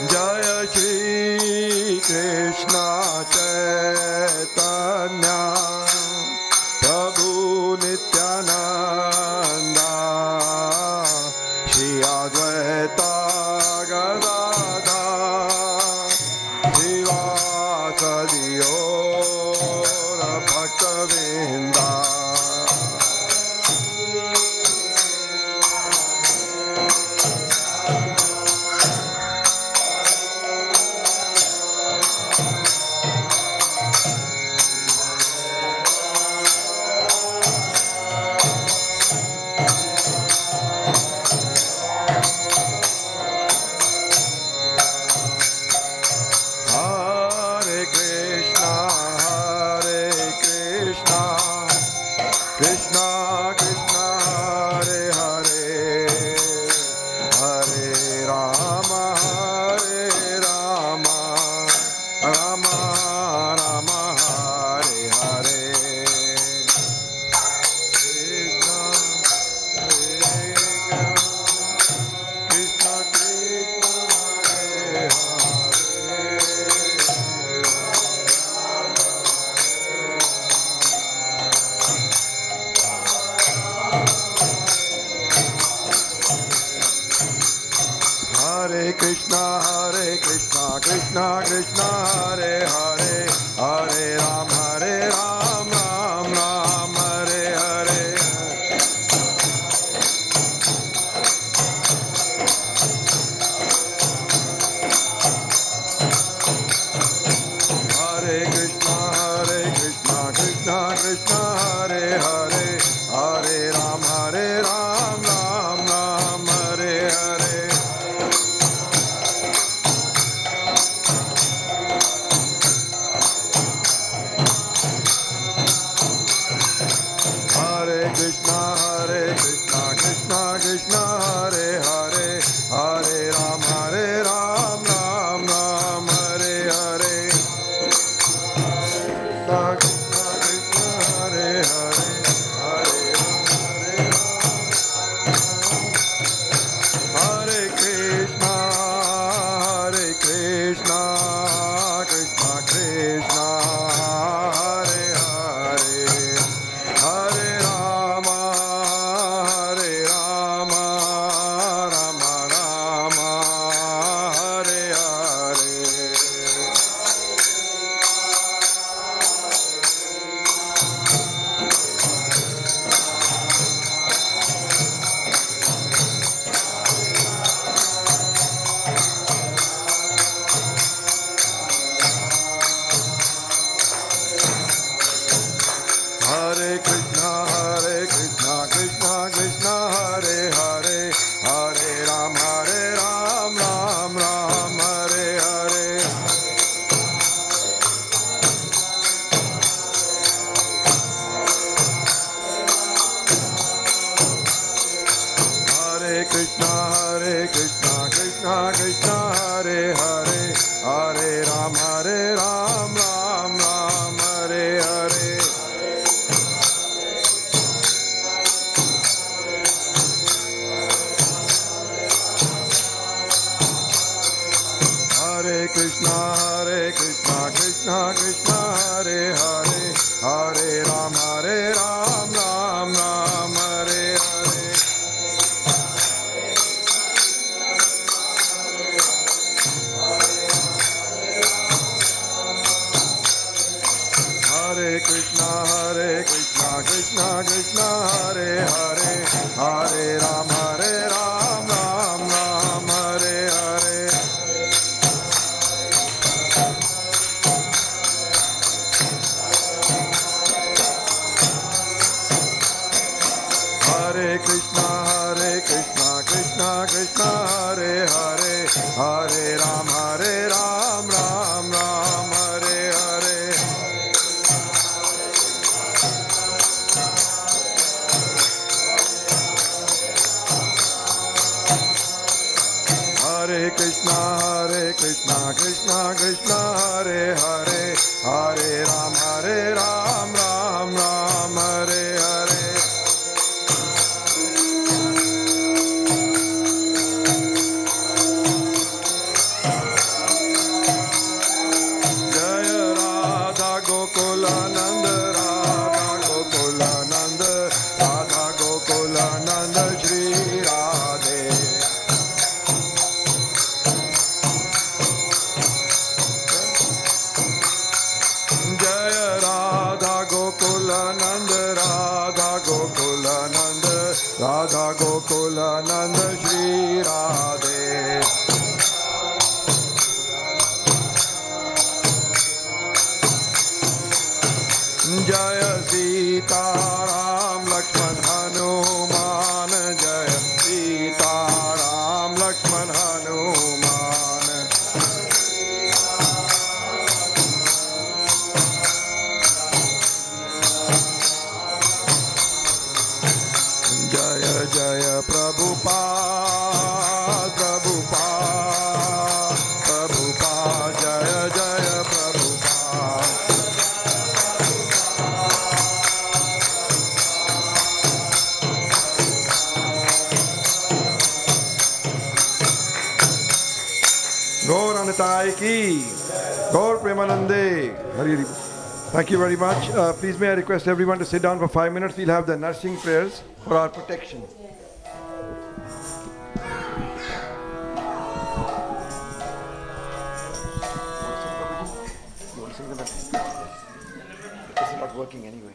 Jaya Shri Krishna Chaitanya Prabhu Nityananda Shri Advaita Gadadhar Srivasadi Gaura Bhaktivedanta Hare Krishna, Krishna Krishna, Hare Hare, Hare Rama, Rama Rama, Hare Hare. Krishna, Krishna Krishna, Hare Hare Krishna, Krishna Krishna, Hare Hare, Hare Ram, Ram Ram, Hare Hare. Hare Krishna, Krishna Krishna, Hare Hare, Hare Ram, Ram Ram, Hare Hare. Hare Krishna, Krishna Krishna, Hare Hare, Hare Ram, Ram Ram, Hare Hare. Krishna Krishna, Hare Hare, Hare Ram, Hare Krishna, Krishna Krishna, Hare Hare, Hare Rama, Rama Rama, Hare Hare. Hare Krishna, Krishna Krishna, Hare Hare, Hare Ram, Ram Ram, Hare Hare. Hare Krishna, Krishna Krishna, Hare Hare, Hare Ram, Ram Hare Hare. Hare Krishna, Krishna Krishna, Hare Hare, Hare Ram, Ram Hare Hare. Hare Krishna, Krishna Krishna, Hare Hare, Hare Ram, Ram Hare Hare. Hare Krishna, Krishna Krishna, Hare Hare, Hare Ram, Ram Hare Hare. Hare Krishna, Krishna Krishna, Hare Hare, Hare Ram, Ram Hare Hare. Sitaram Lakshman Hanuman जय सीताराम लक्ष्मण हनुमान जय जय प्रभुपाद प्रभुपाद प्रभुपाद जय जय Prabhupada Gaur Anatai ki, Gaur Premanande. Hari Hari. Thank you very much. Please may I request everyone to sit down for 5 minutes. We'll have the nursing prayers for our protection. This is not working anyway.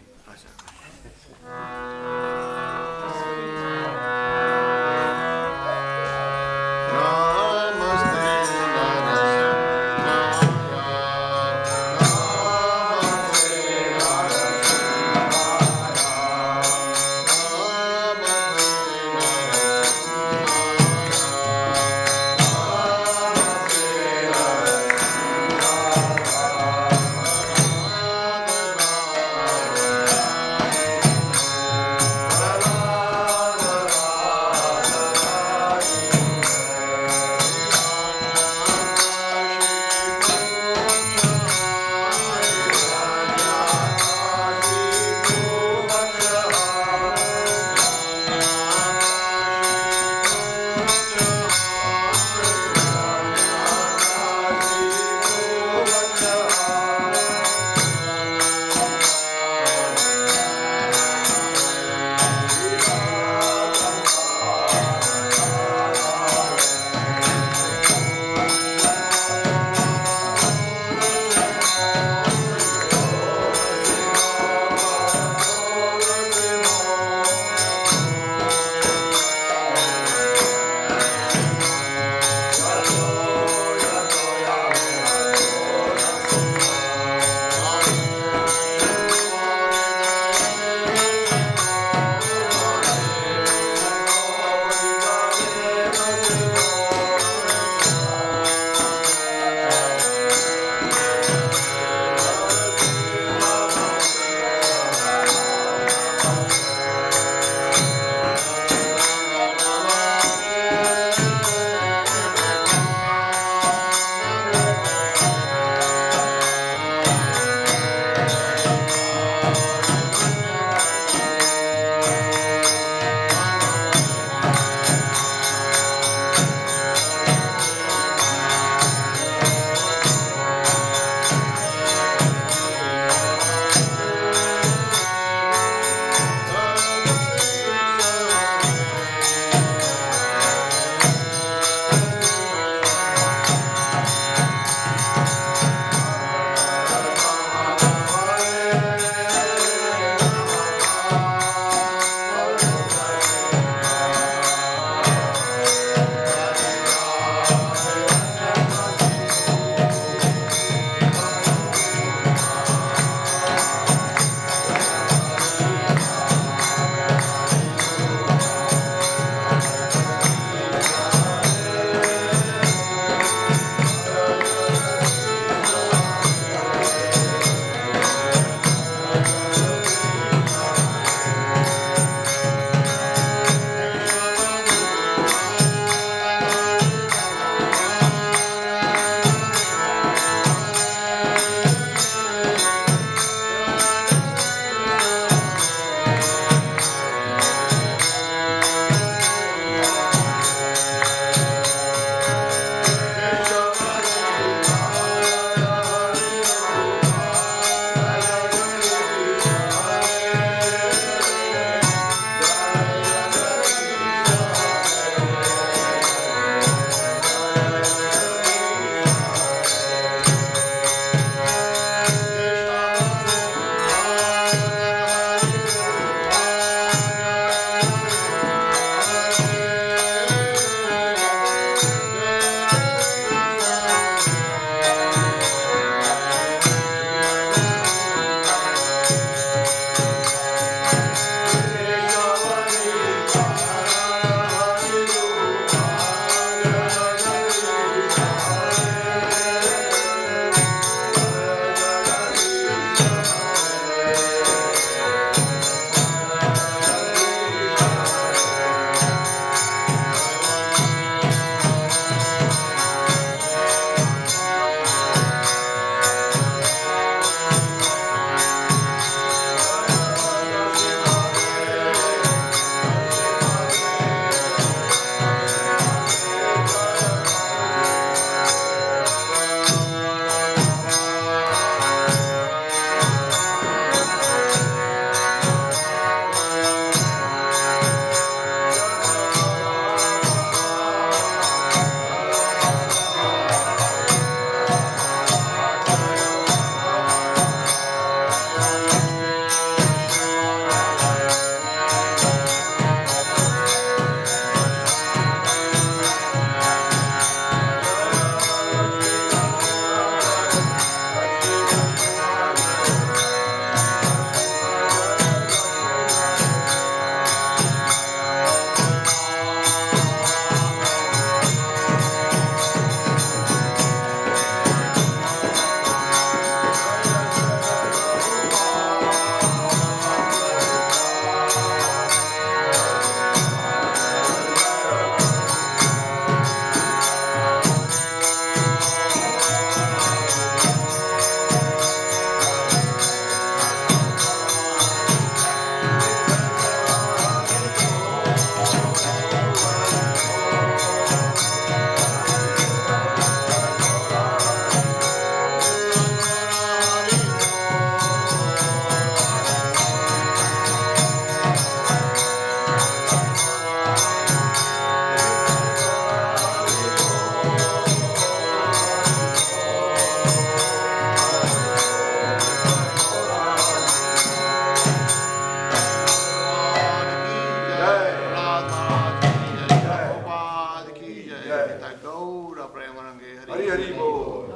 Hari Hari Bol.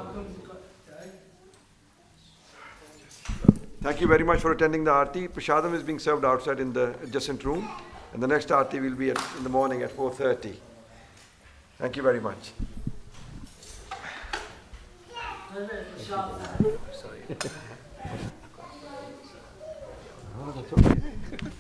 Thank you very much for attending the Aarti. Prashadam is being served outside in the adjacent room, and the next Aarti will be in the morning at 4:30. Thank you very much. Sorry. Oh, that's okay.